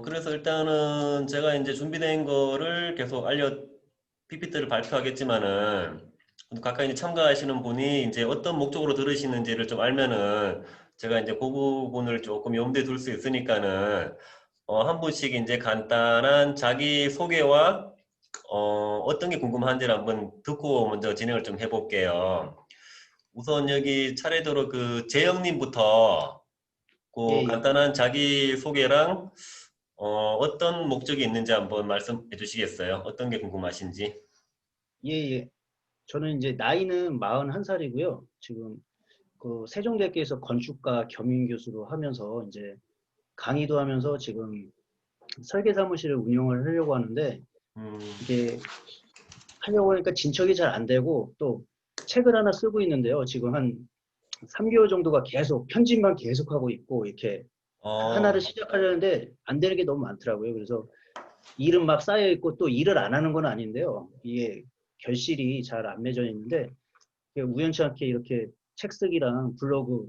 그래서 일단은 제가 이제 준비된 거를 계속 PPT를 발표하겠지만은, 가까이 이제 참가하시는 분이 이제 어떤 목적으로 들으시는지를 좀 알면은, 제가 이제 그 부분을 조금 염두에 둘 수 있으니까는, 한 분씩 이제 간단한 자기 소개와, 어떤 게 궁금한지를 한번 듣고 먼저 진행을 좀 해볼게요. 우선 여기 차례대로 그 재영님부터 예, 그 예. 간단한 자기 소개랑 어떤 목적이 있는지 한번 말씀해 주시겠어요? 어떤 게 궁금하신지? 예, 예. 저는 이제 나이는 41살이고요. 지금 그 세종대학교에서 건축가 겸임 교수로 하면서 이제 강의도 하면서 지금 설계 사무실을 운영을 하려고 하는데 음, 이게 하려고 하니까 진척이 잘 안 되고 또 책을 하나 쓰고 있는데요. 지금 한 3개월 정도가 계속 편집만 계속하고 있고 이렇게 하나를 어, 시작하려는데 안 되는 게 너무 많더라고요. 그래서 일은 막 쌓여 있고 또 일을 안 하는 건 아닌데요. 이게 결실이 잘 안 맺어 있는데 우연치 않게 이렇게 책 쓰기랑 블로그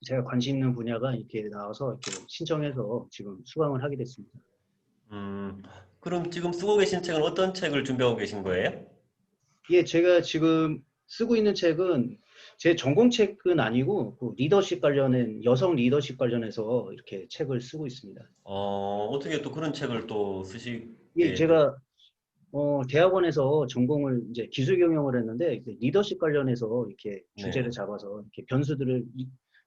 제가 관심 있는 분야가 이렇게 나와서 이렇게 신청해서 지금 수강을 하게 됐습니다. 음, 그럼 지금 쓰고 계신 책은 어떤 책을 준비하고 계신 거예요? 예, 제가 지금 쓰고 있는 책은 제 전공책은 아니고 그 리더십 관련된 여성 리더십 관련해서 이렇게 책을 쓰고 있습니다. 어떻게 또 그런 책을 또 예, 쓰시게 되... 제가 대학원에서 전공을 이제 기술 경영을 했는데 그 리더십 관련해서 이렇게 주제를 네. 잡아서 이렇게 변수들을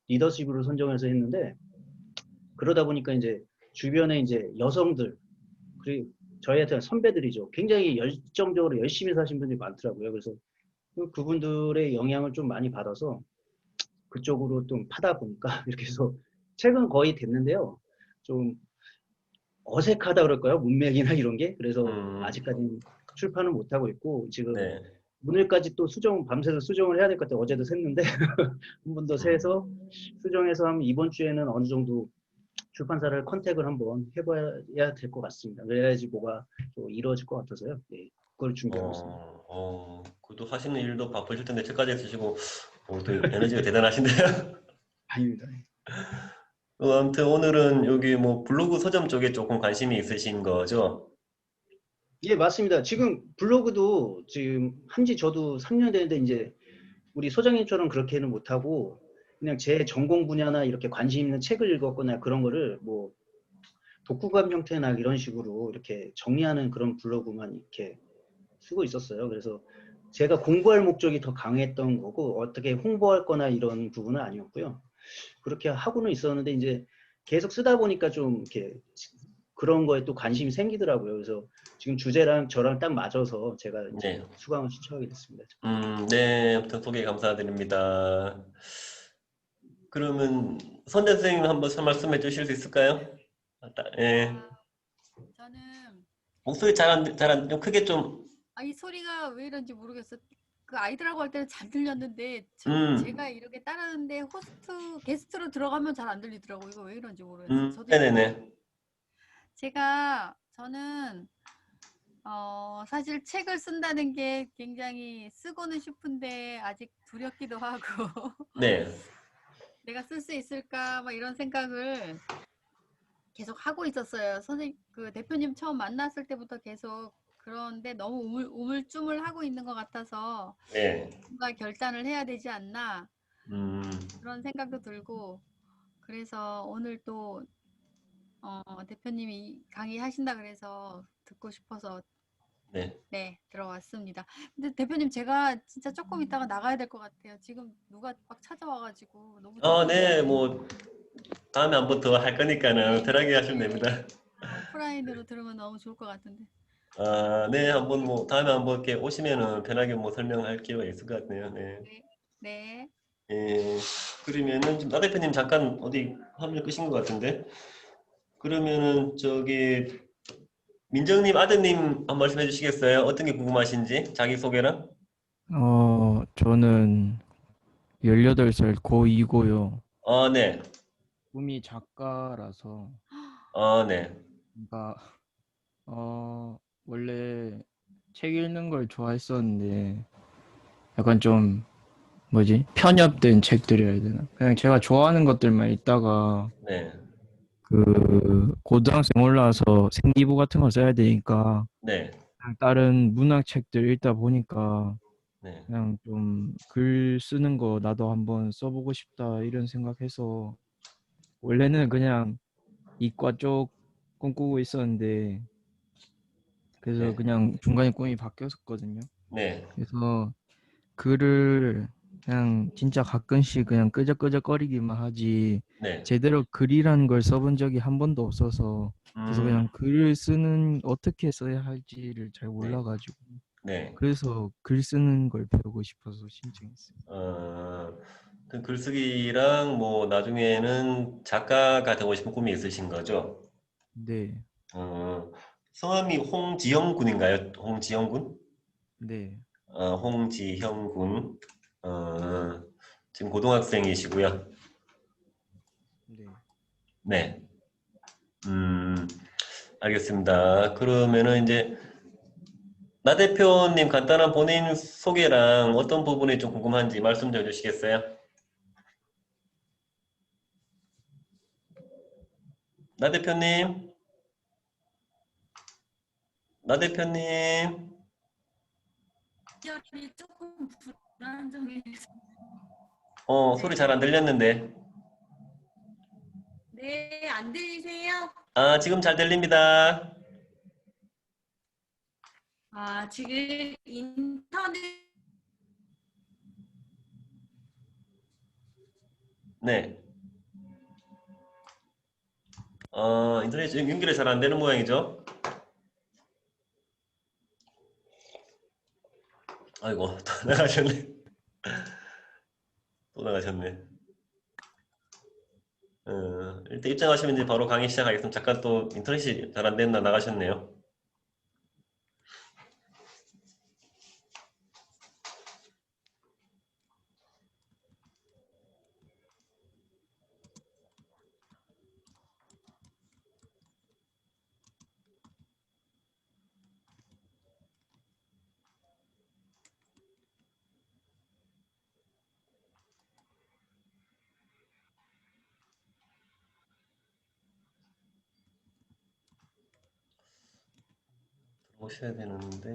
리더십으로 선정해서 했는데 그러다 보니까 이제 주변에 이제 여성들 그리고 저희한테 선배들이죠. 굉장히 열정적으로 열심히 사신 분들이 많더라고요. 그래서 그분들의 영향을 좀 많이 받아서 그쪽으로 좀 파다 보니까 이렇게 해서 책은 거의 됐는데요. 좀 어색하다 그럴까요? 문맥이나 이런 게. 그래서 음, 아직까지는 출판을 못하고 있고 지금 네. 오늘까지 또 밤새서 수정을 해야 될 것 같아요. 어제도 샜는데 한 번 더 세서 음, 수정해서 하면 이번 주에는 어느 정도 출판사를 컨택을 한번 해봐야 될 것 같습니다. 그래야지 뭐가 또 이루어질 것 같아서요. 네, 그걸 준비하고 있습니다. 그것도 하시는 일도 바쁘실 텐데 책까지 쓰시고, 또 에너지가 대단하신데요? 아닙니다. 아무튼 오늘은 여기 뭐 블로그 서점 쪽에 조금 관심이 있으신 거죠? 예, 맞습니다. 지금 블로그도 지금 한지 저도 3년 됐는데 이제 우리 소장님처럼 그렇게는 못하고 그냥 제 전공 분야나 이렇게 관심 있는 책을 읽었거나 그런 거를 뭐 독후감 형태나 이런 식으로 이렇게 정리하는 그런 블로그만 이렇게 쓰고 있었어요. 그래서 제가 공부할 목적이 더 강했던 거고 어떻게 홍보할 거나 이런 부분은 아니었고요. 그렇게 하고는 있었는데 이제 계속 쓰다 보니까 좀 이렇게 그런 거에 또 관심이 생기더라고요. 그래서 지금 주제랑 저랑 딱 맞아서 제가 이제 네. 수강을 신청하게 됐습니다. 네. 아무튼 소개 감사드립니다. 그러면 선재 선생님 한번 말씀해 주실 수 있을까요? 예. 아, 저는 목소리 좀 크게 좀, 이 소리가 왜 이런지 모르겠어. 그 아이들하고 할 때는 잘 들렸는데 음, 제가 이렇게 따르는데 게스트로 들어가면 잘 안 들리더라고. 이거 왜 이런지 모르겠어. 저도 네네네. 저는 사실 책을 쓴다는 게 굉장히 쓰고는 싶은데 아직 두렵기도 하고 네. 내가 쓸 수 있을까 막 이런 생각을 계속 하고 있었어요. 그 대표님 처음 만났을 때부터 계속 그런데 너무 우물쭈물하고 있는 것 같아서 네. 뭔가 결단을 해야 되지 않나 음, 그런 생각도 들고 그래서 오늘 또 대표님이 강의하신다 그래서 듣고 싶어서 네. 네 들어왔습니다. 근데 대표님 제가 진짜 조금 있다가 나가야 될 것 같아요. 지금 누가 막 찾아와가지고 너무 네. 조급해서 뭐, 다음에 한번 더 할 거니까는 네, 편하게 하시면 네 됩니다. 오프라인으로 들으면 너무 좋을 것 같은데. 네. 한번 뭐, 다음에 한번 이렇게 오시면은 편하게 뭐 설명할 기회가 있을 것 같네요. 네. 네, 네. 예. 그러면은, 지금 나 대표님 잠깐 어디 화면 끄신 것 같은데? 그러면은, 민정님 아드님 한 말씀 해주시겠어요? 어떤 게 궁금하신지? 자기소개랑? 저는 18살 고2고요. 네. 꿈이 작가라서, 네. 그러니까, 원래 책 읽는 걸 좋아했었는데, 약간 좀, 뭐지? 편협된 책들이라 해야 되나? 그냥 제가 좋아하는 것들만 읽다가, 네. 그 고등학생 올라와서 생기부 같은 거 써야 되니까 네. 그냥 다른 문학 책들 읽다 보니까 네. 그냥 좀 글 쓰는 거 나도 한번 써보고 싶다 이런 생각해서 원래는 그냥 이과 쪽 꿈꾸고 있었는데 그래서 네. 그냥 중간에 꿈이 바뀌었었거든요. 네. 그래서 글을 그냥 진짜 가끔씩 그냥 끄적끄적거리기만 하지 네. 제대로 글이라는 걸 써본 적이 한 번도 없어서 그래서 그냥 글을 쓰는 어떻게 써야 할지를 잘 네. 몰라가지고 네. 그래서 글 쓰는 걸 배우고 싶어서 신청했어요. 그 글쓰기랑 뭐 나중에는 작가가 되고 싶은 꿈이 있으신 거죠? 네, 어, 성함이 홍지영 군인가요? 홍지영 군? 네, 홍지형 군. 어, 지금 고등학생이시고요. 네. 네. 음, 알겠습니다. 그러면은 이제 나 대표님 간단한 본인 소개랑 어떤 부분이 좀 궁금한지 말씀 좀 해주시겠어요? 나 대표님, 나 대표님. 연결이 조금 불안정해서. 소리 잘 안 들렸는데. 네, 안 들리세요? 지금 잘 들립니다. 지금 인터넷. 네. 인터넷 연결이 잘 안 되는 모양이죠? 아이고, 또 나가셨네. 또 나가셨네. 일단 입장하시면 이제 바로 강의 시작하겠습니다. 잠깐 또 인터넷이 잘 안 됐나 나가셨네요. 오셔야 되는데.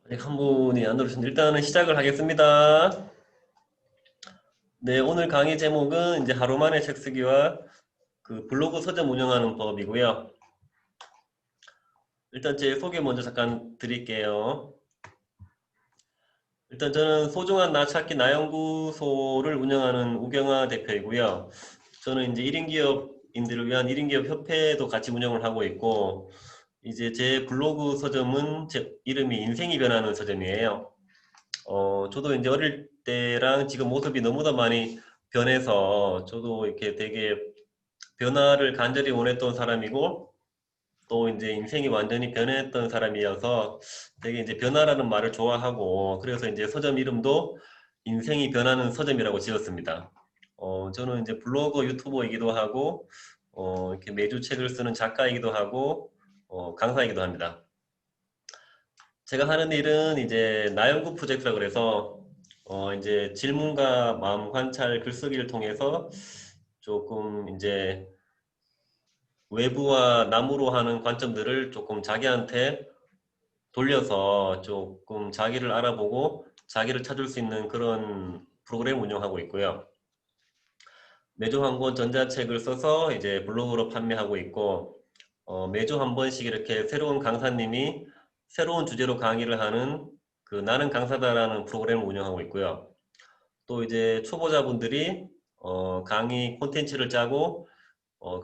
아직 한 분이 안 들어오셨는데 일단은 시작을 하겠습니다. 네, 오늘 강의 제목은 이제 하루 만에 책 쓰기와 그 블로그 서점 운영하는 법이고요. 일단 제 소개 먼저 잠깐 드릴게요. 일단 저는 소중한 나 찾기 나연구소를 운영하는 우경아 대표이고요. 저는 이제 1인 기업인들을 위한 1인 기업 협회도 같이 운영을 하고 있고, 이제 제 블로그 서점은 제 이름이 인생이 변하는 서점이에요. 저도 이제 어릴 때랑 지금 모습이 너무나 많이 변해서 저도 이렇게 되게 변화를 간절히 원했던 사람이고, 또 이제 인생이 완전히 변했던 사람이어서 되게 이제 변화라는 말을 좋아하고 그래서 이제 서점 이름도 인생이 변하는 서점이라고 지었습니다. 저는 이제 블로거 유튜버이기도 하고 이렇게 매주 책을 쓰는 작가이기도 하고 강사이기도 합니다. 제가 하는 일은 이제 나연구 프로젝트라고 그래서 이제 질문과 마음 관찰 글쓰기를 통해서 조금 이제 외부와 남으로 하는 관점들을 조금 자기한테 돌려서 조금 자기를 알아보고 자기를 찾을 수 있는 그런 프로그램 운영하고 있고요. 매주 한 권 전자책을 써서 이제 블로그로 판매하고 있고 매주 한 번씩 이렇게 새로운 강사님이 새로운 주제로 강의를 하는 그 나는 강사다라는 프로그램을 운영하고 있고요. 또 이제 초보자분들이 강의 콘텐츠를 짜고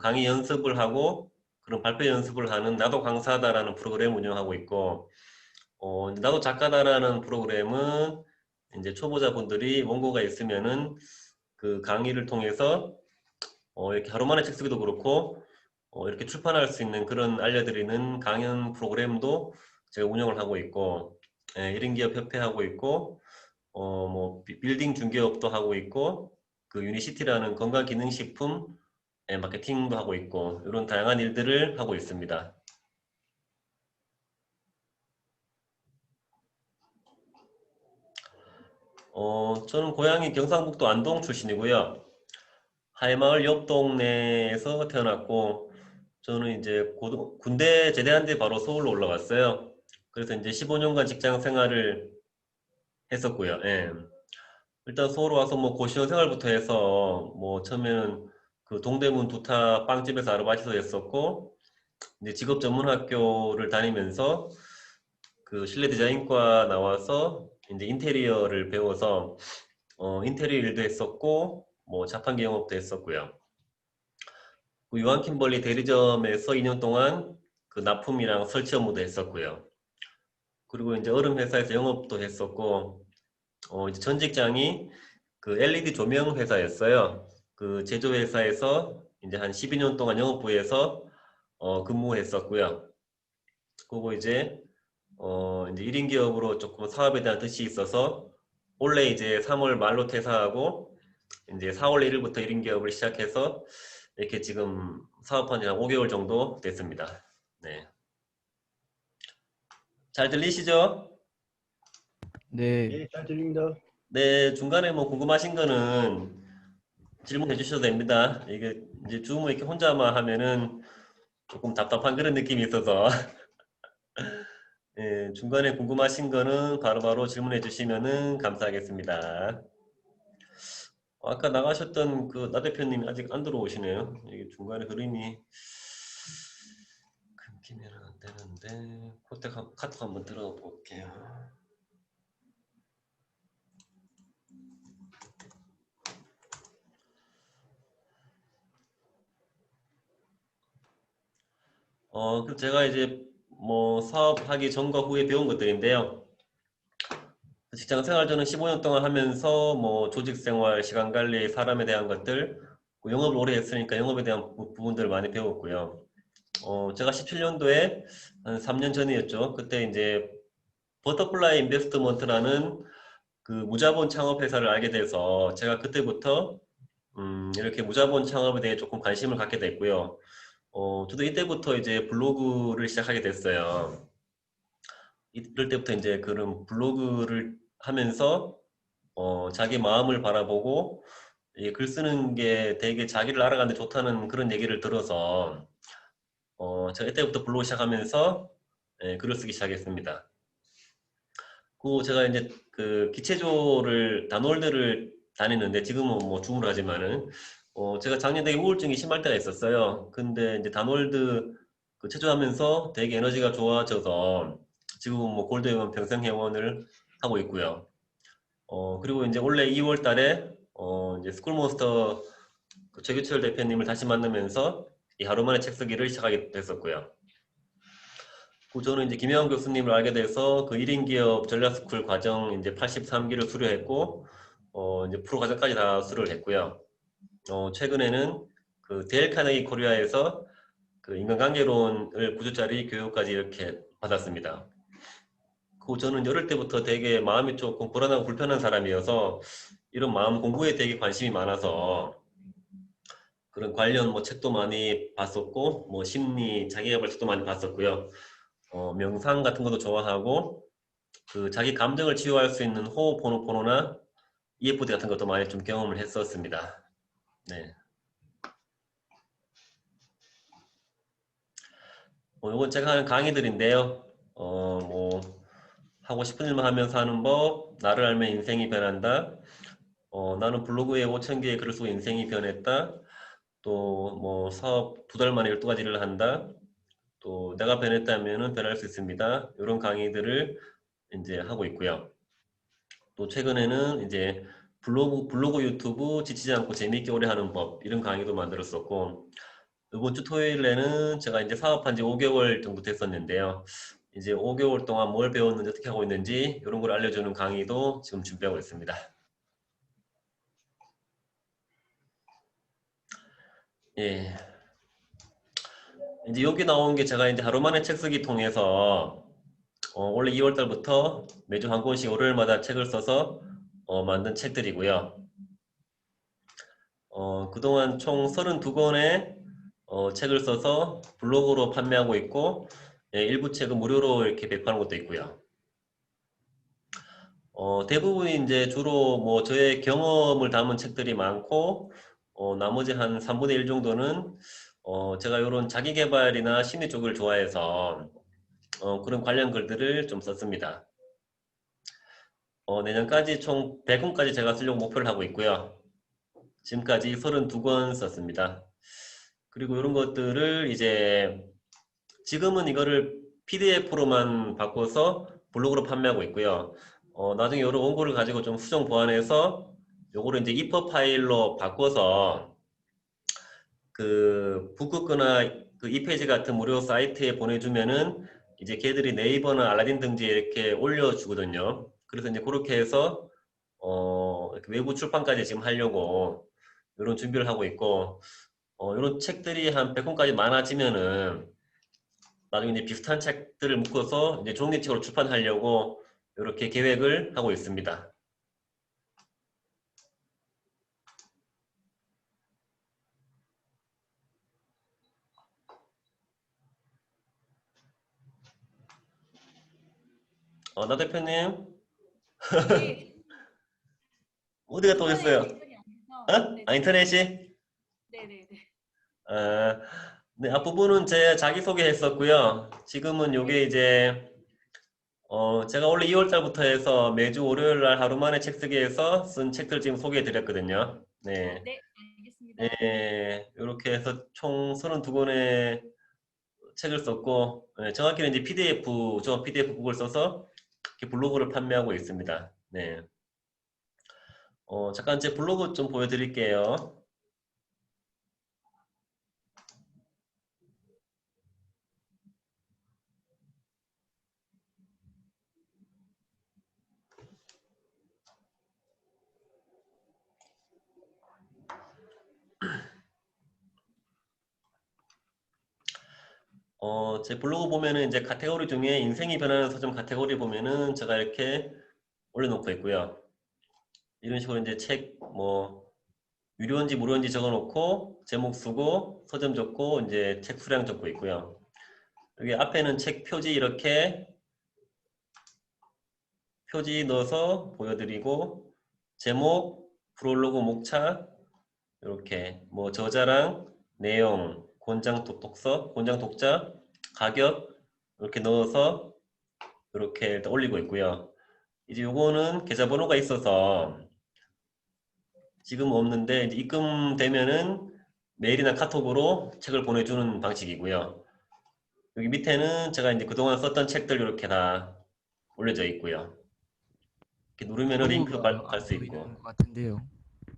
강의 연습을 하고 그런 발표 연습을 하는 나도 강사다라는 프로그램 운영하고 있고 나도 작가다라는 프로그램은 이제 초보자분들이 원고가 있으면은 그 강의를 통해서 이렇게 하루 만에 책 쓰기도 그렇고 이렇게 출판할 수 있는 그런 알려드리는 강연 프로그램도 제가 운영을 하고 있고, 1인 기업 협회 하고 있고, 뭐 빌딩 중개업도 하고 있고, 그 유니시티라는 건강기능식품 마케팅도 하고 있고, 이런 다양한 일들을 하고 있습니다. 저는 고향이 경상북도 안동 출신이고요. 하회마을 옆 동네에서 태어났고, 저는 이제 군대 제대한 뒤 바로 서울로 올라왔어요. 그래서 이제 15년간 직장 생활을 했었고요. 예. 일단 서울 와서 뭐 고시원 생활부터 해서 뭐 처음에는 그 동대문 두타 빵집에서 아르바이트도 했었고, 이제 직업 전문 학교를 다니면서 그 실내 디자인과 나와서 이제 인테리어를 배워서 인테리어 일도 했었고, 뭐 자판기 영업도 했었고요. 그 유한킴벌리 대리점에서 2년 동안 그 납품이랑 설치 업무도 했었고요. 그리고 이제 얼음 회사에서 영업도 했었고, 이제 전 직장이 그 LED 조명 회사였어요. 그 제조 회사에서 이제 한 12년 동안 영업부에서 근무했었고요. 그리고 이제 1인 기업으로 조금 사업에 대한 뜻이 있어서 원래 이제 3월 말로 퇴사하고 이제 4월 1일부터 1인 기업을 시작해서 이렇게 지금 사업한 지 한 5개월 정도 됐습니다. 네. 잘 들리시죠? 네. 예, 잘 들립니다. 네, 중간에 뭐 궁금하신 거는 질문해 주셔도 됩니다. 이게 이제 줌을 이렇게 혼자만 하면은 조금 답답한 그런 느낌이 있어서 예, 중간에 궁금하신 거는 바로바로 질문해 주시면은 감사하겠습니다. 아까 나가셨던 그 나 대표님이 아직 안 들어오시네요. 이게 중간에 흐름이 끊기면 안 되는데 카톡 한번 들어볼게요. 그럼 제가 이제 뭐 사업하기 전과 후에 배운 것들인데요. 직장 생활 저는 15년 동안 하면서 뭐 조직 생활, 시간 관리, 사람에 대한 것들, 그 영업을 오래 했으니까 영업에 대한 부분들을 많이 배웠고요. 제가 17년도에 한 3년 전이었죠. 그때 이제 버터플라이 인베스트먼트라는 그 무자본 창업 회사를 알게 돼서 제가 그때부터 이렇게 무자본 창업에 대해 조금 관심을 갖게 됐고요. 저도 이때부터 이제 블로그를 시작하게 됐어요. 이럴 때부터 이제 그런 블로그를 하면서 자기 마음을 바라보고 글 쓰는 게 되게 자기를 알아가는 데 좋다는 그런 얘기를 들어서 제가 이때부터 블로그 시작하면서 글을 쓰기 시작했습니다. 그 제가 이제 그 기체조를 단월드를 다니는데 지금은 뭐 줌으로 하지만은 제가 작년 되게 우울증이 심할 때가 있었어요. 근데 이제 단월드 그 체조하면서 되게 에너지가 좋아져서 지금은 뭐 골드회원 평생 회원을 하고 있고요. 그리고 이제 올해 2월 달에 이제 스쿨몬스터 그 최규철 대표님을 다시 만나면서 이 하루 만에 책 쓰기를 시작하게 됐었고요. 그 저는 이제 김혜원 교수님을 알게 돼서 그 1인 기업 전략스쿨 과정 이제 83기를 수료했고 이제 프로 과정까지 다 수료를 했고요. 최근에는 그 데일 카네기 코리아에서 그 인간관계론을 9주짜리 교육까지 이렇게 받았습니다. 그 저는 어릴 때부터 되게 마음이 조금 불안하고 불편한 사람이어서 이런 마음 공부에 되게 관심이 많아서 그런 관련 뭐 책도 많이 봤었고 뭐 심리 자기개발 책도 많이 봤었고요. 명상 같은 것도 좋아하고 그 자기 감정을 치유할 수 있는 호흡포노포노나 EFT 같은 것도 많이 좀 경험을 했었습니다. 네. 이건 제가 하는 강의들인데요. 뭐 하고 싶은 일만 하면서 하는 법, 나를 알면 인생이 변한다. 나는 블로그에 5,000개의 글을 쓰고 인생이 변했다. 또 뭐 사업 2달 만에 12가지를 한다. 또 내가 변했다면 변할 수 있습니다. 이런 강의들을 이제 하고 있고요. 또 최근에는 이제 블로그 유튜브 지치지 않고 재미있게 오래 하는 법 이런 강의도 만들었었고 이번 주 토요일에는 제가 이제 사업한 지 5개월 정도 됐었는데요. 이제 5개월 동안 뭘 배웠는지 어떻게 하고 있는지 이런 걸 알려주는 강의도 지금 준비하고 있습니다. 예. 이제 여기 나온 게 제가 이제 하루 만에 책 쓰기 통해서 원래 2월 달부터 매주 한 권씩 월요일마다 책을 써서 만든 책들이고요. 그동안 총 32권의 책을 써서 블로그로 판매하고 있고, 예, 일부 책은 무료로 이렇게 배포하는 것도 있고요. 대부분이 이제 주로 뭐 저의 경험을 담은 책들이 많고, 나머지 한 3분의 1 정도는 제가 이런 자기계발이나 심리 쪽을 좋아해서 그런 관련 글들을 좀 썼습니다. 내년까지 총 100권까지 제가 쓰려고 목표를 하고 있고요. 지금까지 32권 썼습니다. 그리고 이런 것들을 이제 지금은 이거를 PDF로만 바꿔서 블로그로 판매하고 있고요. 나중에 이런 원고를 가지고 좀 수정 보완해서 요거를 이제 EPUB 파일로 바꿔서 그 북극거나 그 이페이지 같은 무료 사이트에 보내주면은 이제 걔들이 네이버나 알라딘 등지에 이렇게 올려주거든요. 그래서 이제 그렇게 해서 이렇게 외부 출판까지 지금 하려고 이런 준비를 하고 있고, 이런 책들이 한 100권까지 많아지면은 나중에 이제 비슷한 책들을 묶어서 이제 종이책으로 출판하려고 이렇게 계획을 하고 있습니다. 나 대표님 네. 어디 갔다 오셨어요? 인터넷이 안 돼서. 네, 인터넷이? 네네네. 아, 네, 앞부분은 제 자기소개 했었고요. 지금은 요게 이제 제가 원래 2월 달부터 해서 매주 월요일 날 하루 만에 책 쓰기 해서 쓴 책들 지금 소개해 드렸거든요. 네. 네, 알겠습니다. 네, 이렇게 해서 총 32권의 책을 썼고, 정확히는 이제 종합 PDF 북을 써서 이렇게 블로그를 판매하고 있습니다. 네. 잠깐 제 블로그 좀 보여드릴게요. 제 블로그 보면은 이제 카테고리 중에 인생이 변하는 서점 카테고리 보면은 제가 이렇게 올려놓고 있고요. 이런 식으로 이제 책 뭐 유료인지 무료인지 적어놓고 제목 쓰고 서점 적고 이제 책 수량 적고 있고요. 여기 앞에는 책 표지 이렇게 표지 넣어서 보여드리고 제목, 프롤로그, 목차 이렇게 뭐 저자랑 내용, 권장 독서, 권장 독자, 가격 이렇게 넣어서 이렇게 일단 올리고 있고요. 이제 요거는 계좌번호가 있어서 지금 없는데 이제 입금되면은 메일이나 카톡으로 책을 보내주는 방식이고요. 여기 밑에는 제가 이제 그동안 썼던 책들 이렇게 다 올려져 있고요. 이렇게 누르면은 링크 블로그가 갈 안 수 보이는 있고. 것 같은데요.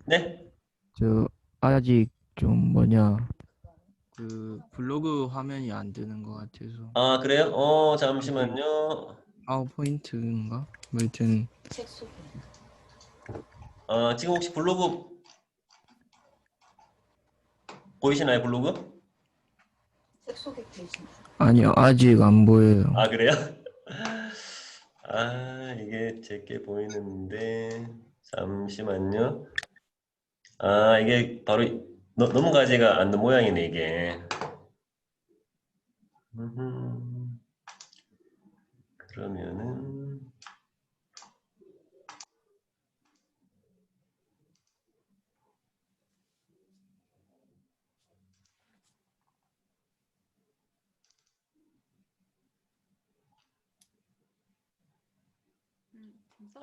네? 저 아직 좀 뭐냐 그 블로그 화면이 안 뜨는 것 같아서 아, 그래요? 안 보이. 잠시만요. 파워포인트인가? 뭐 하여튼 지금 혹시 블로그 보이시나요, 블로그? 아니요 아직 안 보여요. 아, 그래요? 아, 이게 제게 보이는데, 잠시만요. 아, 이게 바로 넘어가지가 않는 모양이네, 이게. 그러면은,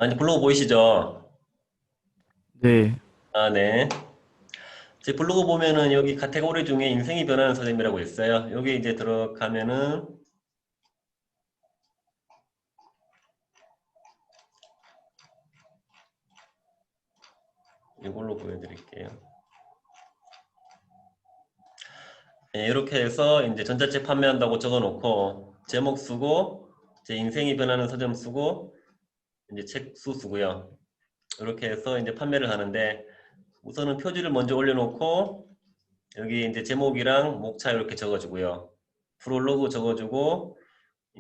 아니, 블로그 보이시죠? 네. 아, 네. 제 블로그 보면은 여기 카테고리 중에 인생이 변하는 서점이라고 있어요. 여기 이제 들어가면은, 이걸로 보여드릴게요. 네, 이렇게 해서 이제 전자책 판매한다고 적어놓고 제목 쓰고 제 인생이 변하는 서점 쓰고 이제 책 수 쓰고요. 이렇게 해서 이제 판매를 하는데 우선은 표지를 먼저 올려놓고 여기 이제 제목이랑 목차 이렇게 적어주고요. 프롤로그 적어주고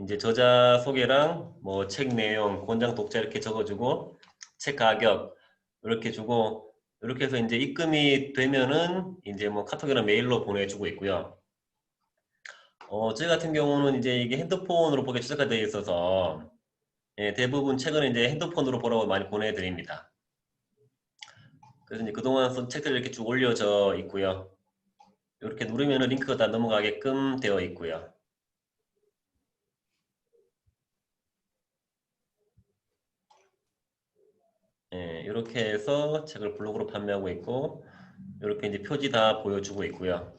이제 저자 소개랑 뭐 책 내용, 권장 독자 이렇게 적어주고 책 가격 이렇게 주고 이렇게 해서 이제 입금이 되면은 이제 뭐 카톡이나 메일로 보내주고 있고요. 저희 같은 경우는 이제 이게 핸드폰으로 보기 최적화 되어 있어서 예, 대부분 책은 이제 핸드폰으로 보라고 많이 보내드립니다. 그래서 이제 그동안 쓴 책들이 이렇게 쭉 올려져 있고요. 이렇게 누르면 링크가 다 넘어가게끔 되어 있고요. 예, 이렇게 해서 책을 블로그로 판매하고 있고 이렇게 이제 표지 다 보여주고 있고요.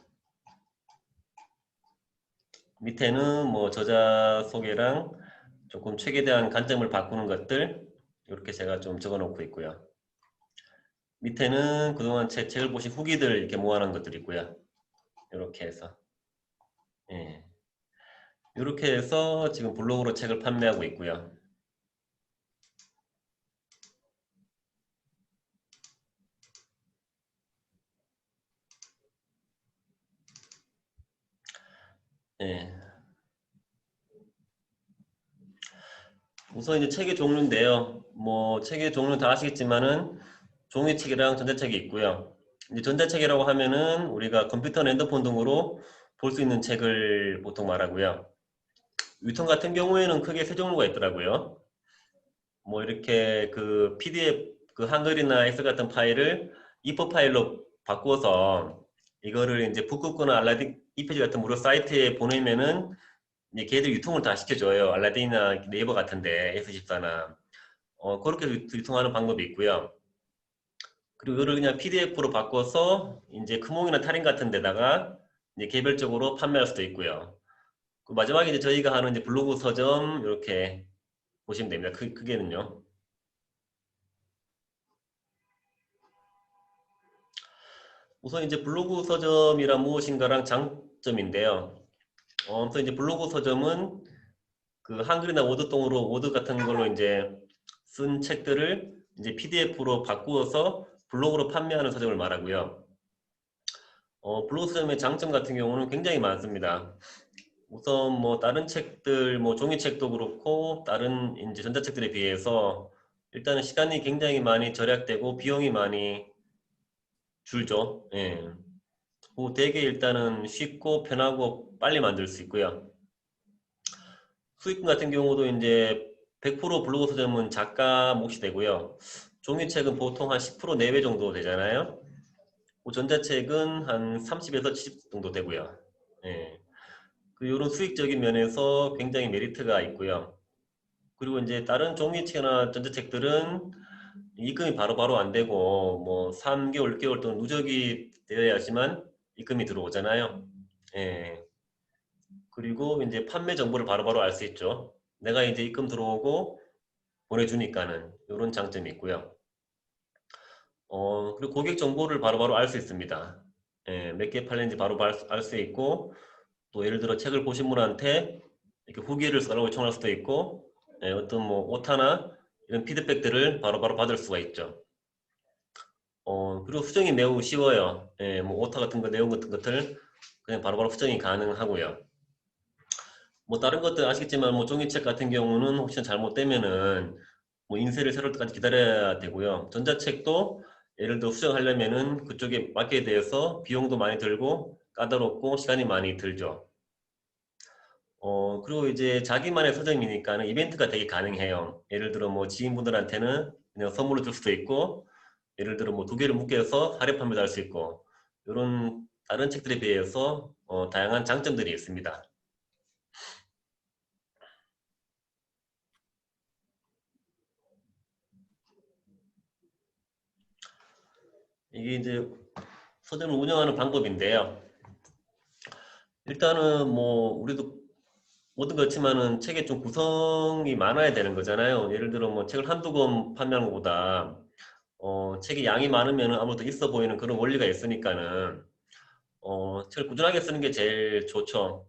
밑에는 뭐 저자 소개랑 조금 책에 대한 관점을 바꾸는 것들 이렇게 제가 좀 적어 놓고 있고요. 밑에는 그동안 제 책을 보신 후기들 이렇게 모아놓은 것들이 있고요. 이렇게 해서 예. 이렇게 해서 지금 블로그로 책을 판매하고 있고요. 예. 우선 이제 책의 종류인데요. 뭐 책의 종류 다 아시겠지만은 종이책이랑 전자책이 있고요. 이제 전자책이라고 하면은 우리가 컴퓨터나 핸드폰 등으로 볼 수 있는 책을 보통 말하고요. 유통 같은 경우에는 크게 세 종류가 있더라고요. 뭐 이렇게 그 PDF 그 한글이나 엑셀 같은 파일을 이퍼 파일로 바꾸어서 이거를 이제 북극거나 알라딘 이페이지 같은 무료 사이트에 보내면은 이제 걔들 유통을 다 시켜줘요. 알라딘이나 네이버 같은데 S24나 그렇게 유통하는 방법이 있고요. 그리고 이거를 그냥 PDF로 바꿔서 이제 크몽이나 타린 같은 데다가 이제 개별적으로 판매할 수도 있고요. 그 마지막에 이제 저희가 하는 이제 블로그 서점 이렇게 보시면 됩니다. 크게는요. 우선 이제 블로그 서점이란 무엇인가랑 장점인데요. 우선 이제 블로그 서점은 그 한글이나 워드통으로 워드 같은 걸로 이제 쓴 책들을 이제 PDF로 바꾸어서 블로그로 판매하는 서점을 말하고요. 블로그 서점의 장점 같은 경우는 굉장히 많습니다. 우선 뭐 다른 책들, 뭐 종이책도 그렇고 다른 이제 전자책들에 비해서 일단은 시간이 굉장히 많이 절약되고 비용이 많이 줄죠. 예. 그 되게 일단은 쉽고 편하고 빨리 만들 수 있고요. 수익금 같은 경우도 이제 100% 블로그 서점은 작가 몫이 되고요. 종이책은 보통 한 10% 내외 정도 되잖아요. 그 전자책은 한 30에서 70 정도 되고요. 예. 그 이런 수익적인 면에서 굉장히 메리트가 있고요. 그리고 이제 다른 종이책이나 전자책들은 입금이 바로바로 안 되고 뭐 3개월, 6개월 동안 누적이 되어야지만 입금이 들어오잖아요. 예. 그리고 이제 판매 정보를 바로바로 알 수 있죠. 내가 이제 입금 들어오고 보내주니까는 이런 장점이 있고요. 그리고 고객 정보를 바로바로 알 수 있습니다. 예, 몇 개 팔렸는지 바로 알 수 있고 또 예를 들어 책을 보신 분한테 이렇게 후기를 써라고 요청할 수도 있고 예, 어떤 뭐 오타나 이런 피드백들을 바로바로 받을 수가 있죠. 그리고 수정이 매우 쉬워요. 예, 뭐 오타 같은 거, 내용 같은 것들 그냥 바로바로 수정이 가능하고요. 뭐 다른 것들 아시겠지만 뭐 종이책 같은 경우는 혹시나 잘못되면은 뭐 인쇄를 새로 때까지 기다려야 되고요. 전자책도 예를 들어 수정하려면은 그쪽에 맡게 돼서 비용도 많이 들고 까다롭고 시간이 많이 들죠. 그리고 이제 자기만의 서점이니까는 이벤트가 되게 가능해요. 예를 들어 뭐 지인분들한테는 그냥 선물을 줄 수도 있고, 예를 들어 뭐 2개를 묶여서 할인 판매도 할 수 있고, 이런 다른 책들에 비해서 다양한 장점들이 있습니다. 이게 이제 서점을 운영하는 방법인데요. 일단은 뭐 우리도 뭐든 그렇지만은 책에 좀 구성이 많아야 되는 거잖아요. 예를 들어 뭐 책을 한두 권 판매하는 것보다 책이 양이 많으면 아무래도 있어 보이는 그런 원리가 있으니까는 책을 꾸준하게 쓰는 게 제일 좋죠.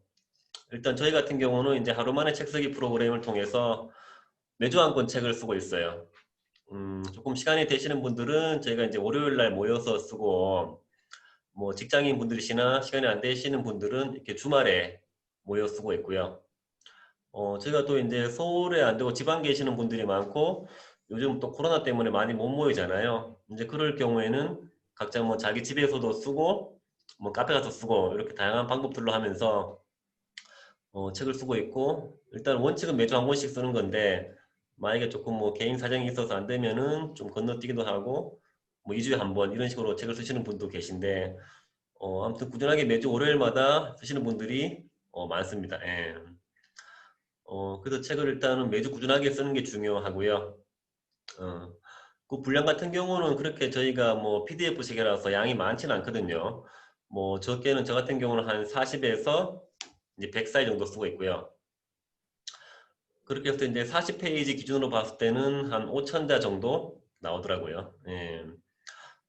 일단 저희 같은 경우는 이제 하루 만에 책 쓰기 프로그램을 통해서 매주 한 권 책을 쓰고 있어요. 조금 시간이 되시는 분들은 저희가 이제 월요일 날 모여서 쓰고, 뭐 직장인 분들이시나 시간이 안 되시는 분들은 이렇게 주말에 모여 쓰고 있고요. 제가 또 이제 서울에 안 되고 지방 계시는 분들이 많고, 요즘 또 코로나 때문에 많이 못 모이잖아요. 이제 그럴 경우에는 각자 뭐 자기 집에서도 쓰고, 뭐 카페 가서 쓰고, 이렇게 다양한 방법들로 하면서 책을 쓰고 있고, 일단 원칙은 매주 한 권씩 쓰는 건데, 만약에 조금 뭐 개인 사정이 있어서 안 되면은 좀 건너뛰기도 하고, 뭐 2주에 한 번 이런 식으로 책을 쓰시는 분도 계신데, 아무튼 꾸준하게 매주 월요일마다 쓰시는 분들이 많습니다. 예. 그래서 책을 일단은 매주 꾸준하게 쓰는 게 중요하고요. 그 분량 같은 경우는 그렇게 저희가 뭐 PDF식이라서 양이 많지는 않거든요. 뭐 적게는 저 같은 경우는 한 40에서 이제 100 사이 정도 쓰고 있고요. 그렇게 해서 이제 40페이지 기준으로 봤을 때는 한 5,000자 정도 나오더라고요. 예.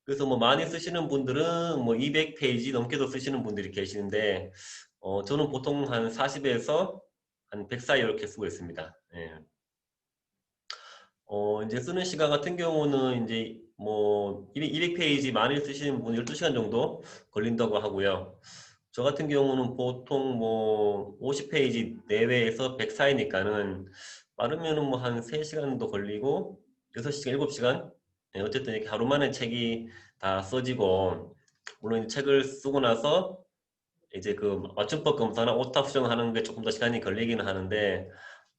그래서 뭐 많이 쓰시는 분들은 뭐 200페이지 넘게도 쓰시는 분들이 계시는데, 저는 보통 한 40에서 한 100 사이 이렇게 쓰고 있습니다. 예. 이제 쓰는 시간 같은 경우는 이제 뭐 200페이지 많이 쓰시는 분 12시간 정도 걸린다고 하고요. 저 같은 경우는 보통 뭐 50페이지 내외에서 100 사이니까는 빠르면은 뭐 한 3시간도 걸리고 6시간, 7시간? 어쨌든 이렇게 하루 만에 책이 다 써지고, 물론 책을 쓰고 나서 이제 그 맞춤법 검사나 오타 수정하는 게 조금 더 시간이 걸리기는 하는데,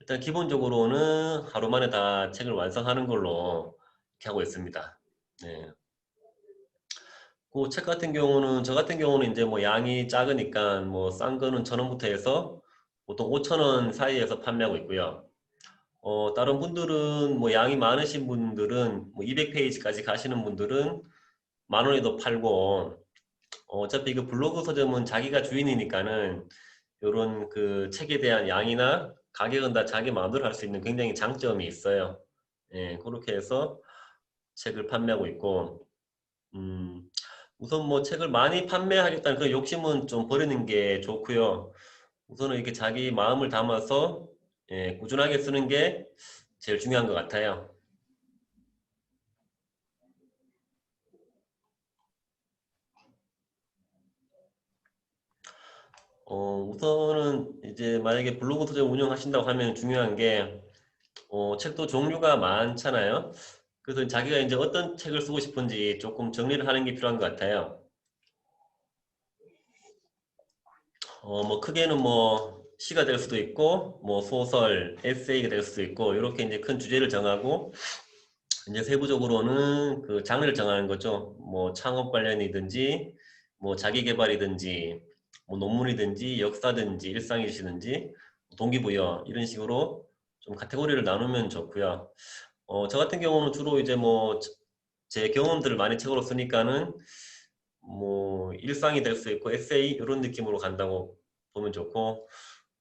일단 기본적으로는 하루 만에 다 책을 완성하는 걸로 이렇게 하고 있습니다. 네. 그 책 같은 경우는 저 같은 경우는 이제 뭐 양이 작으니까 뭐 싼 거는 1,000원부터 해서 보통 5,000원 사이에서 판매하고 있고요. 다른 분들은 뭐 양이 많으신 분들은 뭐 200페이지까지 가시는 분들은 10,000원에도 팔고, 어차피 그 블로그 서점은 자기가 주인이니까는 이런 그 책에 대한 양이나 가격은 다 자기 마음대로 할 수 있는 굉장히 장점이 있어요. 예, 그렇게 해서 책을 판매하고 있고, 음, 우선 뭐 책을 많이 판매하겠다는 그 욕심은 좀 버리는 게 좋고요. 우선은 이렇게 자기 마음을 담아서 예, 꾸준하게 쓰는 게 제일 중요한 것 같아요. 우선은 이제 만약에 블로그 서점 운영하신다고 하면 중요한 게 책도 종류가 많잖아요. 그래서 자기가 이제 어떤 책을 쓰고 싶은지 조금 정리를 하는 게 필요한 것 같아요. 뭐 크게는 뭐 시가 될 수도 있고, 뭐 소설, 에세이가 될 수도 있고, 이렇게 이제 큰 주제를 정하고, 이제 세부적으로는 그 장르를 정하는 거죠. 뭐 창업 관련이든지, 뭐 자기 개발이든지, 뭐 논문이든지, 역사든지, 일상이시든지, 동기부여 이런 식으로 좀 카테고리를 나누면 좋고요. 저 같은 경우는 주로 이제 뭐 제 경험들을 많이 책으로 쓰니까는 뭐 일상이 될 수 있고 에세이 이런 느낌으로 간다고 보면 좋고,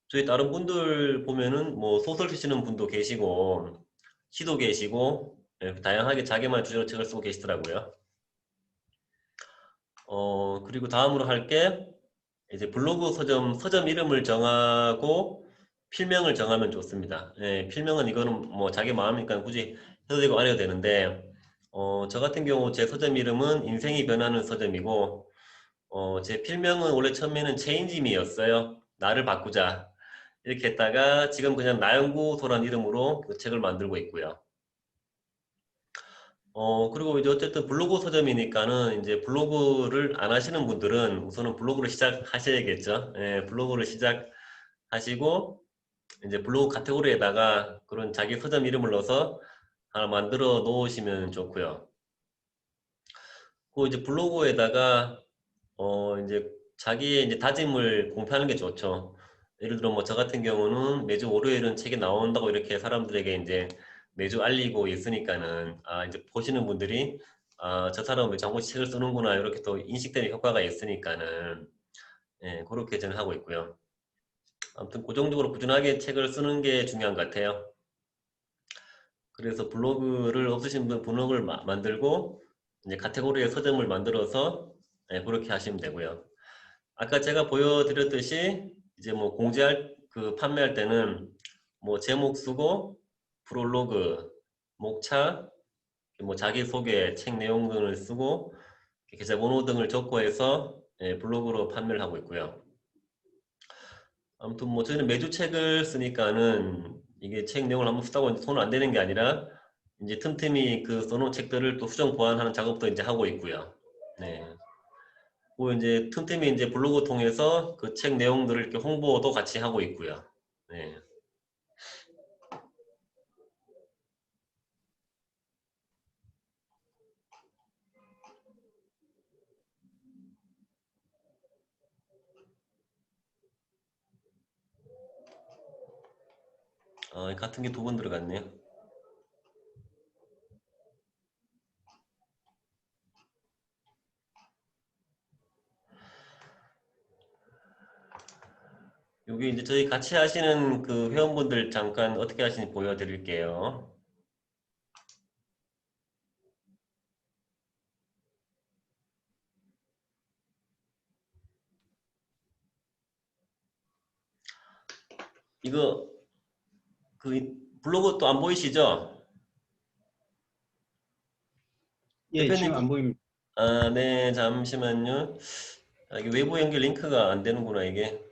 저희 다른 분들 보면은 뭐 소설 쓰시는 분도 계시고 시도 계시고 예, 다양하게 자기만의 주제로 책을 쓰고 계시더라고요. 그리고 다음으로 할 게 이제 블로그 서점 이름을 정하고 필명을 정하면 좋습니다. 예, 필명은 이거는 뭐 자기 마음이니까 굳이 해도 되고 안 해도 되는데, 저 같은 경우 제 서점 이름은 인생이 변하는 서점이고, 제 필명은 원래 처음에는 체인지미였어요. 나를 바꾸자. 이렇게 했다가 지금 그냥 나연구소란 이름으로 그 책을 만들고 있고요. 그리고 이제 어쨌든 블로그 서점이니까는 이제 블로그를 안 하시는 분들은 우선은 블로그를 시작하셔야겠죠. 예, 블로그를 시작하시고 이제 블로그 카테고리에다가 그런 자기 서점 이름을 넣어서 하나 만들어 놓으시면 좋고요. 그 이제 블로그에다가 이제 자기의 이제 다짐을 공표하는 게 좋죠. 예를 들어 뭐 저 같은 경우는 매주 월요일은 책이 나온다고 이렇게 사람들에게 이제 매주 알리고 있으니까는 이제 보시는 분들이 저 사람은 매주 한 권씩 책을 쓰는구나 이렇게 또 인식되는 효과가 있으니까는 예, 그렇게 저는 하고 있고요. 아무튼 고정적으로 꾸준하게 책을 쓰는 게 중요한 것 같아요. 그래서 블로그를 없으신 분 블로그를 만들고 이제 카테고리의 서점을 만들어서 예, 그렇게 하시면 되고요. 아까 제가 보여드렸듯이 이제 뭐 공지할 그 판매할 때는 뭐 제목 쓰고 프롤로그, 목차, 뭐 자기소개, 책 내용 등을 쓰고 계좌번호 등을 적고 해서 예, 블로그로 판매를 하고 있고요. 아무튼 뭐 저희는 매주 책을 쓰니까는 이게 책 내용을 한번 쓰다고 손을 안 대는 게 아니라 이제 틈틈이 그 써놓은 책들을 또 수정 보완하는 작업도 이제 하고 있고요. 네. 그리고 이제 틈틈이 이제 블로그 통해서 그 책 내용들을 이렇게 홍보도 같이 하고 있고요. 네. 같은 게 두 번 들어갔네요. 여기 이제 저희 같이 하시는 그 회원분들 잠깐 어떻게 하시는지 보여드릴게요. 이거 그 블로그 또 안 보이시죠? 예, 대표님 지금 안 보입니다. 네, 잠시만요. 이게 외부 연결 링크가 안 되는구나, 이게.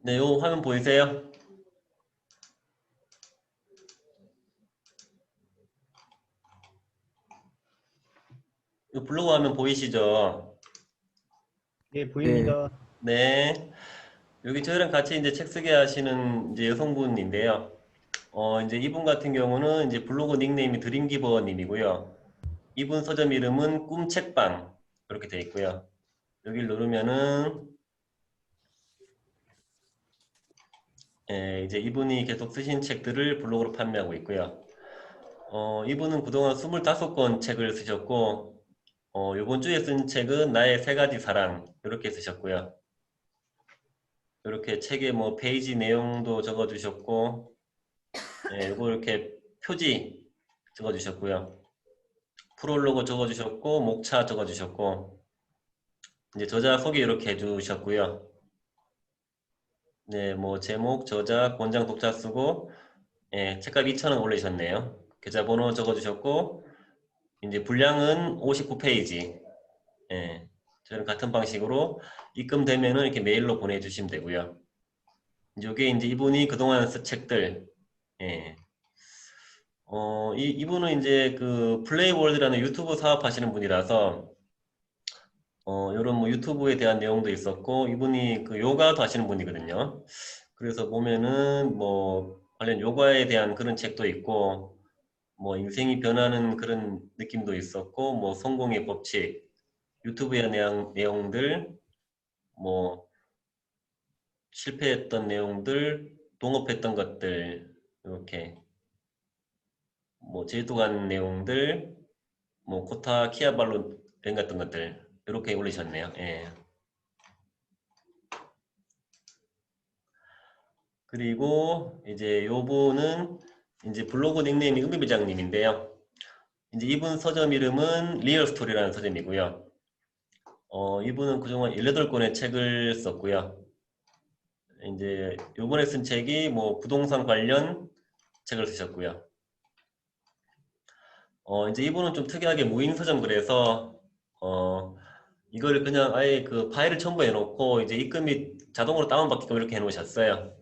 네, 요 화면 보이세요? 이 블로그 화면 보이시죠? 예, 보입니다. 네. 여기 저희랑 같이 이제 책 쓰게 하시는 이제 여성분인데요. 이제 이분 같은 경우는 이제 블로그 닉네임이 드림기버님이고요. 이분 서점 이름은 꿈책방 이렇게 되어 있고요. 여기를 누르면은 이제 이분이 계속 쓰신 책들을 블로그로 판매하고 있고요. 이분은 그동안 25권 책을 쓰셨고, 이번 주에 쓴 책은 나의 세 가지 사랑 이렇게 쓰셨고요. 이렇게 책의 뭐 페이지 내용도 적어주셨고, 이거 이렇게 표지 적어주셨고요. 프롤로그 적어주셨고, 목차 적어주셨고, 이제 저자 소개 이렇게 해주셨고요. 네, 뭐 제목, 저자, 권장, 독자 쓰고, 책값 2,000원 올리셨네요. 계좌번호 적어주셨고, 이제 분량은 59페이지. 저는 같은 방식으로 입금되면은 이렇게 메일로 보내주시면 되고요. 이게 이제 이분이 그동안 쓴 책들. 이분은 이제 그 플레이월드라는 유튜브 사업하시는 분이라서, 이런 뭐 유튜브에 대한 내용도 있었고, 이분이 그 요가도 하시는 분이거든요. 그래서 보면은 뭐 관련 요가에 대한 그런 책도 있고, 뭐 인생이 변하는 그런 느낌도 있었고, 뭐 성공의 법칙, 유튜브의 내용들, 뭐 실패했던 내용들, 동업했던 것들, 이렇게 뭐 제주도간 내용들, 뭐 코타 키아발루 여행 같은 것들 이렇게 올리셨네요. 그리고 이제 요분은 이제 블로그 닉네임이 은비부장님인데요. 이제 이분 서점 이름은 리얼스토리라는 서점이고요. 이분은 그동안 18권의 책을 썼고요. 이제 요번에 쓴 책이 뭐 부동산 관련 책을 쓰셨고요. 이제 이분은 좀 특이하게 무인 서점 그래서 이거를 그냥 아예 그 파일을 첨부해 놓고 이제 입금이 자동으로 다운받게끔 이렇게 해 놓으셨어요.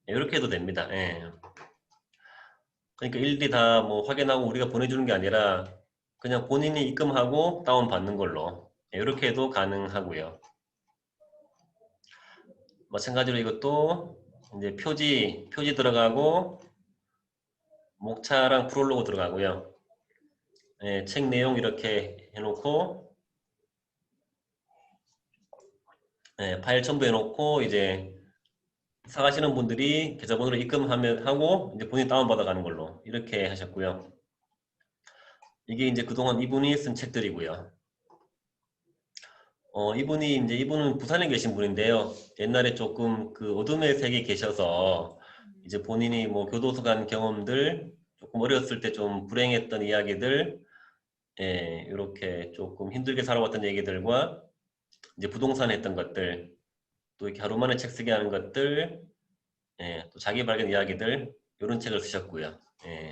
이렇게 해도 됩니다. 그러니까 일일이 다 뭐 확인하고 우리가 보내주는 게 아니라 그냥 본인이 입금하고 다운받는 걸로 이렇게 해도 가능하고요. 마찬가지로 이것도 이제 표지 들어가고 목차랑 프롤로그 들어가고요. 예, 책 내용 이렇게 해놓고 예, 파일 첨부해놓고 이제 사가시는 분들이 계좌번호로 입금하면 하고 이제 본인 다운받아 가는 걸로 이렇게 하셨고요. 이게 이제 그동안 이분이 쓴 책들이고요. 이분은 부산에 계신 분인데요. 옛날에 조금 그 어둠의 세계에 계셔서 이제 본인이 뭐 교도소 간 경험들, 조금 어렸을 때 좀 불행했던 이야기들, 예, 이렇게 조금 힘들게 살아왔던 얘기들과 이제 부동산 했던 것들, 또 이렇게 하루 만에 책 쓰게 하는 것들, 예, 또 자기 발견 이야기들, 이런 책을 쓰셨고요. 예.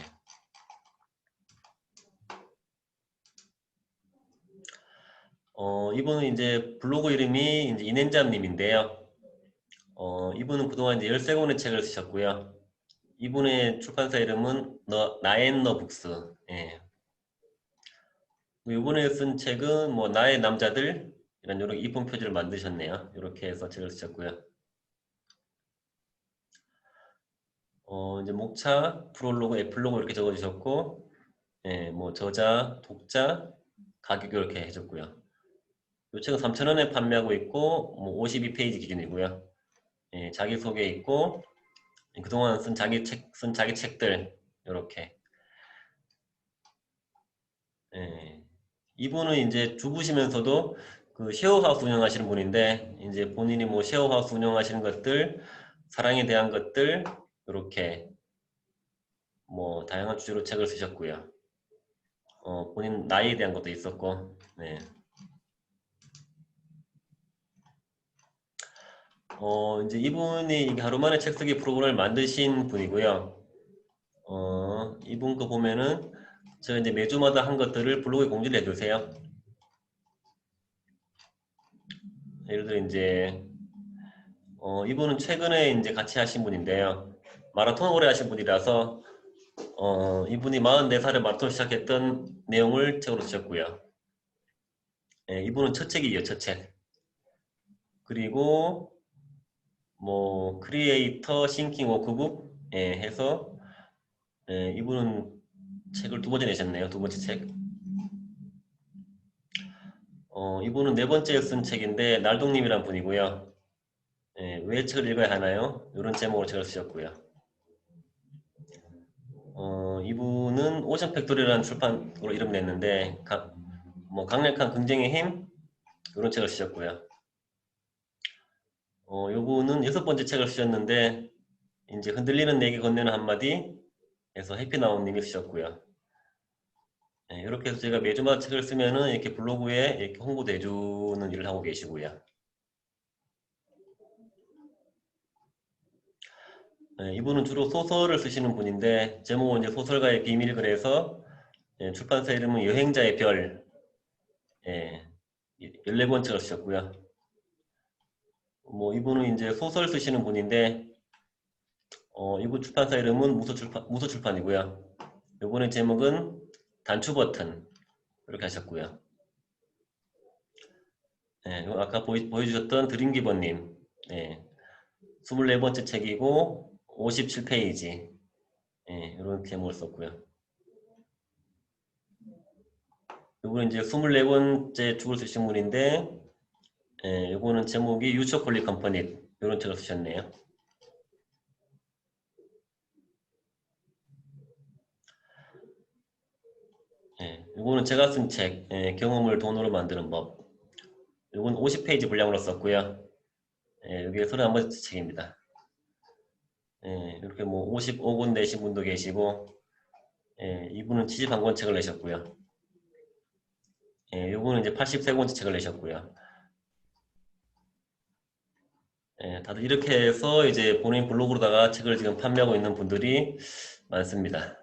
이분은 이제 블로그 이름이 이제 이낸잠님인데요. 이분은 그동안 이제 13권의 책을 쓰셨고요. 이분의 출판사 이름은 나앤너 북스. 예. 이번에 쓴 책은 뭐 나의 남자들 이런 여러 이쁜 표지를 만드셨네요. 이렇게 해서 책을 쓰셨고요. 이제 목차, 프롤로그, 에필로그 이렇게 적어주셨고, 예, 뭐 저자, 독자, 가격 이렇게 해줬고요. 이 책은 3,000원에 판매하고 있고, 뭐 52페이지 기준이고요. 예, 자기소개 있고, 그동안 쓴 자기 책들 이렇게. 예. 이분은 이제 주부시면서도 그 쉐어하우스 운영하시는 분인데 이제 본인이 뭐 쉐어하우스 운영하시는 것들, 사랑에 대한 것들 이렇게 뭐 다양한 주제로 책을 쓰셨고요. 본인 나이에 대한 것도 있었고, 네. 이제 이분이 이게 하루 만에 책 쓰기 프로그램을 만드신 분이고요. 이분 거 보면은 제가 이제 매주마다 한 것들을 블로그에 공지를 해주세요. 예를 들어 이제 이분은 최근에 이제 같이 하신 분인데요. 마라톤 오래 하신 분이라서 이분이 44살에 마라톤 시작했던 내용을 책으로 쓰셨고요. 예, 이분은 첫 책이에요, 첫 책. 그리고 뭐 크리에이터 싱킹 워크북 해서 이분은 책을 두 번째 내셨네요. 두 번째 책. 이분은 네 번째 쓴 책인데 날동님이란 분이고요. 예, 왜 책을 읽어야 하나요? 이런 제목으로 책을 쓰셨고요. 이분은 오션 팩토리라는 출판으로 이름 냈는데 뭐 강력한 긍정의 힘 이런 책을 쓰셨고요. 요분은 여섯 번째 책을 쓰셨는데 이제 흔들리는 내게 건네는 한마디 해서 해피나온님이 쓰셨고요. 네, 이렇게 해서 제가 매주마다 책을 쓰면은 이렇게 블로그에 이렇게 홍보도 해주는 일을 하고 계시고요. 네, 이분은 주로 소설을 쓰시는 분인데 제목은 이제 소설가의 비밀 그래서 출판사 이름은 여행자의 별 14권째를 쓰셨고요. 뭐 이분은 이제 소설 쓰시는 분인데 이분 출판사 이름은 무소출판이고요. 이번의 제목은 단추 버튼 이렇게 하셨고요. 아까 보여주셨던 드림기버님 24번째 책이고 57페이지 이런 제목을 썼고요. 이거는 이제 24번째 축을 쓰신 분인데 이거는 제목이 유초콜릿 컴퍼니 이런 책을 쓰셨네요. 이거는 제가 쓴 책, 경험을 돈으로 만드는 법. 이건 50페이지 분량으로 썼고요. 여기 31번째 책입니다. 이렇게 뭐 55권 내신 분도 계시고, 이분은 71권 책을 내셨고요. 이분은 이제 83권째 책을 내셨고요. 다들 이렇게 해서 이제 본인 블로그로다가 책을 지금 판매하고 있는 분들이 많습니다.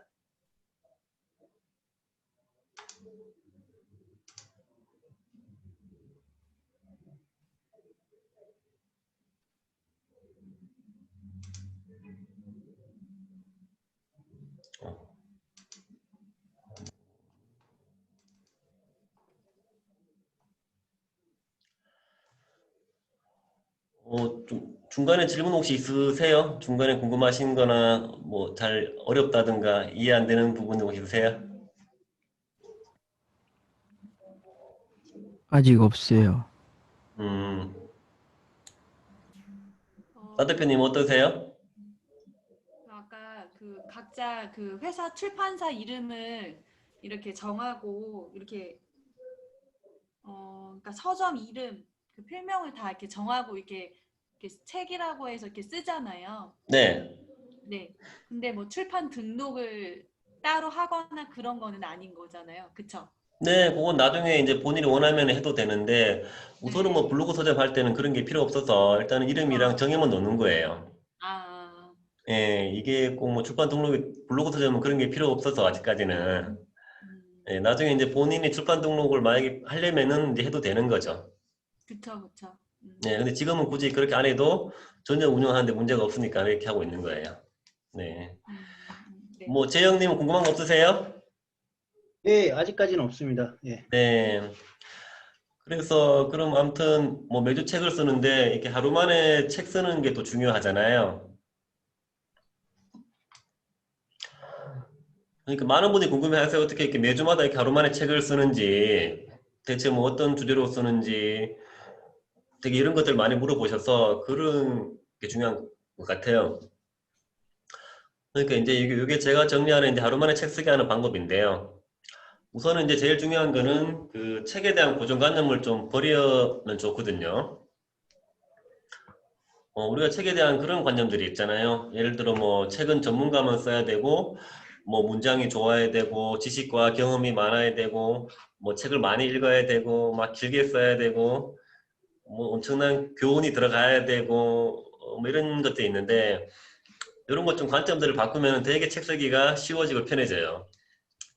좀 중간에 질문 혹시 있으세요? 중간에 궁금하신 거나 뭐 잘 어렵다든가 이해 안 되는 부분 혹시 있으세요? 아직 없어요. 음, 사 어, 대표님 어떠세요? 아까 그 각자 그 회사 출판사 이름을 이렇게 정하고 이렇게 그러니까 서점 이름 그 필명을 다 이렇게 정하고 이렇게 책이라고 해서 이렇게 쓰잖아요. 네. 네. 근데 뭐 출판 등록을 따로 하거나 그런 거는 아닌 거잖아요. 그쵸? 네, 그건 나중에 이제 본인이 원하면 해도 되는데 우선은 뭐 네. 블로그 서점 할 때는 그런 게 필요 없어서 일단은 이름이랑 아, 정의만 넣는 거예요. 아, 예, 이게 꼭 뭐 출판 등록이 블로그 서점은 그런 게 필요 없어서 아직까지는. 예, 음, 나중에 이제 본인이 출판 등록을 만약에 하려면은 이제 해도 되는 거죠. 그쵸, 그쵸. 네, 근데 지금은 굳이 그렇게 안 해도 전혀 운영하는데 문제가 없으니까 이렇게 하고 있는 거예요. 네. 네. 뭐 재영님은 궁금한 거 없으세요? 예, 아직까지는 없습니다. 예. 네. 그래서 그럼 아무튼 뭐 매주 책을 쓰는데 이렇게 하루 만에 책 쓰는 게 또 중요하잖아요. 그러니까 많은 분들이 궁금해하세요. 어떻게 이렇게 매주마다 이렇게 하루 만에 책을 쓰는지, 대체 뭐 어떤 주제로 쓰는지, 되게 이런 것들 많이 물어보셔서 그런 게 중요한 것 같아요. 그러니까 이제 이게 제가 정리하는 이제 하루 만에 책 쓰게 하는 방법인데요. 우선은 이제 제일 중요한 거는 그 책에 대한 고정관념을 좀 버리면 좋거든요. 우리가 책에 대한 그런 관념들이 있잖아요. 예를 들어 뭐 책은 전문가만 써야 되고, 뭐 문장이 좋아야 되고, 지식과 경험이 많아야 되고, 뭐 책을 많이 읽어야 되고, 막 길게 써야 되고, 뭐 엄청난 교훈이 들어가야 되고, 뭐 이런 것들이 있는데, 이런 것 좀 관점들을 바꾸면 되게 책 쓰기가 쉬워지고 편해져요.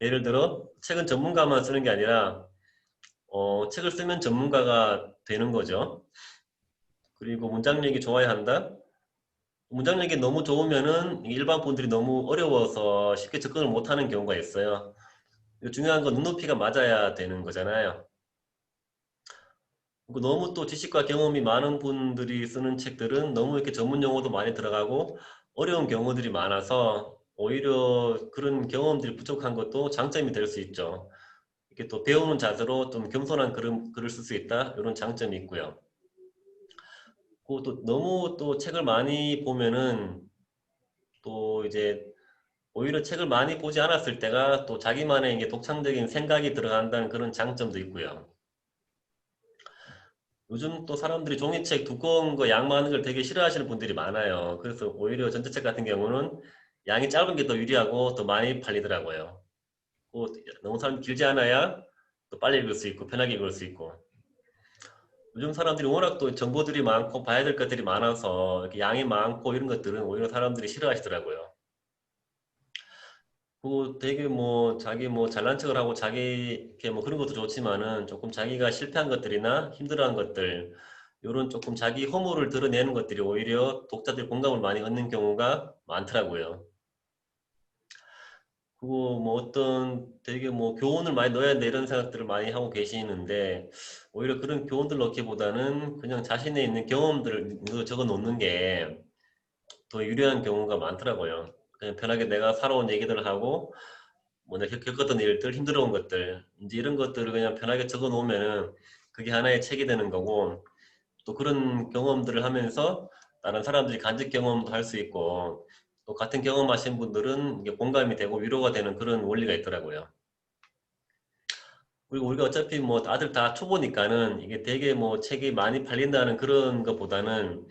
예를 들어, 책은 전문가만 쓰는 게 아니라, 책을 쓰면 전문가가 되는 거죠. 그리고 문장력이 좋아야 한다. 문장력이 너무 좋으면은 일반 분들이 너무 어려워서 쉽게 접근을 못하는 경우가 있어요. 중요한 건 눈높이가 맞아야 되는 거잖아요. 그리고 너무 또 지식과 경험이 많은 분들이 쓰는 책들은 너무 이렇게 전문 용어도 많이 들어가고 어려운 경우들이 많아서 오히려 그런 경험들이 부족한 것도 장점이 될 수 있죠. 이렇게 또 배우는 자세로 좀 겸손한 글을 쓸 수 있다. 이런 장점이 있고요. 그리고 또 너무 또 책을 많이 보면은 또 이제 오히려 책을 많이 보지 않았을 때가 또 자기만의 이게 독창적인 생각이 들어간다는 그런 장점도 있고요. 요즘 또 사람들이 종이책 두꺼운 거 양 많은 걸 되게 싫어하시는 분들이 많아요. 그래서 오히려 전자책 같은 경우는 양이 짧은 게 더 유리하고 더 많이 팔리더라고요. 또 너무 사람 길지 않아야 또 빨리 읽을 수 있고 편하게 읽을 수 있고. 요즘 사람들이 워낙 또 정보들이 많고 봐야 될 것들이 많아서 이렇게 양이 많고 이런 것들은 오히려 사람들이 싫어하시더라고요. 그 되게 뭐 자기 뭐 잘난 척을 하고 자기 이렇게 뭐 그런 것도 좋지만은 조금 자기가 실패한 것들이나 힘들어한 것들 요런 조금 자기 허물을 드러내는 것들이 오히려 독자들 공감을 많이 얻는 경우가 많더라고요. 그리고 뭐 어떤 되게 뭐 교훈을 많이 넣어야 돼 이런 생각들을 많이 하고 계시는데 오히려 그런 교훈들 넣기보다는 그냥 자신의 있는 경험들을 적어 놓는 게 더 유리한 경우가 많더라고요. 그냥 편하게 내가 살아온 얘기들을 하고 뭐 내가 겪었던 일들, 힘들어온 것들, 이제 이런 것들을 그냥 편하게 적어 놓으면은 그게 하나의 책이 되는 거고 또 그런 경험들을 하면서 다른 사람들이 간접 경험도 할 수 있고 또 같은 경험하신 분들은 이게 공감이 되고 위로가 되는 그런 원리가 있더라고요. 그리고 우리가 어차피 뭐 다들 다 초보니까는 이게 되게 뭐 책이 많이 팔린다는 그런 것보다는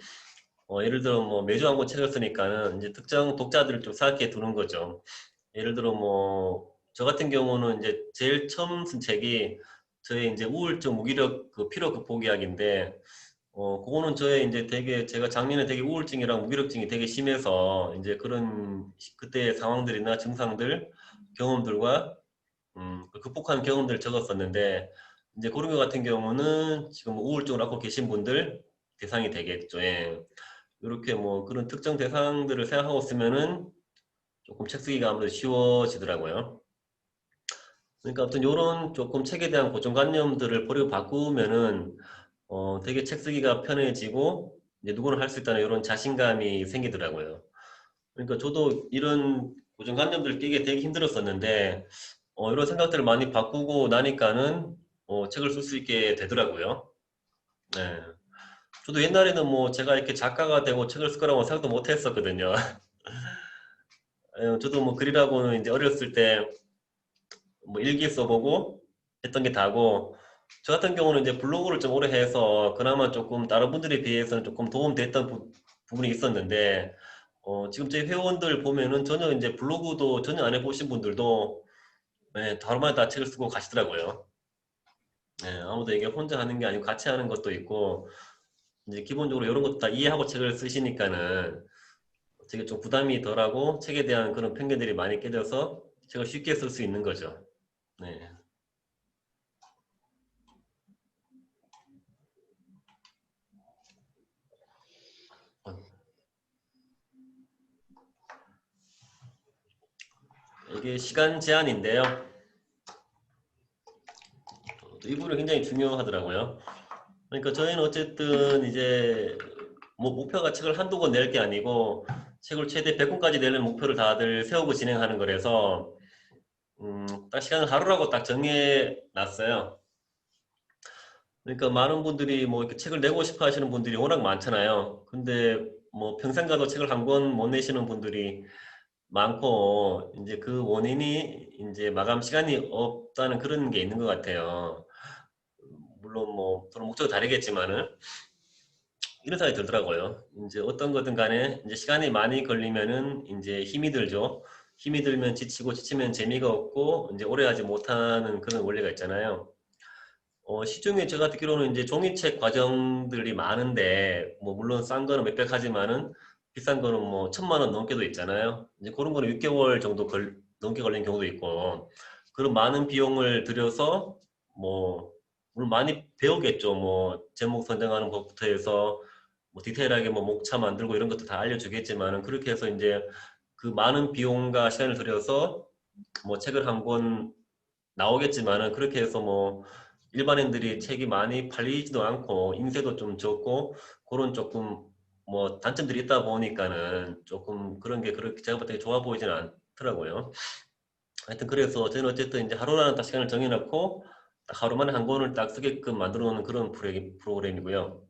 예를 들어 뭐 매주 한 권 책을 쓰니까는 이제 특정 독자들을 좀 생각해 두는 거죠. 예를 들어 뭐 저 같은 경우는 이제 제일 처음 쓴 책이 저의 이제 우울증 무기력 그 피로 극복 이야기인데 그거는 저의 이제 되게 제가 작년에 되게 우울증이랑 무기력증이 되게 심해서 이제 그런 그때의 상황들이나 증상들 경험들과 그 극복한 경험들을 적었었는데 이제 그런 것 같은 경우는 지금 우울증을 앓고 계신 분들 대상이 되겠죠. 예. 이렇게 뭐 그런 특정 대상들을 생각하고 쓰면은 조금 책 쓰기가 아무래도 쉬워지더라고요. 그러니까 아무튼 요런 조금 책에 대한 고정관념들을 버리고 바꾸면은 되게 책 쓰기가 편해지고 이제 누구나 할 수 있다는 이런 자신감이 생기더라고요. 그러니까 저도 이런 고정관념들 끼게 되게 힘들었었는데 이런 생각들을 많이 바꾸고 나니까는 책을 쓸 수 있게 되더라고요. 네. 저도 옛날에는 뭐 제가 이렇게 작가가 되고 책을 쓸 거라고 생각도 못 했었거든요. 저도 뭐 글이라고는 이제 어렸을 때 뭐 일기 써보고 했던 게 다고, 저 같은 경우는 이제 블로그를 좀 오래 해서 그나마 조금 다른 분들에 비해서는 조금 도움됐던 부분이 있었는데, 지금 제 회원들 보면은 전혀 이제 블로그도 전혀 안 해보신 분들도 네, 다루마다 다 책을 쓰고 가시더라고요. 네, 아무도 이게 혼자 하는 게 아니고 같이 하는 것도 있고, 이제 기본적으로 이런 것도 다 이해하고 책을 쓰시니까는 되게 좀 부담이 덜하고 책에 대한 그런 편견들이 많이 깨져서 책을 쉽게 쓸 수 있는 거죠. 네. 이게 시간 제한인데요. 이 부분이 굉장히 중요하더라고요. 그러니까 저희는 어쨌든 이제 뭐 목표가 책을 한두 권 낼 게 아니고 책을 최대 100권까지 내는 목표를 다들 세우고 진행하는 거라서 딱 시간을 하루라고 딱 정해 놨어요. 그러니까 많은 분들이 뭐 이렇게 책을 내고 싶어 하시는 분들이 워낙 많잖아요. 근데 뭐 평생 가도 책을 한 권 못 내시는 분들이 많고, 이제 그 원인이 이제 마감 시간이 없다는 그런 게 있는 것 같아요. 물론 뭐 서로 목적이 다르겠지만은 이런 생각이 들더라고요. 이제 어떤 거든 간에 이제 시간이 많이 걸리면은 이제 힘이 들죠. 힘이 들면 지치고 지치면 재미가 없고 이제 오래 하지 못하는 그런 원리가 있잖아요. 시중에 제가 듣기로는 이제 종이책 과정들이 많은데, 뭐 물론 싼 거는 몇백 하지만은 비싼 거는 뭐 1,000만 원 넘게도 있잖아요. 이제 그런 거는 6개월 정도 넘게 걸리는 경우도 있고, 그런 많은 비용을 들여서 뭐 물론 많이 배우겠죠. 뭐 제목 선정하는 것부터 해서 뭐 디테일하게 뭐 목차 만들고 이런 것도 다 알려주겠지만은, 그렇게 해서 이제 그 많은 비용과 시간을 들여서 뭐 책을 한 권 나오겠지만은, 그렇게 해서 뭐 일반인들이 책이 많이 팔리지도 않고 인쇄도 좀 적고 그런 조금 뭐 단점들이 있다 보니까는 조금 그런 게 그렇게 제가 볼 때 좋아 보이지는 않더라고요. 하여튼 그래서 저는 어쨌든 이제 하루라는 딱 시간을 정해놓고 딱 하루 만에 한 권을 딱 쓰게끔 만들어 놓는 그런 프로그램이고요.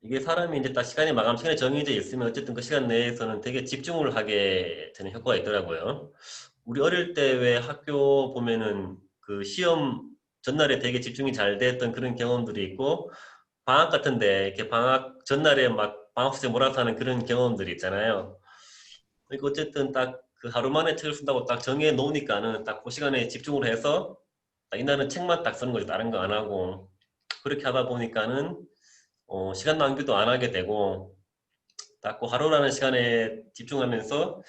이게 사람이 이제 딱 시간이 마감 시간이 정해져 있으면 어쨌든 그 시간 내에서는 되게 집중을 하게 되는 효과가 있더라고요. 우리 어릴 때 왜 학교 보면은 그 시험 전날에 되게 집중이 잘 됐던 그런 경험들이 있고, 방학 같은데 이렇게 방학 전날에 막 방학 숙제 몰아서 하는 그런 경험들이 있잖아요. 그러니까 어쨌든 딱 그 하루 만에 책을 쓴다고 딱 정해 놓으니까는 딱 그 시간에 집중을 해서 딱 이날은 책만 딱 쓰는 거지 다른 거 안 하고, 그렇게 하다 보니까는 시간 낭비도 안 하게 되고 딱 그 하루라는 시간에 집중하면서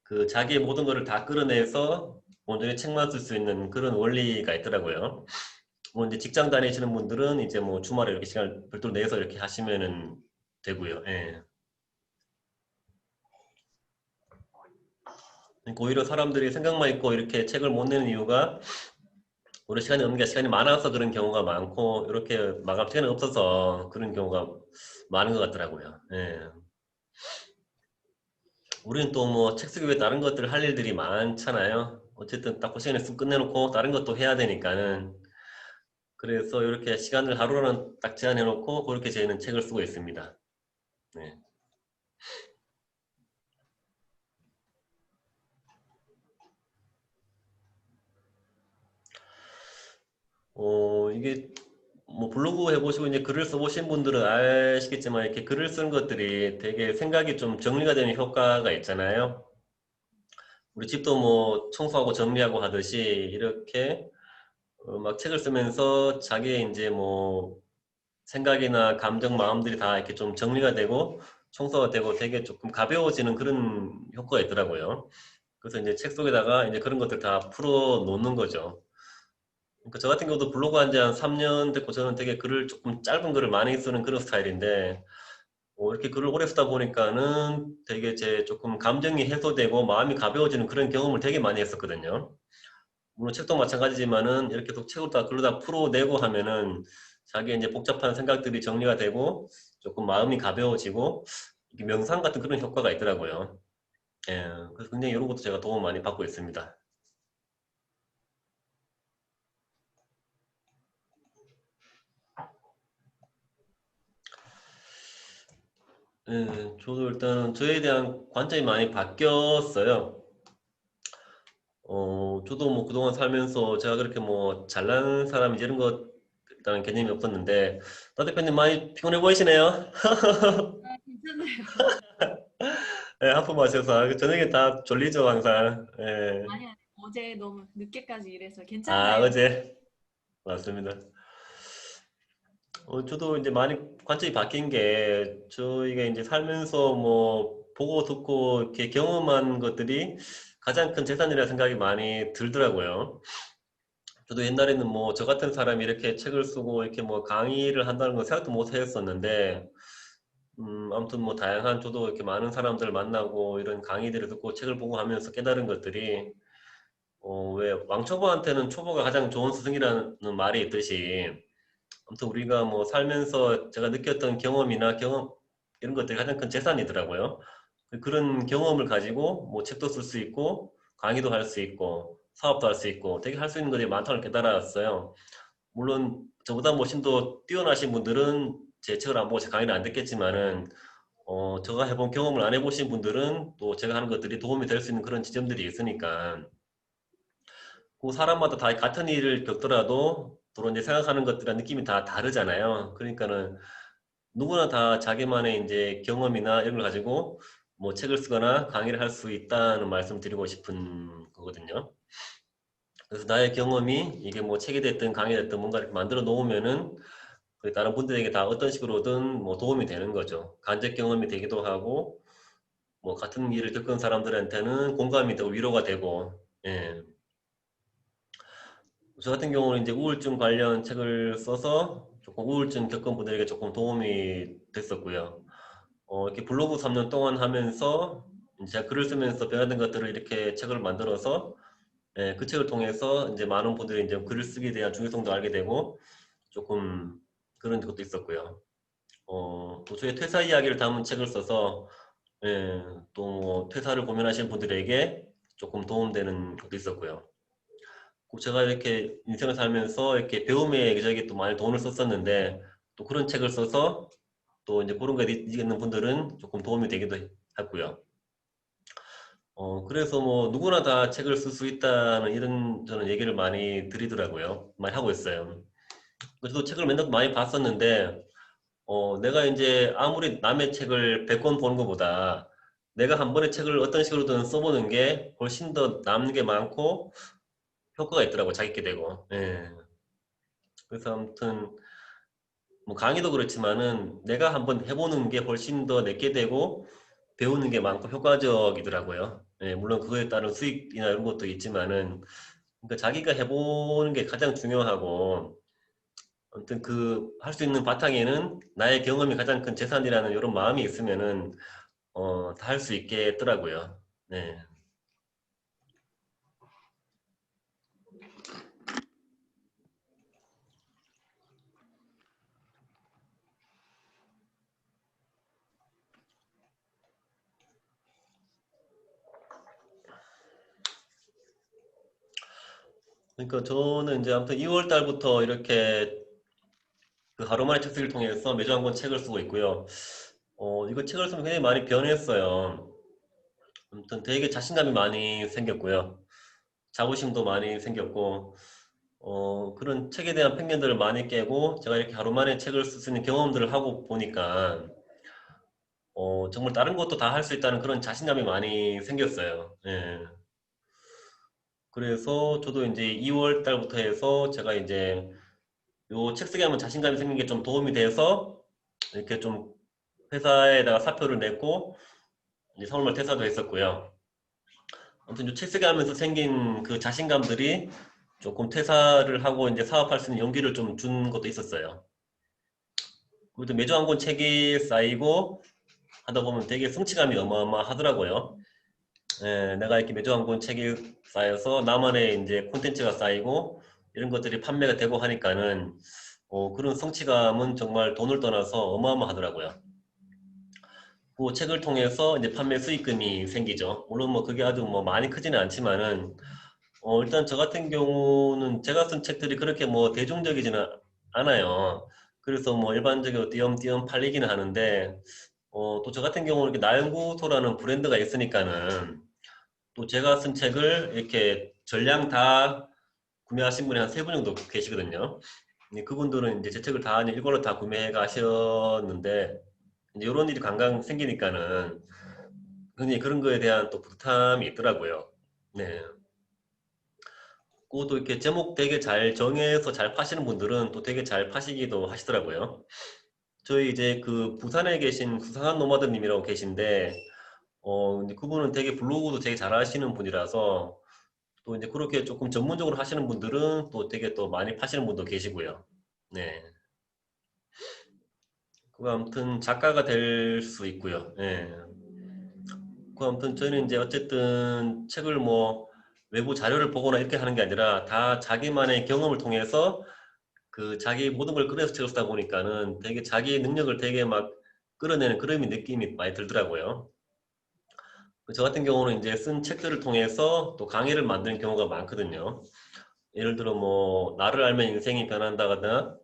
그 자기의 모든 거를 다 끌어내서 온전히 책만 쓸 수 있는 그런 원리가 있더라고요. 뭐 이제 직장 다니시는 분들은 이제 뭐 주말에 이렇게 시간을 별도로 내서 이렇게 하시면은 되고요. 예. 그러니까 오히려 사람들이 생각만 있고 이렇게 책을 못 내는 이유가 오히려 시간이 없는 게 시간이 많아서 그런 경우가 많고, 이렇게 마감 시간이 없어서 그런 경우가 많은 것 같더라고요. 예. 우리는 또 뭐 책 쓰기 외에 다른 것들 할 일들이 많잖아요. 어쨌든 딱 그 시간에 쑥 끝내놓고 다른 것도 해야 되니까는. 그래서 이렇게 시간을 하루는 딱 제한해놓고 그렇게 저희는 책을 쓰고 있습니다. 네. 이게 뭐 블로그 해보시고 이제 글을 써보신 분들은 아시겠지만 이렇게 글을 쓰는 것들이 되게 생각이 좀 정리가 되는 효과가 있잖아요. 우리 집도 뭐 청소하고 정리하고 하듯이 이렇게 막 책을 쓰면서 자기의 이제 뭐 생각이나 감정, 마음들이 다 이렇게 좀 정리가 되고 청소가 되고 되게 조금 가벼워지는 그런 효과가 있더라고요. 그래서 이제 책 속에다가 이제 그런 것들 다 풀어 놓는 거죠. 그러니까 저 같은 경우도 블로그 한 지 한 3년 됐고, 저는 되게 글을 조금 짧은 글을 많이 쓰는 그런 스타일인데, 이렇게 글을 오래 쓰다 보니까는 되게 제 조금 감정이 해소되고 마음이 가벼워지는 그런 경험을 되게 많이 했었거든요. 물론 책도 마찬가지지만은 이렇게 또 책을 다 글로 다 풀어내고 하면은 자기의 이제 복잡한 생각들이 정리가 되고 조금 마음이 가벼워지고 이게 명상 같은 그런 효과가 있더라고요. 예, 그래서 굉장히 이런 것도 제가 도움 많이 받고 있습니다. 예, 저도 일단 저에 대한 관점이 많이 바뀌었어요. 저도 뭐 그동안 살면서 제가 그렇게 뭐 잘난 사람인지 이런 것 일단 개념이 없었는데, 나 대표님 많이 피곤해 보이시네요. 아, 괜찮아요. 예, 하품 마셔서 저녁에 다 졸리죠 항상. 예. 아니, 아니. 어제 너무 늦게까지 일해서 아, 괜찮아요. 어제 맞습니다. 저도 이제 많이 관점이 바뀐 게 저희가 이제 살면서 뭐 보고 듣고 이렇게 경험한 것들이 가장 큰 재산이라는 생각이 많이 들더라고요. 저도 옛날에는 뭐 저 같은 사람이 이렇게 책을 쓰고 이렇게 뭐 강의를 한다는 건 생각도 못 했었는데, 아무튼 뭐 다양한 저도 이렇게 많은 사람들 만나고 이런 강의들을 듣고 책을 보고 하면서 깨달은 것들이, 왜 왕초보한테는 초보가 가장 좋은 스승이라는 말이 있듯이, 아무튼 우리가 뭐 살면서 제가 느꼈던 경험이나 경험 이런 것들이 가장 큰 재산이더라고요. 그런 경험을 가지고 뭐 책도 쓸 수 있고 강의도 할 수 있고 사업도 할 수 있고 되게 할 수 있는 것들이 많다는 걸 깨달았어요. 물론 저보다 훨씬 더 뛰어나신 분들은 제 책을 안 보고 제 강의를 안 듣겠지만은, 제가 해본 경험을 안 해보신 분들은 또 제가 하는 것들이 도움이 될 수 있는 그런 지점들이 있으니까, 그 사람마다 다 같은 일을 겪더라도 서로 이제 생각하는 것들이랑 느낌이 다 다르잖아요. 그러니까는 누구나 다 자기만의 이제 경험이나 이런 걸 가지고 뭐 책을 쓰거나 강의를 할 수 있다는 말씀 드리고 싶은 거거든요. 그래서 나의 경험이 이게 뭐 책이 됐든 강의가 됐든 뭔가 이렇게 만들어 놓으면은 그 다른 분들에게 다 어떤 식으로든 뭐 도움이 되는 거죠. 간접 경험이 되기도 하고 뭐 같은 일을 겪은 사람들한테는 공감이 되고 위로가 되고. 예. 저 같은 경우는 이제 우울증 관련 책을 써서 조금 우울증 겪은 분들에게 조금 도움이 됐었고요. 이렇게 블로그 3년 동안 하면서 이제 제가 글을 쓰면서 변화된 것들을 이렇게 책을 만들어서, 예, 그 책을 통해서 이제 많은 분들이 이제 글을 쓰기에 대한 중요성도 알게 되고 조금 그런 것도 있었고요. 또 저의 퇴사 이야기를 담은 책을 써서, 예, 또뭐 퇴사를 고민하시는 분들에게 조금 도움되는 것도 있었고요. 제가 이렇게 인생을 살면서 이렇게 배움에 여기저기 또 많이 돈을 썼었는데 또 그런 책을 써서 또 이제 그런 거에 있는 분들은 조금 도움이 되기도 했고요. 그래서 뭐 누구나 다 책을 쓸 수 있다는 이런 저는 얘기를 많이 드리더라고요. 많이 하고 있어요. 그래서 책을 맨날 많이 봤었는데, 내가 이제 아무리 남의 책을 100권 보는 것보다 내가 한 번의 책을 어떤 식으로든 써보는 게 훨씬 더 남는 게 많고 효과가 있더라고, 자기게 되고. 예. 그래서 아무튼 뭐 강의도 그렇지만은 내가 한번 해보는 게 훨씬 더 내게 되고 배우는 게 많고 효과적이더라고요. 예, 물론 그거에 따른 수익이나 이런 것도 있지만은, 그러니까 자기가 해보는 게 가장 중요하고, 아무튼 그 할 수 있는 바탕에는 나의 경험이 가장 큰 재산이라는 이런 마음이 있으면은 다 할 수 있겠더라고요. 네. 그러니까 저는 이제 아무튼 2월 달부터 이렇게 그 하루만에 책쓰기를 통해서 매주 한 권 책을 쓰고 있고요. 이거 책을 쓰면 굉장히 많이 변했어요. 아무튼 되게 자신감이 많이 생겼고요. 자부심도 많이 생겼고, 그런 책에 대한 편견들을 많이 깨고, 제가 이렇게 하루 만에 책을 쓸 수 있는 경험들을 하고 보니까, 정말 다른 것도 다 할 수 있다는 그런 자신감이 많이 생겼어요. 예. 그래서 저도 이제 2월 달부터 해서 제가 이제 요 책 쓰게 하면 자신감이 생긴 게 좀 도움이 돼서 이렇게 좀 회사에다가 사표를 냈고, 이제 3월 말 퇴사도 했었고요. 아무튼 책 쓰게 하면서 생긴 그 자신감들이 조금 퇴사를 하고 이제 사업할 수 있는 용기를 좀 준 것도 있었어요. 그리고 또 매주 한 권 책이 쌓이고 하다 보면 되게 성취감이 어마어마하더라고요. 예, 내가 이렇게 매주 한 권 책이 쌓여서 나만의 이제 콘텐츠가 쌓이고 이런 것들이 판매가 되고 하니까는 그런 성취감은 정말 돈을 떠나서 어마어마하더라고요. 그 책을 통해서 이제 판매 수익금이 생기죠. 물론 뭐 그게 아주 뭐 많이 크지는 않지만은 일단 저 같은 경우는 제가 쓴 책들이 그렇게 뭐 대중적이지는 않아요. 그래서 뭐 일반적으로 띄엄띄엄 팔리기는 하는데 또 저 같은 경우는 이렇게 나연구소라는 브랜드가 있으니까는 또 제가 쓴 책을 이렇게 전량 다 구매하신 분이 한 3분 정도 계시거든요. 근데 그분들은 이제 제 책을 다 일권을 다 구매해 가셨는데 이제 이런 일이 간간히 생기니까는 굉장히 그런 거에 대한 또 부담이 있더라고요. 네. 그것도 이렇게 제목 되게 잘 정해서 잘 파시는 분들은 또 되게 잘 파시기도 하시더라고요. 저희 이제 그 부산에 계신 수상한 노마드님이라고 계신데, 근데 그분은 되게 블로그도 되게 잘 하시는 분이라서 또 이제 그렇게 조금 전문적으로 하시는 분들은 또 되게 또 많이 파시는 분도 계시고요. 네. 그 아무튼 작가가 될 수 있고요. 예. 그 아무튼 저희는 이제 어쨌든 책을 뭐 외부 자료를 보거나 이렇게 하는 게 아니라 다 자기만의 경험을 통해서 그 자기 모든 걸 끌어서 책을 쓰다 보니까는 되게 자기 능력을 되게 막 끌어내는 그런 느낌이 많이 들더라고요. 저 같은 경우는 이제 쓴 책들을 통해서 또 강의를 만드는 경우가 많거든요. 예를 들어 뭐 나를 알면 인생이 변한다거나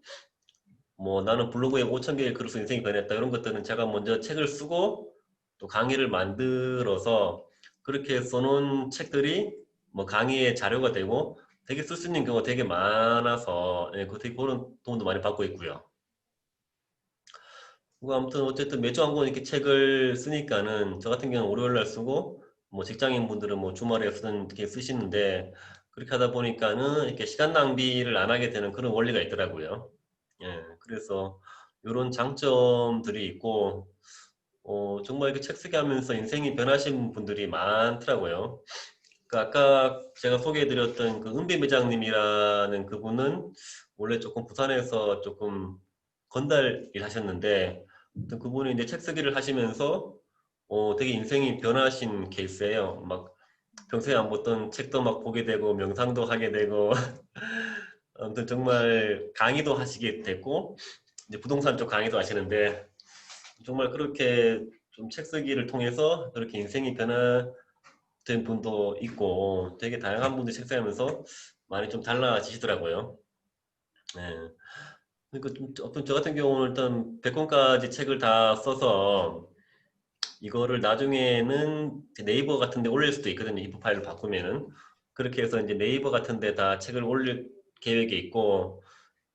뭐 나는 블로그에 5천 개의 글을 써 인생이 변했다 이런 것들은 제가 먼저 책을 쓰고 또 강의를 만들어서 그렇게 써놓은 책들이 뭐 강의의 자료가 되고 되게 쓸 수 있는 경우가 되게 많아서 예, 그런 도움도 많이 받고 있고요. 뭐 아무튼 어쨌든 매주 한 권 이렇게 책을 쓰니까는 저 같은 경우는 월요일 날 쓰고 뭐 직장인 분들은 뭐 주말에 이렇게 쓰시는데 그렇게 하다 보니까는 이렇게 시간 낭비를 안 하게 되는 그런 원리가 있더라고요. 예, 그래서 이런 장점들이 있고 정말 이렇게 책 쓰게 하면서 인생이 변하신 분들이 많더라고요. 그 아까 제가 소개해드렸던 그 은비 매장님이라는 그분은 원래 조금 부산에서 조금 건달 일 하셨는데 아무튼 그분이 이제 책 쓰기를 하시면서 되게 인생이 변하신 케이스예요. 막 평소에 안 봤던 책도 막 보게 되고 명상도 하게 되고 아무튼 정말 강의도 하시게 됐고 이제 부동산 쪽 강의도 하시는데 정말 그렇게 좀 책 쓰기를 통해서 그렇게 인생이 변화된 분도 있고 되게 다양한 분들이 책 쓰면서 많이 좀 달라지시더라고요. 네. 그러니까 좀 어떤 저 같은 경우는 일단 100권까지 책을 다 써서 이거를 나중에는 네이버 같은 데 올릴 수도 있거든요. 이프 파일을 바꾸면은. 그렇게 해서 이제 네이버 같은 데다 책을 올릴 계획이 있고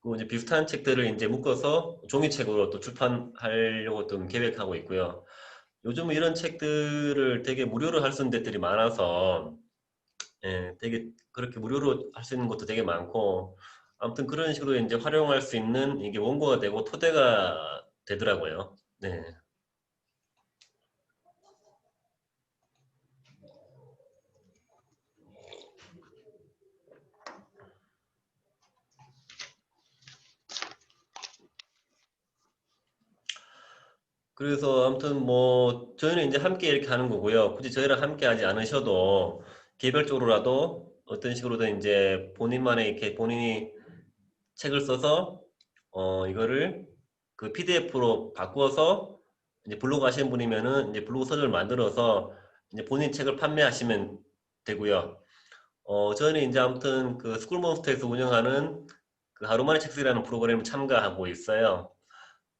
그 이제 비슷한 책들을 이제 묶어서 종이책으로 또 출판하려고 좀 계획하고 있고요. 요즘은 이런 책들을 되게 무료로 할 수 있는 데들이 많아서 예, 되게 그렇게 무료로 할 수 있는 것도 되게 많고 아무튼 그런 식으로 이제 활용할 수 있는 이게 원고가 되고 토대가 되더라고요. 네. 그래서 아무튼 뭐 저희는 이제 함께 이렇게 하는 거고요. 굳이 저희랑 함께 하지 않으셔도 개별적으로라도 어떤 식으로든 이제 본인만의 이렇게 본인이 책을 써서 이거를 그 PDF로 바꾸어서 이제 블로그 하시는 분이면은 이제 블로그 서적을 만들어서 이제 본인 책을 판매하시면 되고요. 저는 이제 아무튼 그 스쿨몬스터에서 운영하는 그 하루만에 책쓰기라는 프로그램을 참가하고 있어요.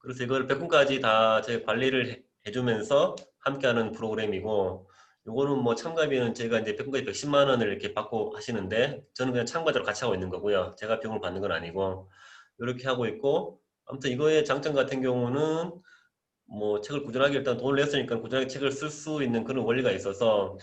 그래서 이걸 100분까지 다 제 관리를 해주면서 함께하는 프로그램이고 요거는 뭐 참가비는 제가 이제 100분까지 110만 원을 이렇게 받고 하시는데 저는 그냥 참가자로 같이 하고 있는 거고요. 제가 비용을 받는 건 아니고 이렇게 하고 있고 아무튼 이거의 장점 같은 경우는 뭐 책을 꾸준하게 일단 돈을 냈으니까 꾸준하게 책을 쓸 수 있는 그런 원리가 있어서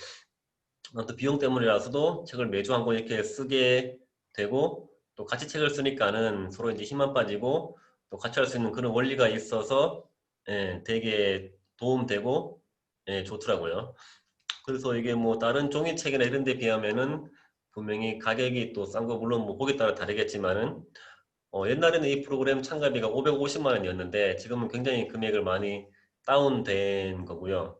또 비용 때문이라서도 책을 매주 한 권 이렇게 쓰게 되고 또 같이 책을 쓰니까는 서로 이제 힘만 빠지고 또 같이 할 수 있는 그런 원리가 있어서 예, 되게 도움되고 예, 좋더라고요. 그래서 이게 뭐 다른 종이책이나 이런 데 비하면은 분명히 가격이 또 싼 거 물론 뭐 보기에 따라 다르겠지만은 옛날에는 이 프로그램 참가비가 550만 원이었는데 지금은 굉장히 금액을 많이 다운된 거고요.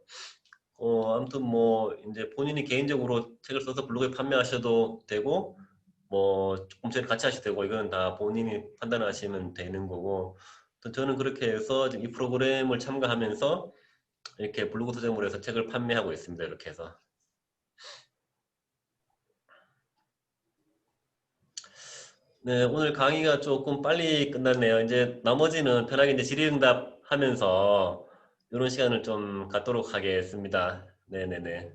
아무튼 뭐 이제 본인이 개인적으로 책을 써서 블로그에 판매하셔도 되고 뭐 조금 전에 같이 하셔도 되고 이건 다 본인이 판단하시면 되는 거고 저는 그렇게 해서 지금 이 프로그램을 참가하면서 이렇게 블로그 서점으로 해서 책을 판매하고 있습니다. 이렇게 해서. 네, 오늘 강의가 조금 빨리 끝났네요. 이제 나머지는 편하게 이제 질의응답 하면서 이런 시간을 좀 갖도록 하겠습니다. 네네네.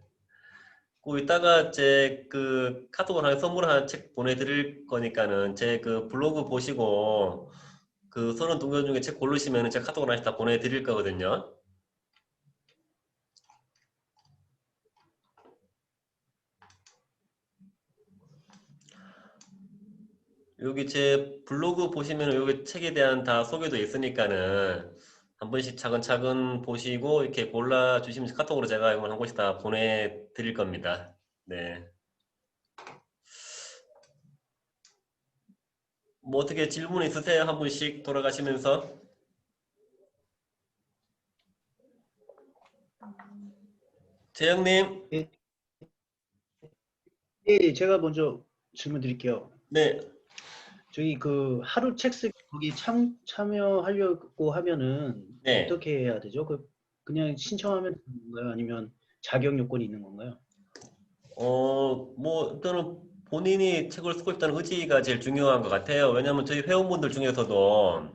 그 이따가 제 그 카톡으로 하나 선물 하나 책 보내드릴 거니까는 제 그 블로그 보시고 그 32권 중에 책 고르시면 제가 카톡으로 하나씩 다 보내드릴 거거든요. 여기 제 블로그 보시면 여기 책에 대한 다 소개도 있으니까는 한 번씩 차근차근 보시고 이렇게 골라주시면 카톡으로 제가 이걸 한 곳씩 다 보내드릴 겁니다. 네. 뭐 어떻게 질문 있으세요? 한 분씩 돌아가시면서. 재영님. 예, 예, 제가 먼저 질문 드릴게요. 네. 저희 그 하루 책 쓰기 거기 참여하려고 하면은 네. 어떻게 해야 되죠? 그냥 신청하면 되는 건가요? 아니면 자격 요건이 있는 건가요? 뭐 저는 본인이 책을 쓰고 싶다는 의지가 제일 중요한 것 같아요. 왜냐하면 저희 회원분들 중에서도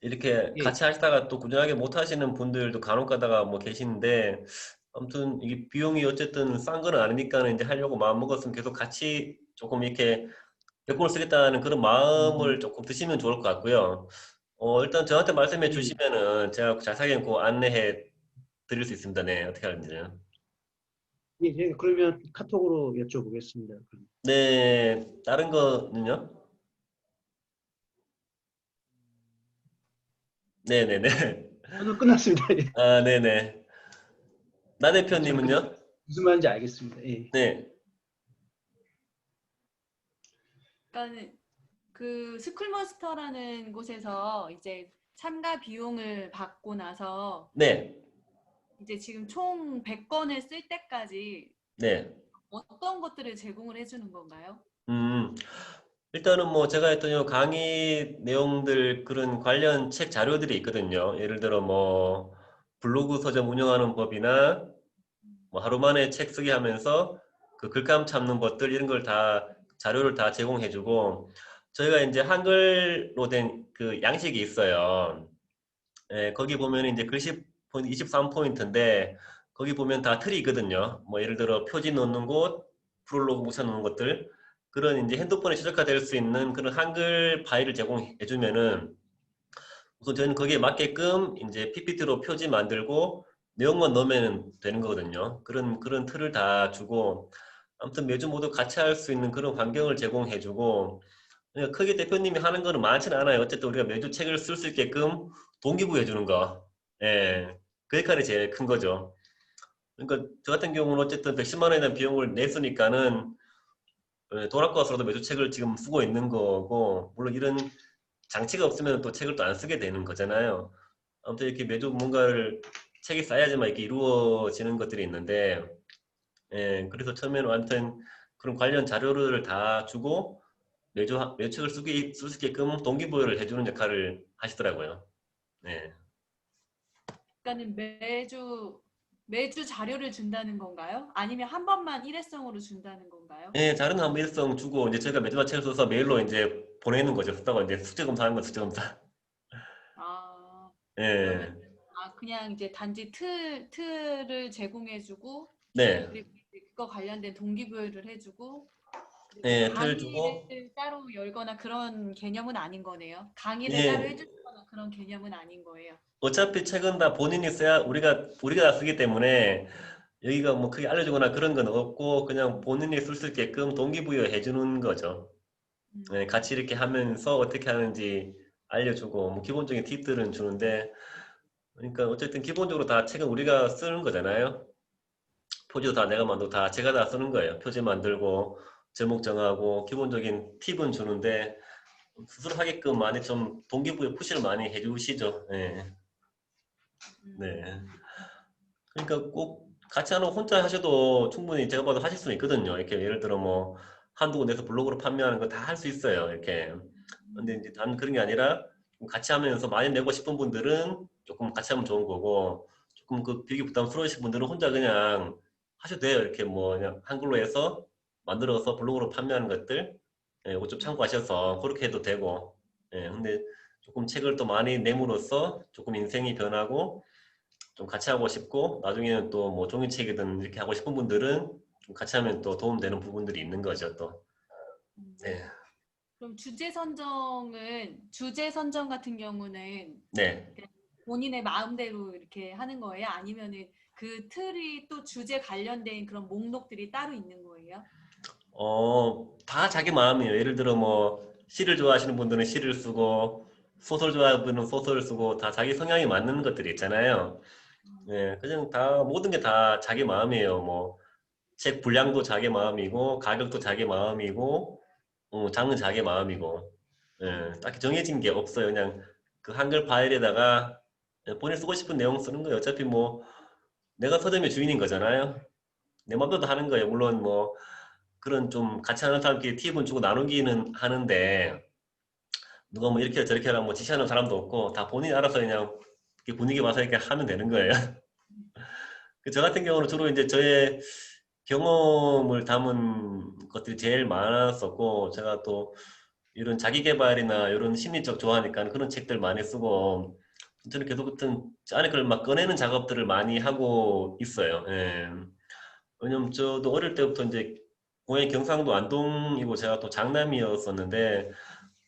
이렇게 예, 같이 하시다가 또 꾸준하게 못 하시는 분들도 간혹 가다가 뭐 계시는데 아무튼 이게 비용이 어쨌든 싼 거는 아니니까는 이제 하려고 마음 먹었으면 계속 같이 조금 이렇게 여권을 쓰겠다는 그런 마음을 조금 드시면 좋을 것 같고요. 일단 저한테 말씀해 예, 주시면은 제가 자세하게 그 안내해 드릴 수 있습니다. 네, 어떻게 하는지는. 예, 예, 그러면 카톡으로 여쭤보겠습니다. 그럼. 네, 다른 거는요? 네네네. 저는 끝났습니다. 예. 아, 네네. 나 저는 대표님은요? 무슨 말인지 알겠습니다. 예. 네, 그러니까는 그 스쿨머스터라는 곳에서 이제 참가 비용을 받고 나서 네, 이제 지금 총 100권을 쓸 때까지 네. 어떤 것들을 제공을 해주는 건가요? 음, 일단은 뭐 제가 했던 요 강의 내용들 그런 관련 책 자료들이 있거든요. 예를 들어 뭐 블로그 서점 운영하는 법이나 뭐 하루 만에 책 쓰기 하면서 그 글감 참는 것들 이런 걸 다 자료를 다 제공해주고 저희가 이제 한글로 된 그 양식이 있어요. 예, 거기 보면 이제 글씨 포인트 23포인트인데 거기 보면 다 틀이 있거든요. 뭐 예를 들어 표지 넣는 곳, 프롤로그 묻혀 놓는 것들 그런 이제 핸드폰에 최적화될 수 있는 그런 한글 파일을 제공해주면은 우선 저희는 거기에 맞게끔 이제 PPT로 표지 만들고 내용만 넣으면 되는 거거든요. 그런 틀을 다 주고 아무튼 매주 모두 같이 할 수 있는 그런 환경을 제공해주고 그러니까 크게 대표님이 하는 거는 많지는 않아요. 어쨌든 우리가 매주 책을 쓸 수 있게끔 동기부여 해주는 거. 예. 그 역할이 제일 큰 거죠. 그러니까 저 같은 경우는 어쨌든 110만 원에 대한 비용을 냈으니까는 돈 아까워서라도 매주 책을 지금 쓰고 있는 거고 물론 이런 장치가 없으면 또 책을 또 안 쓰게 되는 거잖아요. 아무튼 이렇게 매주 뭔가를 책이 쌓여야지만 이렇게 이루어지는 것들이 있는데 예, 그래서 처음에는 아무튼 그런 관련 자료를 다 주고 매주 책을 쓸 수 있게끔 동기부여를 해주는 역할을 하시더라고요. 네. 그러니까는 매주 자료를 준다는 건가요? 아니면 한 번만 일회성으로 준다는 건가요? 예, 자료는 한번 일성 주고 이제 저희가 매주마다 책을 써서 메일로 이제 보내는 거죠. 썼다가 이제 숙제 검사하는 거 숙제 검사. 아, 그러면 예, 그냥 이제 단지 틀을 제공해주고 네, 그리고 이제 그거 관련된 동기부여를 해주고 그리고 예, 틀 주고 강의를 따로 열거나 그런 개념은 아닌 거네요. 강의를 따로 예, 해주거나 그런 개념은 아닌 거예요. 어차피 책은 다 본인이 써야 우리가 다 쓰기 때문에 여기가 뭐 크게 알려주거나 그런 건 없고 그냥 본인이 쓸 수 있게끔 동기부여 해주는 거죠. 예, 음, 같이 이렇게 하면서 어떻게 하는지 알려주고 뭐 기본적인 팁들은 주는데 그러니까 어쨌든 기본적으로 다 책은 우리가 쓰는 거잖아요. 표지도 다 내가 만들고 다 제가 다 쓰는 거예요. 표지 만들고 제목 정하고 기본적인 팁은 주는데 스스로 하게끔 많이 좀 동기부여 푸시를 많이 해주시죠. 네. 네. 음, 그러니까 꼭 같이 하는 거 혼자 하셔도 충분히 제가 봐도 하실 수는 있거든요. 이렇게 예를 들어 뭐 한두 군데서 블로그로 판매하는 거 다 할 수 있어요. 이렇게. 근데 이제 단 그런 게 아니라 같이 하면서 많이 내고 싶은 분들은 조금 같이 하면 좋은 거고 조금 그 비용이 부담스러우신 분들은 혼자 그냥 하셔도 돼요. 이렇게 뭐 그냥 한글로 해서 만들어서 블로그로 판매하는 것들 이거 좀 참고하셔서 그렇게 해도 되고 근데 조금 책을 또 많이 내므로써 조금 인생이 변하고 좀 같이 하고 싶고 나중에는 또 뭐 종이책이든 이렇게 하고 싶은 분들은 좀 같이 하면 또 도움되는 부분들이 있는 거죠 또. 네. 그럼 주제 선정 같은 경우는 네. 본인의 마음대로 이렇게 하는 거예요? 아니면은 그 틀이 또 주제 관련된 그런 목록들이 따로 있는 거예요? 다 자기 마음이에요. 예를 들어 뭐 시를 좋아하시는 분들은 시를 쓰고 소설 좋아하는 분은 소설을 쓰고 다 자기 성향에 맞는 것들이 있잖아요. 네, 그냥 다 모든 게 다 자기 마음이에요. 뭐 책 분량도 자기 마음이고 가격도 자기 마음이고 장르 자기 마음이고 딱히 정해진 게 없어요. 그냥 그 한글 파일에다가 본인 쓰고 싶은 내용 쓰는 거예요. 어차피 뭐 내가 서점의 주인인 거잖아요. 내 맘대로 하는 거예요. 물론 뭐 그런 좀 같이 하는 사람끼리 팁은 주고 나누기는 하는데 누가 뭐 이렇게 저렇게 하라 뭐 지시하는 사람도 없고 다 본인이 알아서 그냥 이렇게 분위기 봐서 이렇게 하면 되는 거예요. 저 같은 경우는 주로 이제 저의 경험을 담은 것들이 제일 많았었고 제가 또 이런 자기 개발이나 이런 심리적 좋아하니까 그런 책들 많이 쓰고 저는 계속 어떤 안에 그걸 막 꺼내는 작업들을 많이 하고 있어요. 예. 왜냐면 저도 어릴 때부터 이제 고향이 경상도 안동이고 제가 또 장남이었었는데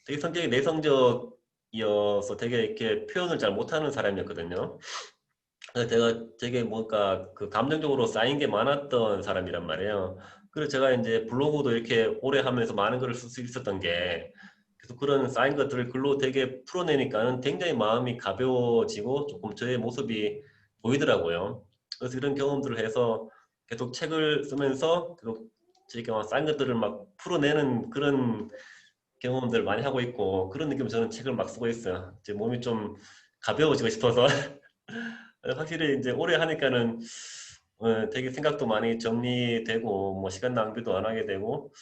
되게 성격이 내성적이어서 되게 이렇게 표현을 잘 못하는 사람이었거든요. 그래서 제가 되게 뭔가 그 감정적으로 쌓인 게 많았던 사람이란 말이에요. 그래서 제가 이제 블로그도 이렇게 오래 하면서 많은 글을 쓸 수 있었던 게 계속 그런 쌓인 것들을 글로 되게 풀어내니까는 굉장히 마음이 가벼워지고 조금 저의 모습이 보이더라고요. 그래서 이런 경험들을 해서 계속 책을 쓰면서 계속 제가 막 쌓인 것들을 막 풀어내는 그런 경험들을 많이 하고 있고 그런 느낌으로 저는 책을 막 쓰고 있어요. 제 몸이 좀 가벼워지고 싶어서 확실히 이제 오래 하니까는 되게 생각도 많이 정리되고 뭐 시간 낭비도 안 하게 되고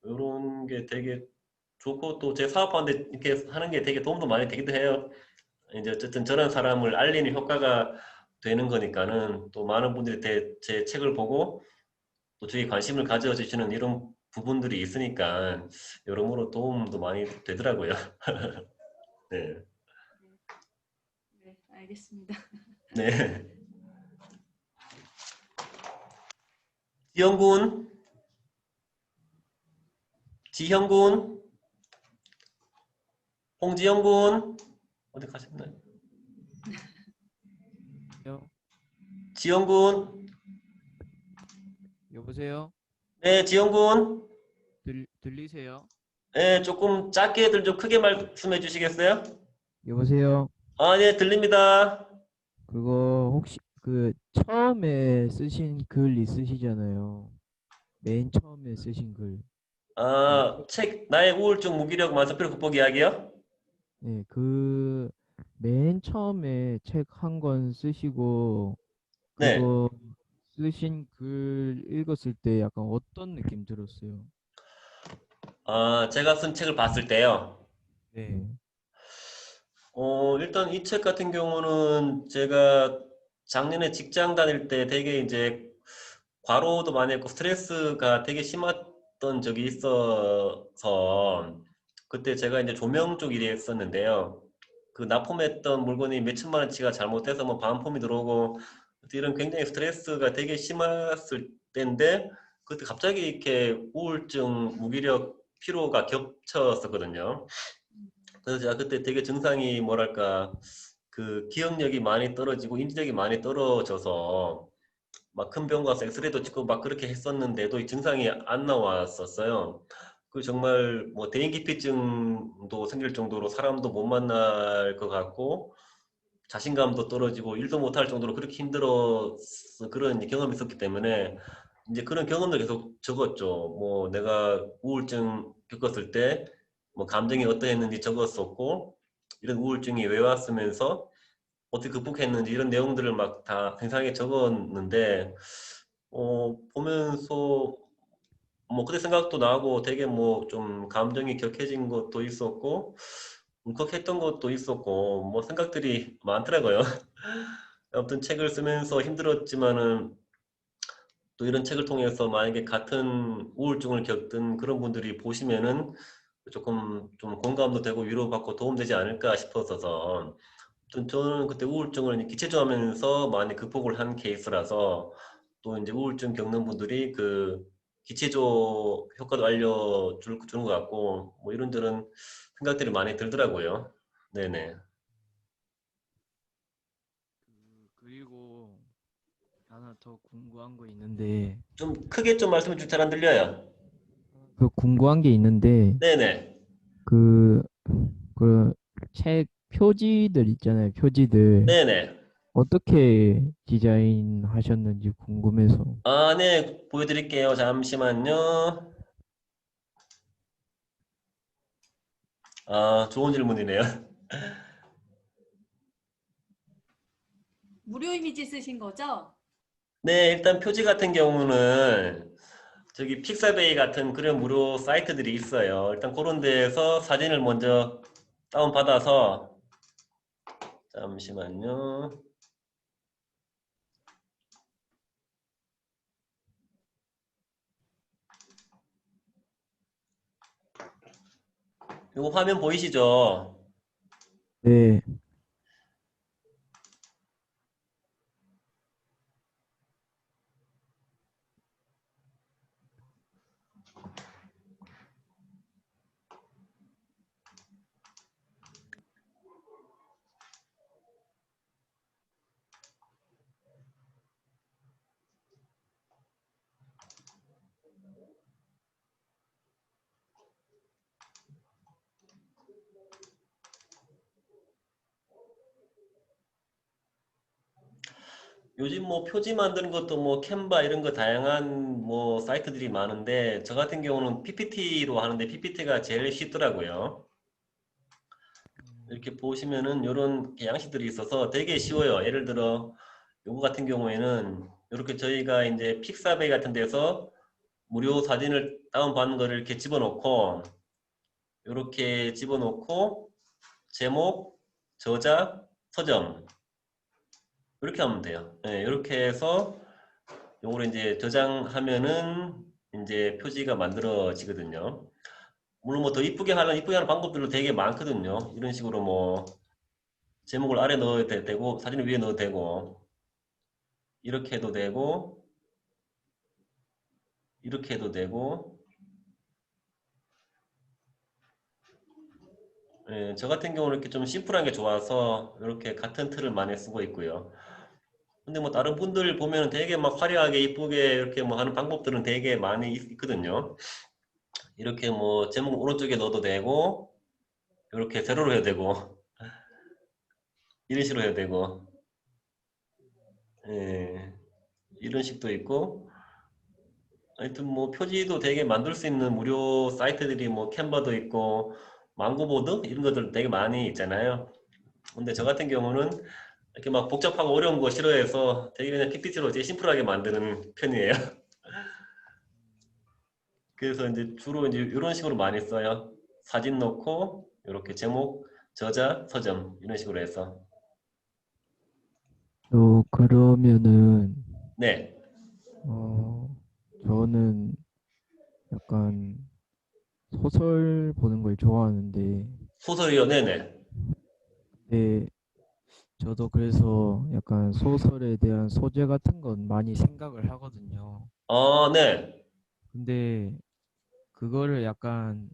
이런 게 되게 좋고 또 제 사업하는데 이렇게 하는 게 되게 도움도 많이 되기도 해요. 이제 어쨌든 저런 사람을 알리는 효과가 되는 거니까는 또 많은 분들이 제 책을 보고 또 저희 관심을 가져주시는 이런 부분들이 있으니까 여러모로 도움도 많이 되더라고요. 네. 네, 알겠습니다. 네. 지영군, 지형군, 홍지영군, 어디 가셨나요? 지영군, 여보세요? 네, 지영군, 들리세요? 네, 조금 작게들 좀 크게 말씀해 주시겠어요? 여보세요? 아, 네, 들립니다. 그거 혹시 그 처음에 쓰신 글 있으시잖아요. 맨 처음에 쓰신 글. 그 아, 책 나의 우울증 무기력 만성피로 극복 이야기요? 네, 그 맨 처음에 책 한 권 쓰시고 네. 그거 쓰신 글 읽었을 때 약간 어떤 느낌 들었어요? 아, 제가 쓴 책을 봤을 때요. 네. 일단 이 책 같은 경우는 제가 작년에 직장 다닐 때 되게 이제 과로도 많이 했고 스트레스가 되게 심했던 적이 있어서 그때 제가 이제 조명 쪽 일을 했었는데요. 그 납품했던 물건이 몇 천만 원치가 잘못돼서 뭐 반품이 들어오고 이런 굉장히 스트레스가 되게 심했을 때인데 그때 갑자기 이렇게 우울증, 무기력, 피로가 겹쳤었거든요. 그래서 제가 그때 되게 증상이 뭐랄까 그 기억력이 많이 떨어지고 인지력이 많이 떨어져서 막 큰 병원 가서 엑스레이도 찍고 막 그렇게 했었는데도 이 증상이 안 나왔었어요. 그 정말 뭐 대인기피증도 생길 정도로 사람도 못 만날 것 같고 자신감도 떨어지고 일도 못 할 정도로 그렇게 힘들어 그런 경험이 있었기 때문에 이제 그런 경험을 계속 적었죠. 뭐 내가 우울증 겪었을 때 뭐 감정이 어떠했는지 적었었고 이런 우울증이 왜 왔으면서 어떻게 극복했는지 이런 내용들을 막 다 생생하게 적었는데 보면서 뭐 그때 생각도 나고 되게 뭐 좀 감정이 격해진 것도 있었고 울컥했던 것도 있었고 뭐 생각들이 많더라고요. 아무튼 책을 쓰면서 힘들었지만은 또 이런 책을 통해서 만약에 같은 우울증을 겪던 그런 분들이 보시면은 조금 좀 공감도 되고 위로받고 도움되지 않을까 싶었어서 아무튼 저는 그때 우울증을 기체조하면서 많이 극복을 한 케이스라서 또 이제 우울증 겪는 분들이 그 기체조 효과도 주는 것 같고 뭐 이런저런 생각들이 많이 들더라고요. 네네. 그리고 하나 더 궁금한 거 있는데 좀 크게 좀 말씀해 주세요. 잘 안 들려요. 그 궁금한 게 있는데 네네. 그 그 책 표지들 있잖아요. 표지들 네네. 어떻게 디자인하셨는지 궁금해서. 아, 네. 보여드릴게요. 잠시만요. 아, 좋은 질문이네요. 무료 이미지 쓰신 거죠? 네, 일단 표지 같은 경우는 저기 픽사베이 같은 그런 무료 사이트들이 있어요. 일단 그런 데에서 사진을 먼저 다운받아서 잠시만요. 이거 화면 보이시죠? 네. 요즘 뭐 표지 만드는 것도 뭐 캔바 이런 거 다양한 뭐 사이트들이 많은데 저 같은 경우는 PPT로 하는데 PPT가 제일 쉽더라고요. 이렇게 보시면은 이런 양식들이 있어서 되게 쉬워요. 예를 들어 요거 같은 경우에는 이렇게 저희가 이제 픽사베이 같은 데서 무료 사진을 다운받는 거를 이렇게 집어넣고 이렇게 집어넣고 제목, 저자, 서점 이렇게 하면 돼요. 네, 이렇게 해서 요거를 이제 저장하면은 이제 표지가 만들어지거든요. 물론 뭐 더 이쁘게 하는 방법들도 되게 많거든요. 이런 식으로 뭐 제목을 아래 넣어도 되고 사진을 위에 넣어도 되고 이렇게 해도 되고 이렇게 해도 되고 예, 저 같은 경우는 이렇게 좀 심플한 게 좋아서 이렇게 같은 틀을 많이 쓰고 있고요. 근데 뭐 다른 분들 보면 되게 막 화려하게 이쁘게 이렇게 뭐 하는 방법들은 되게 많이 있거든요. 이렇게 뭐 제목 오른쪽에 넣어도 되고 이렇게 세로로 해도 되고 이런 식으로 해도 되고 예, 이런 식도 있고 하여튼 뭐 표지도 되게 만들 수 있는 무료 사이트들이 뭐 캔버도 있고 망고보드 이런 것들 되게 많이 있잖아요. 근데 저 같은 경우는 이렇게 막 복잡하고 어려운 거 싫어해서 되게 그냥 PPT로 되게 심플하게 만드는 편이에요. 그래서 이제 주로 이제 이런 식으로 많이 써요. 사진 넣고 이렇게 제목, 저자, 서점 이런 식으로 해서 그러면은 네 어 저는 약간 소설 보는 걸 좋아하는데 소설이요. 네네. 네, 저도 그래서 약간 소설에 대한 소재 같은 건 많이 생각을 하거든요. 아 네. 근데 그거를 약간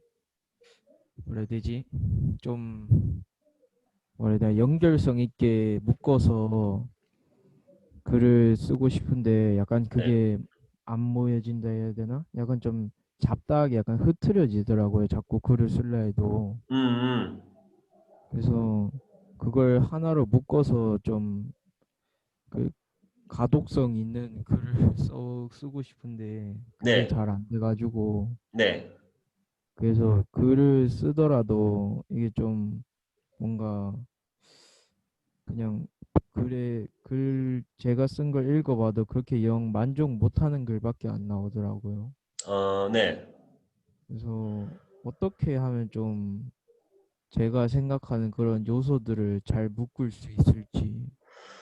뭐라 해야 되지? 좀 뭐라 해야 되나 연결성 있게 묶어서 글을 쓰고 싶은데 약간 네. 그게 안 모여진다 해야 되나? 약간 좀 잡다하게 약간 흐트러지더라고요. 자꾸 글을 쓸려 해도. 음, 음. 그래서 그걸 하나로 묶어서 좀 그 가독성 있는 글을 쓰고 싶은데 그게 네. 잘 안 돼가지고 네. 그래서 글을 쓰더라도 이게 좀 뭔가 그냥 글 제가 쓴 걸 읽어봐도 그렇게 영 만족 못하는 글밖에 안 나오더라고요. 네. 그래서 어떻게 하면 좀 제가 생각하는 그런 요소들을 잘 묶을 수 있을지,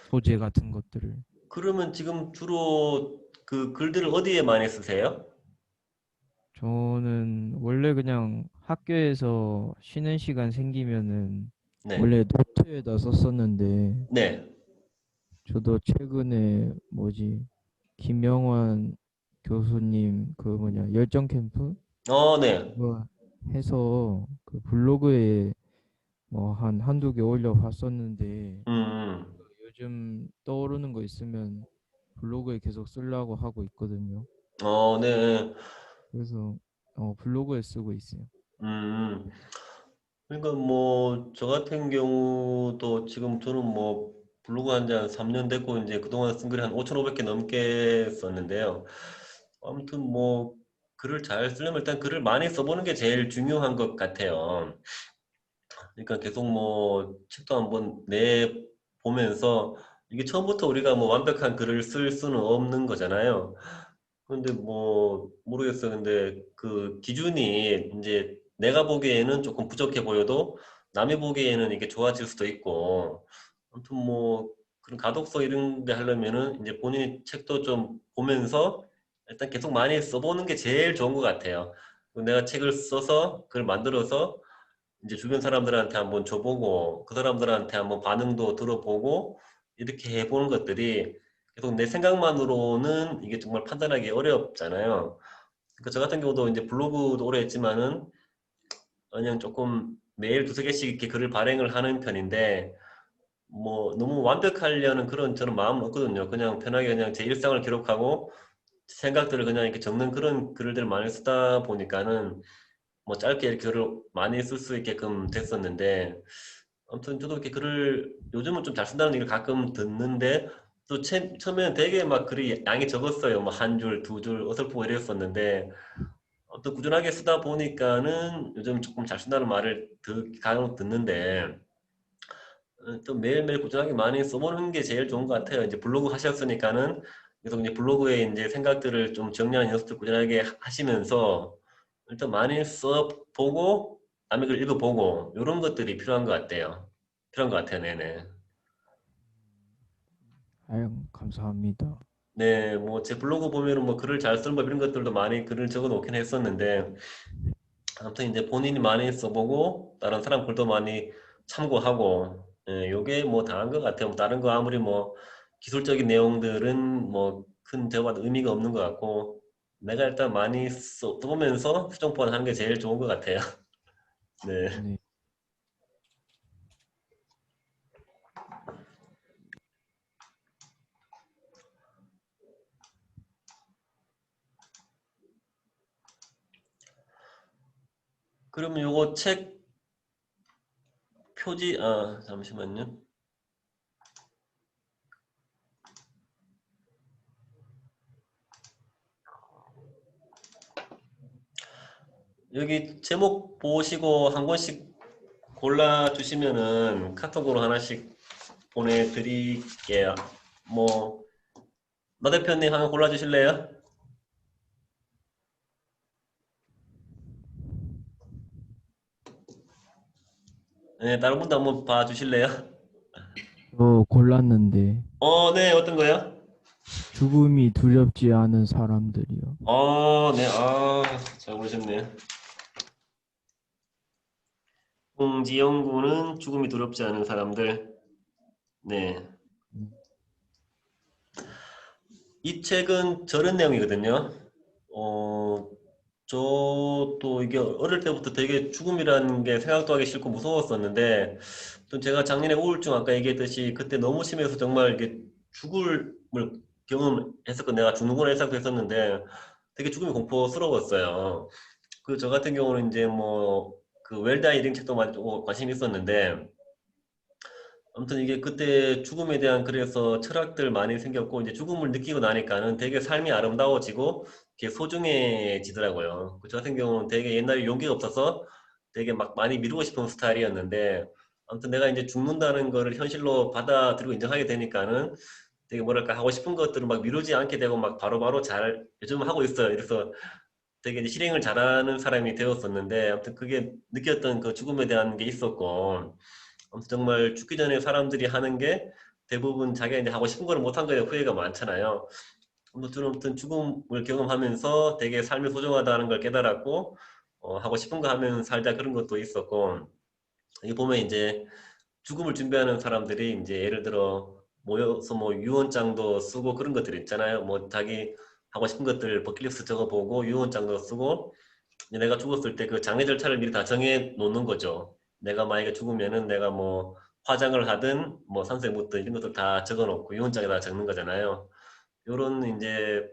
소재 같은 것들을. 그러면 지금 주로 그 글들을 어디에 많이 쓰세요? 저는 원래 그냥 학교에서 쉬는 시간 생기면은 네. 원래 노트에다 썼었는데, 네. 저도 최근에 김영환 교수님 그 열정 캠프 네. 그거 해서 그 블로그에 한두 개 올려봤었는데, 음. 요즘 떠오르는 거 있으면 블로그에 계속 쓰려고 하고 있거든요. 네. 그래서 블로그에 쓰고 있어요. 음. 그러니까 뭐 저 같은 경우도 지금 저는 뭐 블로그 한 지 한 3년 됐고 이제 그동안 쓴 글이 한 5,500개 넘게 썼는데요. 아무튼 뭐 글을 잘 쓰려면 일단 글을 많이 써보는 게 제일 중요한 것 같아요. 그러니까 계속 뭐 책도 한번 내 보면서 이게 처음부터 우리가 뭐 완벽한 글을 쓸 수는 없는 거잖아요. 근데 뭐 모르겠어요. 근데 그 기준이 이제 내가 보기에는 조금 부족해 보여도 남이 보기에는 이게 좋아질 수도 있고 아무튼 뭐 그런 가독서 이런 게 하려면은 이제 본인이 책도 좀 보면서 일단 계속 많이 써보는 게 제일 좋은 것 같아요. 내가 책을 써서 그걸 만들어서 이제 주변 사람들한테 한번 줘보고 그 사람들한테 한번 반응도 들어보고 이렇게 해보는 것들이 계속 내 생각만으로는 이게 정말 판단하기 어렵잖아요. 그러니까 저 같은 경우도 이제 블로그도 오래 했지만은 그냥 조금 매일 두세 개씩 이렇게 글을 발행을 하는 편인데 뭐 너무 완벽하려는 그런 저는 마음은 없거든요. 그냥 편하게 그냥 제 일상을 기록하고 생각들을 그냥 이렇게 적는 그런 글들을 많이 쓰다 보니까는 뭐 짧게 이렇게 글을 많이 쓸 수 있게끔 됐었는데 아무튼 저도 이렇게 글을 요즘은 좀 잘 쓴다는 얘기를 가끔 듣는데 또 처음에는 되게 막 글이 양이 적었어요. 뭐 한 줄, 두 줄 어설프고 이랬었는데 또 꾸준하게 쓰다 보니까는 요즘 조금 잘 쓴다는 말을 간혹 듣는데 또 매일매일 꾸준하게 많이 써보는 게 제일 좋은 것 같아요. 이제 블로그 하셨으니까는 계속 이제 블로그에 이제 생각들을 좀 정리하는 연습도 꾸준하게 하시면서 일단 많이 써보고 남의 글 읽어보고 이런 것들이 필요한 것 같아요. 필요한 것 같아요. 네네. 아유, 감사합니다. 네, 뭐 제 블로그 보면은 뭐 글을 잘 쓰는 법 이런 것들도 많이 글을 적어 놓긴 했었는데 아무튼 이제 본인이 많이 써보고 다른 사람 글도 많이 참고하고 요게 뭐 다한 것 같아요. 뭐 다른 거 아무리 뭐 기술적인 내용들은 뭐 큰 대화도 의미가 없는 것 같고 내가 일단 많이 써보면서 수정 보완하는 게 제일 좋은 것 같아요. 네. 네. 그러면 요거 책 표지 잠시만요. 여기 제목 보시고 한 권씩 골라 주시면은 카톡으로 하나씩 보내드릴게요. 뭐 마 대표님 하나 골라 주실래요? 네, 다른 분도 한번 봐 주실래요? 골랐는데 네, 어떤 거요? 죽음이 두렵지 않은 사람들이요. 네, 잘 보셨네요. 홍지영 군은 죽음이 두렵지 않은 사람들. 네. 음, 이 책은 저런 내용이거든요. 저도 이게 어릴 때부터 되게 죽음이라는 게 생각도 하기 싫고 무서웠었는데, 또 제가 작년에 우울증 아까 얘기했듯이 그때 너무 심해서 정말 이게 죽음을 경험했었고 내가 죽는구나 생각도 했었는데 되게 죽음이 공포스러웠어요. 그 저 같은 경우는 이제 뭐 그 웰다이 이런 책도 많이 좀 관심이 있었는데 아무튼 이게 그때 죽음에 대한 그래서 철학들 많이 생겼고 이제 죽음을 느끼고 나니까는 되게 삶이 아름다워지고 되게 소중해지더라고요. 그저 같은 경우는 되게 옛날에 용기가 없어서 되게 막 많이 미루고 싶은 스타일이었는데 아무튼 내가 이제 죽는다는 거를 현실로 받아들이고 인정하게 되니까는 되게 뭐랄까 하고 싶은 것들을 막 미루지 않게 되고 막 바로바로 잘 요즘 하고 있어요. 그래서 되게 이제 실행을 잘하는 사람이 되었었는데 아무튼 그게 느꼈던 그 죽음에 대한 게 있었고 아무튼 정말 죽기 전에 사람들이 하는 게 대부분 자기가 이제 하고 싶은 거를 못한 거에 후회가 많잖아요. 아무튼 죽음을 경험하면서 되게 삶이 소중하다는 걸 깨달았고 하고 싶은 거 하면 살자 그런 것도 있었고 여기 보면 이제 죽음을 준비하는 사람들이 이제 예를 들어 모여서 뭐 유언장도 쓰고 그런 것들 있잖아요. 뭐 자기 하고 싶은 것들 버킷리스트 적어보고 유언장도 쓰고 이제 내가 죽었을 때 그 장례 절차를 미리 다 정해 놓는 거죠. 내가 만약에 죽으면은 내가 뭐 화장을 하든 뭐 산소에 묻든 이런 것들 다 적어 놓고 유언장에다 적는 거잖아요. 요런 이제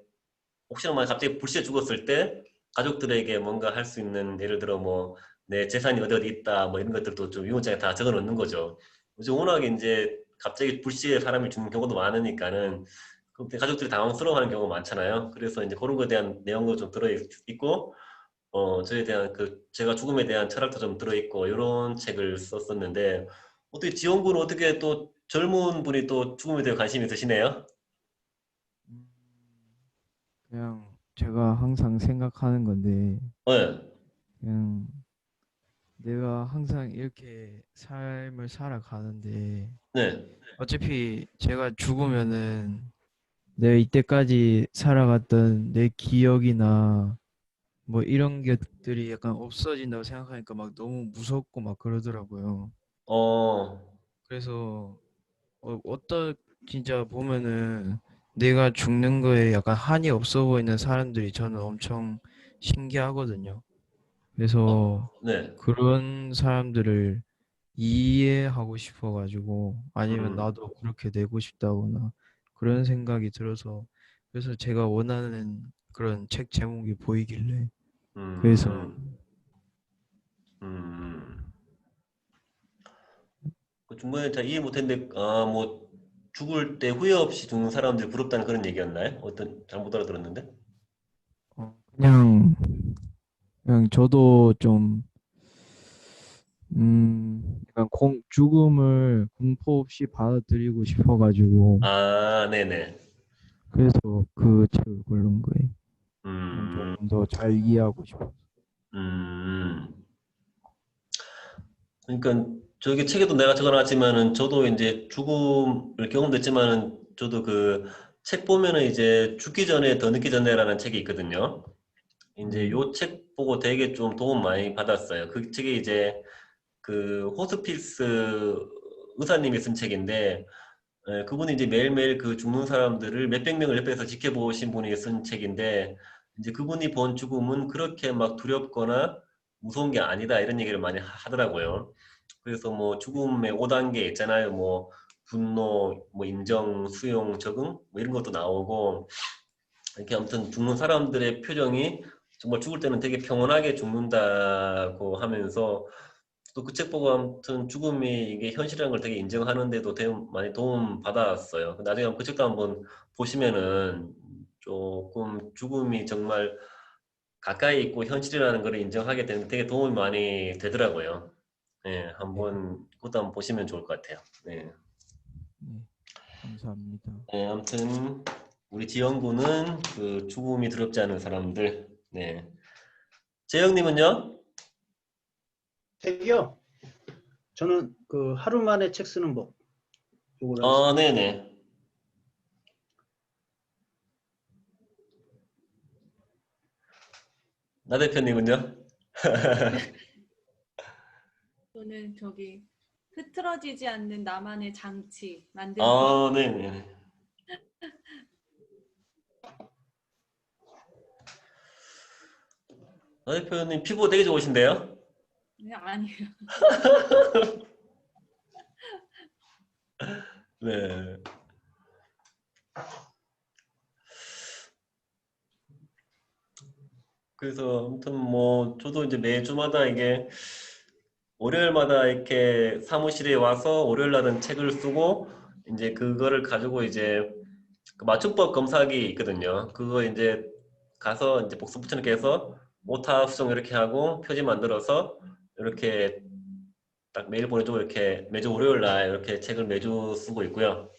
혹시나 만약 갑자기 불시에 죽었을 때 가족들에게 뭔가 할 수 있는 예를 들어 뭐 내 재산이 어디 어디 있다 뭐 이런 것들도 좀 유언장에 다 적어 놓는 거죠. 요즘 워낙에 이제 갑자기 불시에 사람이 죽는 경우도 많으니까는 그때 가족들이 당황스러워하는 경우가 많잖아요. 그래서 이제 그런 거에 대한 내용도 좀 들어 있고 저에 대한 그 제가 죽음에 대한 철학도 좀 들어 있고 이런 책을 썼었는데 어떻게 지원군은 어떻게 또 젊은 분이 또 죽음에 대해 관심이 있으시네요? 음, 그냥 제가 항상 생각하는 건데 네, 그냥 내가 항상 이렇게 삶을 살아가는데 네. 어차피 제가 죽으면은 내가 이때까지 살아갔던 내 기억이나 뭐 이런 것들이 약간 없어진다고 생각하니까 막 너무 무섭고 막 그러더라고요. 어, 그래서 진짜 보면은 내가 죽는 거에 약간 한이 없어 보이는 사람들이 저는 엄청 신기하거든요. 그래서 네. 그런 사람들을 이해하고 싶어가지고 아니면 음, 나도 그렇게 되고 싶다거나 그런 생각이 들어서 그래서 제가 원하는 그런 책 제목이 보이길래 그래서 음, 음. 그 중간에 잘 이해 못했는데, 뭐, 죽을 때 후회 없이 죽는 사람들이 부럽다는 그런 얘기였나요? 어떤, 잘못 알아들었는데? 그냥 저도 좀 약간 죽음을 공포 없이 받아들이고 싶어가지고 아, 네네. 그래서 그 책을 고른 거예요. 그냥 음, 조금 더 잘 이해하고 싶어. 음. 그러니까, 저기 책에도 내가 적어놨지만은, 저도 이제 죽음을 경험했지만은, 저도 그, 책 보면은 이제 죽기 전에 더 늦기 전에라는 책이 있거든요. 이제 네. 요 책 보고 되게 좀 도움 많이 받았어요. 그 책이 이제 그 호스피스 의사님이 쓴 책인데 그분이 이제 매일매일 그 죽는 사람들을 몇백 명을 옆에서 지켜보신 분이 쓴 책인데 이제 그분이 본 죽음은 그렇게 막 두렵거나 무서운 게 아니다 이런 얘기를 많이 하더라고요. 그래서 뭐 죽음의 5단계 있잖아요. 뭐 분노, 뭐 인정, 수용, 적응 뭐 이런 것도 나오고 이렇게 아무튼 죽는 사람들의 표정이 정말 죽을 때는 되게 평온하게 죽는다고 하면서 또 그 책 보고 아무튼 죽음이 이게 현실이라는 걸 되게 인정하는데도 되게 많이 도움 받았어요. 나중에 한번 그 책도 한번 보시면은 조금 죽음이 정말 가까이 있고 현실이라는 걸 인정하게 되는 되게 도움이 많이 되더라고요. 네, 네. 한번 그것도 한번 보시면 좋을 것 같아요. 네. 네. 감사합니다. 네, 아무튼 우리 지영군은 그 죽음이 두렵지 않은 사람들. 네. 재영님은요? 책이요. 저는 그 하루 만에 책 쓰는 법 요걸 하겠습니다. 네네. 나 대표님은요? 저는 저기 흐트러지지 않는 나만의 장치 만드는 거. 네네. 나 대표님 피부 되게 좋으신데요? 아니에요. 네. 그래서 아무튼 뭐 저도 이제 매주마다 이게 월요일마다 이렇게 사무실에 와서 월요일 날은 책을 쓰고 이제 그거를 가지고 이제 그 맞춤법 검사기 있거든요. 그거 이제 가서 이제 복수 붙여넣기 해서 오타 수정 이렇게 하고 표지 만들어서 이렇게 딱 메일 보내주고 이렇게 매주 월요일 날 이렇게 책을 매주 쓰고 있고요.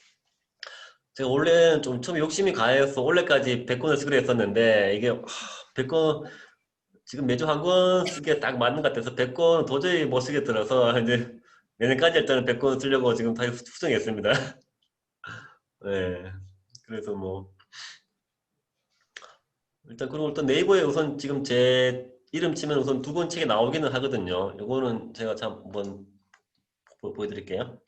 제가 원래는 좀 처음에 욕심이 가해서 원래까지 100권을 쓰기로 했었는데 이게 100권 지금 매주 한 권 쓰기에 딱 맞는 것 같아서 100권 도저히 못 쓰겠더라서 이제 내년까지 일단은 100권 쓰려고 지금 다시 수정했습니다. 네. 그래서 뭐 일단 그리고 또 네이버에 우선 지금 제 이름 치면 우선 두 권 책이 나오기는 하거든요. 요거는 제가 참 한번 보여드릴게요.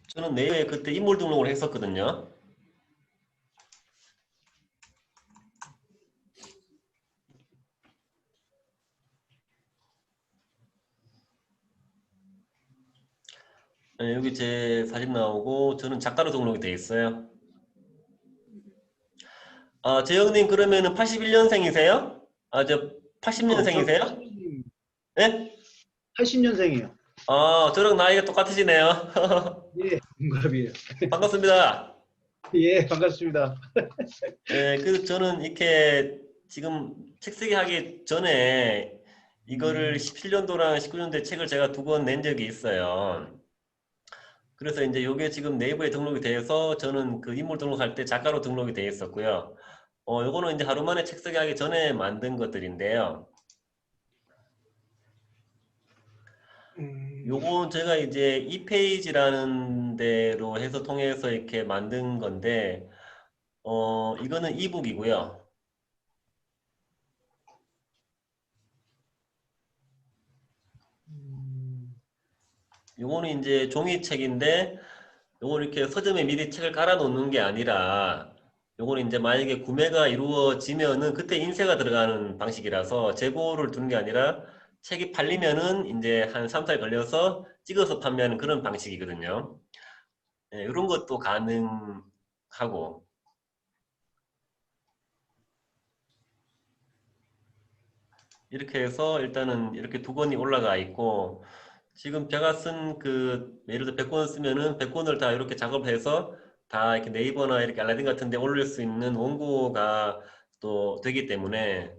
저는 네이버에 그때 인물 등록을 했었거든요. 네, 여기 제 사진 나오고 저는 작가로 등록이 돼 있어요. 아, 재영님 그러면은 81년생이세요? 아, 저 80년생이세요? 네? 80년생이에요. 아, 저랑 나이가 똑같으시네요. 예, 동갑이에요. 반갑습니다. 예, 반갑습니다. 예, 그 저는 이렇게 지금 책 쓰기 하기 전에 이거를 17년도랑 19년도에 책을 제가 두 권 낸 적이 있어요. 그래서 이제 요게 지금 네이버에 등록이 돼서 저는 그 인물 등록할 때 작가로 등록이 돼 있었고요. 요거는 이제 하루 만에 책 쓰기 하기 전에 만든 것들인데요. 요건 제가 이제 2페이지라는 데로 해서 통해서 이렇게 만든 건데, 이거는 이북이고요. 요거는 이제 종이책인데, 요거는 이렇게 서점에 미리 책을 깔아 놓는 게 아니라, 요거는 이제 만약에 구매가 이루어지면은 그때 인쇄가 들어가는 방식이라서 재고를 두는 게 아니라 책이 팔리면은 이제 한 3, 4일 걸려서 찍어서 판매하는 그런 방식이거든요. 네, 이런 것도 가능하고, 이렇게 해서 일단은 이렇게 두 권이 올라가 있고, 지금 제가 쓴 그, 예를 들어 100권 쓰면은 100권을 다 이렇게 작업해서 다 이렇게 네이버나 이렇게 알라딘 같은 데 올릴 수 있는 원고가 또 되기 때문에,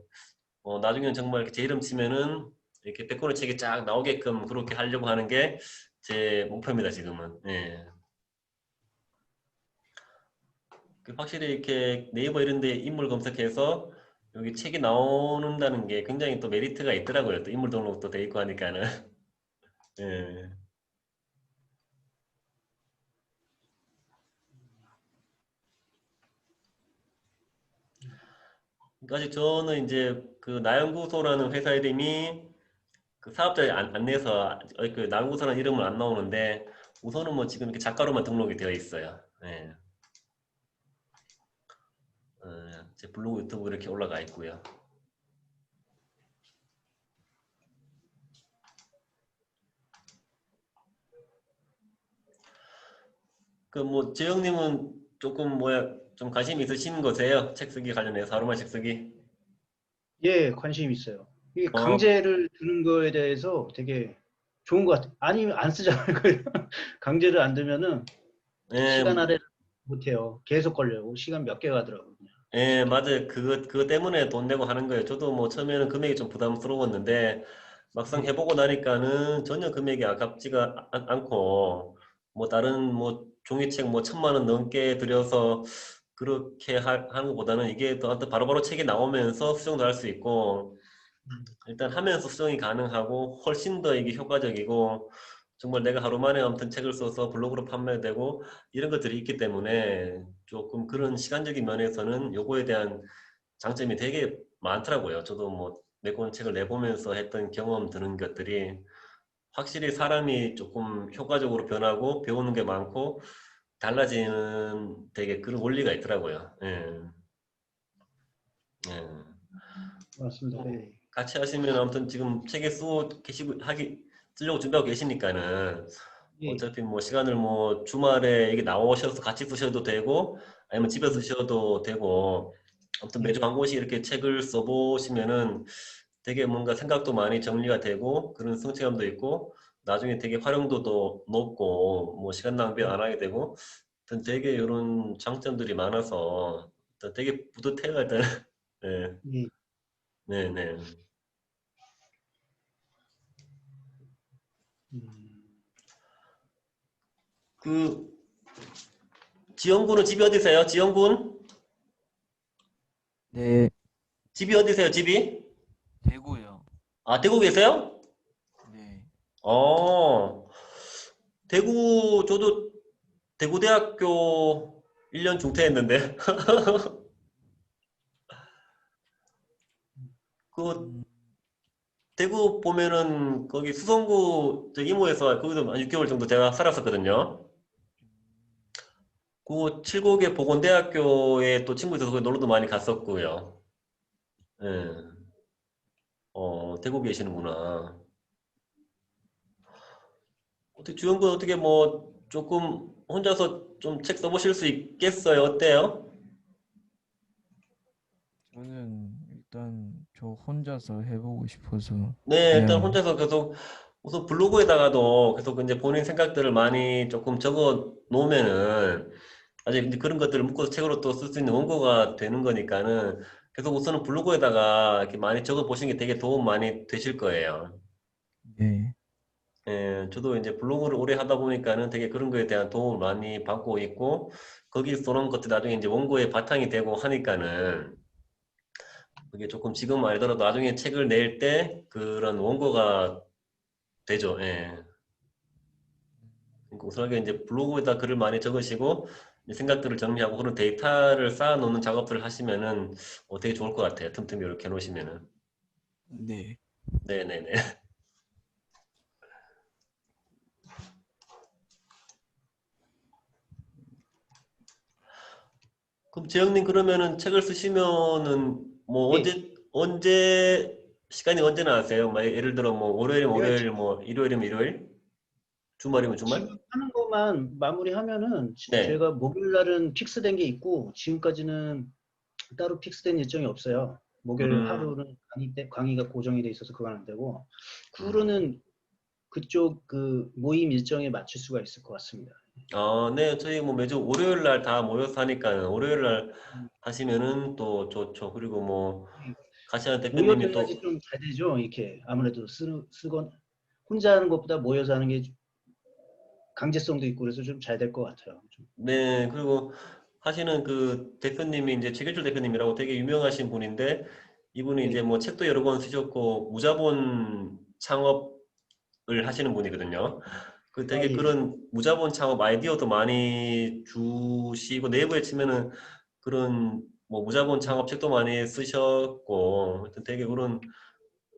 나중에는 정말 이렇게 제 이름 치면은 이렇게 100권의 책이 쫙 나오게끔 그렇게 하려고 하는 게 제 목표입니다, 지금은. 예. 확실히 이렇게 네이버 이런 데 인물 검색해서 여기 책이 나오는다는 게 굉장히 또 메리트가 있더라고요. 또 인물 등록도 돼 있고 하니까는. 예. 그러니까 아직 저는 이제 그 나연구소라는 회사 이름이 그 사업자에 안 내서 그 나연구소라는 이름은 안 나오는데 우선은 뭐 지금 이렇게 작가로만 등록이 되어 있어요. 예. 제 블로그 유튜브 이렇게 올라가 있고요. 그 뭐 재영님은 조금 뭐야 좀 관심 있으신 거세요? 책 쓰기 관련해서 하루만 책 쓰기? 예, 관심 있어요. 이게 어, 강제를 두는 거에 대해서 되게 좋은 것 같아요. 아니면 안 쓰잖아요. 강제를 안 두면은 예, 시간 할애 못해요. 계속 걸려요. 시간 몇 개 가더라고요. 그냥. 예, 쉽게. 맞아요. 그거 때문에 돈 내고 하는 거예요. 저도 뭐 처음에는 금액이 좀 부담스러웠는데 막상 예. 해보고 나니까는 전혀 금액이 아깝지가 않고 뭐 다른 뭐 종이책 뭐 1,000만 원 넘게 들여서 그렇게 하는 것보다는 이게 또 바로바로 책이 나오면서 수정도 할 수 있고 일단 하면서 수정이 가능하고 훨씬 더 이게 효과적이고 정말 내가 하루 만에 아무튼 책을 써서 블로그로 판매되고 이런 것들이 있기 때문에 조금 그런 시간적인 면에서는 요거에 대한 장점이 되게 많더라고요. 저도 뭐 몇 권 책을 내보면서 했던 경험 드는 것들이 확실히 사람이 조금 효과적으로 변하고 배우는 게 많고 달라지는 되게 그런 원리가 있더라고요. 예. 예. 맞습니다. 예. 같이 하시면 아무튼 지금 책에 쓰고 계시고 쓰려고 준비하고 계시니까는 예. 어차피 뭐 시간을 뭐 주말에 이게 나오셔서 같이 쓰셔도 되고 아니면 집에서 쓰셔도 되고 아무튼 매주 한 권씩 이렇게 책을 써보시면은 되게 뭔가 생각도 많이 정리가 되고 그런 성취감도 있고 나중에 되게 활용도도 높고 뭐 시간 낭비 안 하게 되고 하여튼 되게 이런 장점들이 많아서 되게 뿌듯해요 일단. 네, 예. 네, 네. 음, 그 지영군은 집이 어디세요? 지영군? 네, 집이 어디세요? 집이? 대구요. 아, 대구 계세요? 네. 어, 대구, 저도 대구대학교 1년 중퇴했는데, 그, 음, 대구 보면은, 거기 수성구, 저 이모에서 거기서 한 6개월 정도 제가 살았었거든요. 그 칠곡의 보건대학교에 또 친구 있어서 거기 놀러도 많이 갔었고요. 예. 대구 계시는구나. 어떻게, 주영군 어떻게 뭐, 조금 혼자서 좀 책 써보실 수 있겠어요? 어때요? 저는 일단 저 혼자서 해보고 싶어서 네, 일단 그냥 혼자서 계속 우선 블로그에다가도 계속 이제 본인 생각들을 많이 조금 적어 놓으면은 아직 이제 그런 것들을 묶어서 책으로 또 쓸 수 있는 원고가 되는 거니까는 계속 우선은 블로그에다가 이렇게 많이 적어 보시는 게 되게 도움 많이 되실 거예요. 네, 예, 저도 이제 블로그를 오래 하다 보니까는 되게 그런 거에 대한 도움을 많이 받고 있고 거기 써놓은 것들 나중에 이제 원고의 바탕이 되고 하니까는 그게 조금 지금 알더라도 나중에 책을 낼 때 그런 원고가 되죠. 예. 그러니까 우선하게 이제 블로그에다 글을 많이 적으시고 이제 생각들을 정리하고 그런 데이터를 쌓아놓는 작업들을 하시면은 되게 좋을 것 같아요. 틈틈이 이렇게 해놓으시면은. 네. 네네네. 그럼 재영님 그러면은 책을 쓰시면은 뭐 예. 언제 시간이 언제 나세요? 뭐 예를 들어 뭐 월요일이면 제가 월요일 뭐 일요일이면 일요일 주말이면 주말? 지금 하는 것만 마무리하면은 네. 제가 목요일 날은 픽스된 게 있고 지금까지는 따로 픽스된 일정이 없어요. 목요일 음, 하루는 강의가 고정이 돼 있어서 그건 안 되고 그 음. 후로는 그쪽 그 모임 일정에 맞출 수가 있을 것 같습니다. 네, 저희 뭐 매주 월요일 날 다 모여서 하니까는 월요일 날 음, 하시면은 또 좋죠. 그리고 뭐 같이 하는 모여서 대표님이 해야지 또 좀 잘 되죠. 이렇게 아무래도 쓰건 혼자 하는 것보다 모여서 하는 게 강제성도 있고 그래서 좀 잘 될 것 같아요. 좀. 네, 그리고 하시는 그 대표님이 이제 최길줄 대표님이라고 되게 유명하신 분인데 이분이 이제 예. 뭐 책도 여러 권 쓰셨고 무자본 창업을 하시는 분이거든요. 그 아, 되게 예. 그런 무자본 창업 아이디어도 많이 주시고 내부에 치면은 그런 뭐 무자본 창업 책도 많이 쓰셨고 하여튼 되게 그런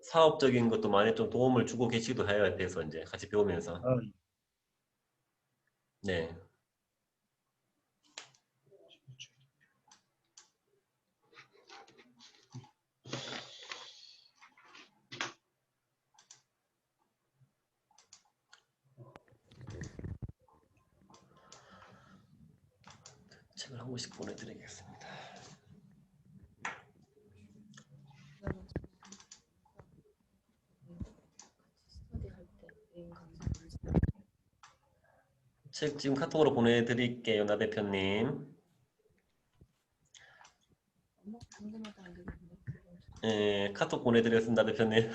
사업적인 것도 많이 좀 도움을 주고 계시기도 해요. 돼서 이제 같이 배우면서. 아, 네. 책을 한 권씩 보내드리겠습니다. 책 지금 카톡으로 보내드릴게요, 나 대표님. 예, 카톡 보내드렸습니다, 대표님.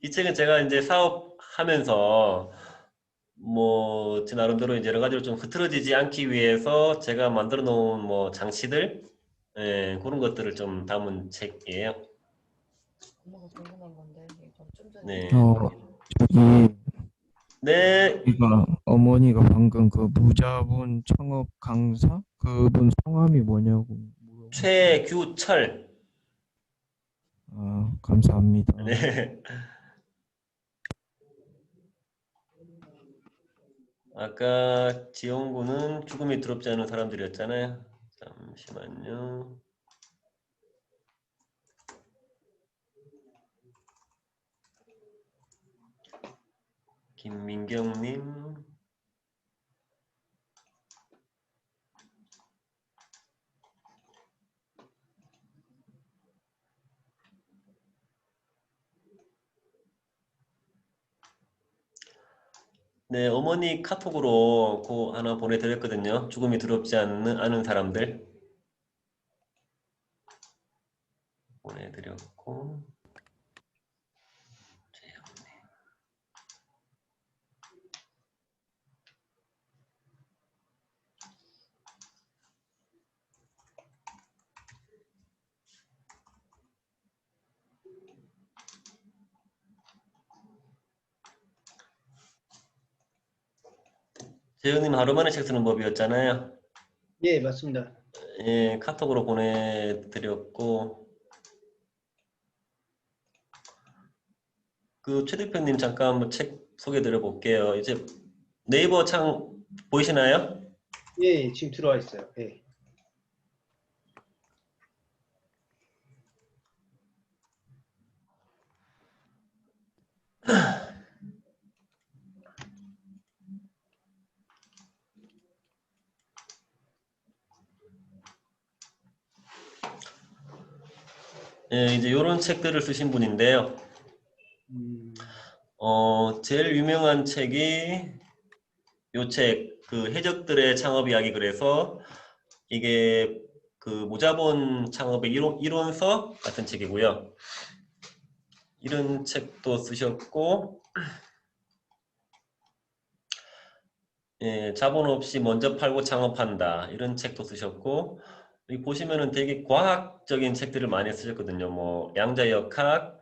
이 책은 제가 이제 사업하면서 뭐 제 나름대로 이제 여러 가지로 좀 흐트러지지 않기 위해서 제가 만들어 놓은 뭐 장치들 그런 것들을 좀 담은 책이에요. 엄마가 궁금한 건데 이거 좀 전에 네, 저기 네, 어머니가 방금 그 무자본 창업 강사 그분 성함이 뭐냐고 물어봤어요. 최규철. 아, 감사합니다. 네, 아까 지원군은 죽음이 두렵지 않은 사람들이었잖아요. 잠시만요. 김민경님. 네, 어머니 카톡으로 그 하나 보내드렸거든요. 죽음이 두렵지 않은 사람들. 그렇고 재현님 하루 만에 책 쓰는 법이었잖아요. 예, 맞습니다. 예, 카톡으로 보내드렸고 그 최 대표님 잠깐 한번 책 소개드려 볼게요. 이제 네이버 창 보이시나요? 예, 지금 들어와 있어요. 예. 예, 이제 이런 책들을 쓰신 분인데요. 제일 유명한 책이 요 책, 그 해적들의 창업 이야기 그래서 이게 그 무자본 창업의 이론서 같은 책이고요. 이런 책도 쓰셨고, 예, 자본 없이 먼저 팔고 창업한다 이런 책도 쓰셨고, 여기 보시면은 되게 과학적인 책들을 많이 쓰셨거든요. 뭐 양자역학,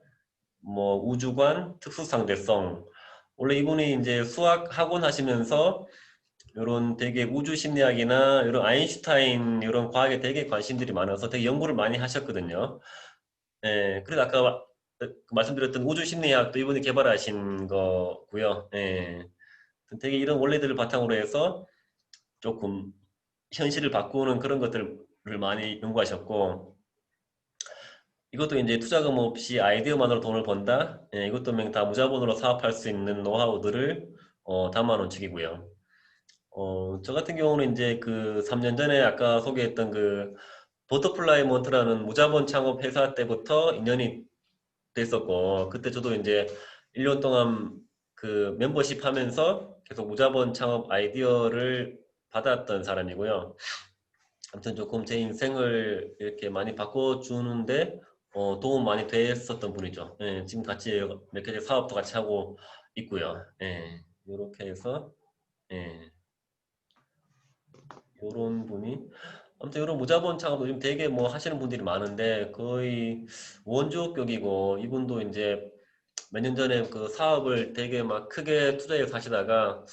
뭐 우주관, 특수상대성. 원래 이분이 이제 수학 학원 하시면서 이런 되게 우주 심리학이나 이런 아인슈타인 이런 과학에 되게 관심들이 많아서 되게 연구를 많이 하셨거든요. 예, 그래서 아까 말씀드렸던 우주 심리학도 이분이 개발하신 거고요. 예, 되게 이런 원리들을 바탕으로 해서 조금 현실을 바꾸는 그런 것들을 많이 연구하셨고, 이것도 이제 투자금 없이 아이디어만으로 돈을 번다. 예, 이것도 다 무자본으로 사업할 수 있는 노하우들을 담아놓은 책이고요. 저 같은 경우는 이제 그 3년 전에 아까 소개했던 그 버터플라이 몬트라는 무자본 창업 회사 때부터 인연이 됐었고, 그때 저도 이제 1년 동안 그 멤버십 하면서 계속 무자본 창업 아이디어를 받았던 사람이고요. 아무튼 조금 제 인생을 이렇게 많이 바꿔주는데 도움 많이 됐었던 분이죠. 예, 지금 같이 몇 개 사업도 같이 하고 있고요. 예, 이렇게 해서 예, 이런 분이 아무튼 이런 무자본 창업도 지금 되게 뭐 하시는 분들이 많은데 거의 원조격이고, 이분도 이제 몇 년 전에 그 사업을 되게 막 크게 투자해서 하시다가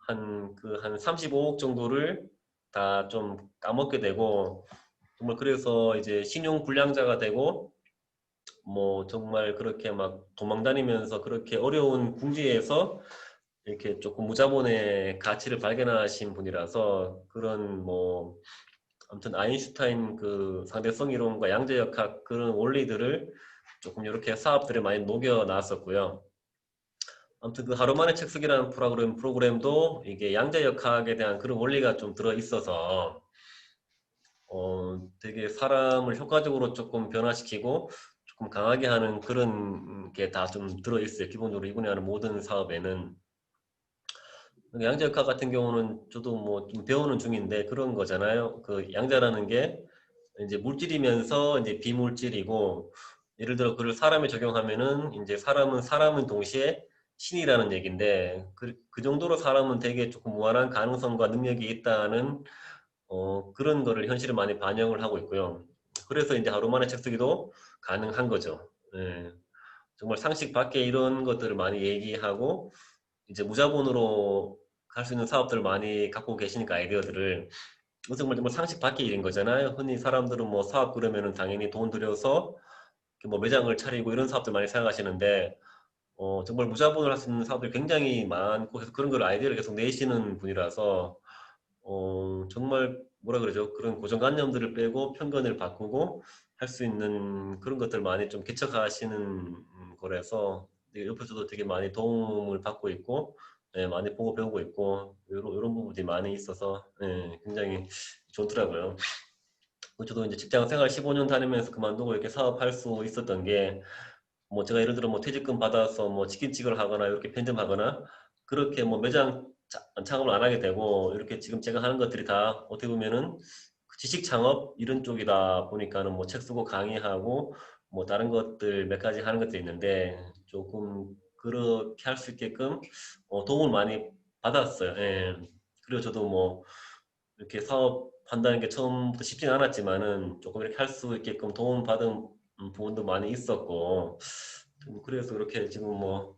한 35억 정도를 다 좀 까먹게 되고, 정말 그래서 이제 신용 불량자가 되고, 뭐 정말 그렇게 막 도망 다니면서 그렇게 어려운 궁지에서 이렇게 조금 무자본의 가치를 발견하신 분이라서, 그런 뭐 아무튼 아인슈타인 그 상대성 이론과 양자역학 그런 원리들을 조금 이렇게 사업들에 많이 녹여 놨었고요. 아무튼 그 하루 만에 책 쓰기라는 프로그램도 이게 양자역학에 대한 그런 원리가 좀 들어 있어서 되게 사람을 효과적으로 조금 변화시키고 조금 강하게 하는 그런 게 다 좀 들어 있어요. 기본적으로 이분이 하는 모든 사업에는. 양자역학 같은 경우는 저도 뭐 좀 배우는 중인데 그런 거잖아요. 그 양자라는 게 이제 물질이면서 이제 비물질이고, 예를 들어 그걸 사람에 적용하면은 이제 사람은 동시에 신이라는 얘기인데, 그 정도로 사람은 되게 조금 무한한 가능성과 능력이 있다는 그런 거를 현실에 많이 반영을 하고 있고요. 그래서 이제 하루 만에 책 쓰기도 가능한 거죠. 예. 정말 상식 밖에 이런 것들을 많이 얘기하고 이제 무자본으로 갈 수 있는 사업들을 많이 갖고 계시니까 아이디어들을, 정말 상식 밖의 일인 거잖아요. 흔히 사람들은 뭐 사업 그러면은 당연히 돈 들여서 뭐 매장을 차리고 이런 사업들 많이 생각하시는데, 정말 무자본으로 할 수 있는 사업들이 굉장히 많고 해서 그런 걸 아이디어를 계속 내시는 분이라서 정말 뭐라 그러죠? 그런 고정관념들을 빼고 편견을 바꾸고 할 수 있는 그런 것들 많이 좀 개척하시는 거라서 옆에서도 되게 많이 도움을 받고 있고, 예, 많이 보고 배우고 있고 이런 부분들이 많이 있어서 예, 굉장히 좋더라고요. 저도 이제 직장 생활 15년 다니면서 그만두고 이렇게 사업할 수 있었던 게, 뭐 제가 예를 들어 뭐 퇴직금 받아서 뭐 치킨집을 하거나 이렇게 편점하거나 그렇게 뭐 매장 창업을 안 하게 되고, 이렇게 지금 제가 하는 것들이 다 어떻게 보면은 그 지식 창업 이런 쪽이다 보니까는 뭐 책 쓰고 강의하고 뭐 다른 것들 몇 가지 하는 것도 있는데 조금 그렇게 할 수 있게끔 도움을 많이 받았어요. 예. 그리고 저도 뭐 이렇게 사업한다는 게 처음부터 쉽지는 않았지만은 조금 이렇게 할 수 있게끔 도움 받은 부분도 많이 있었고 그래서 그렇게 지금 뭐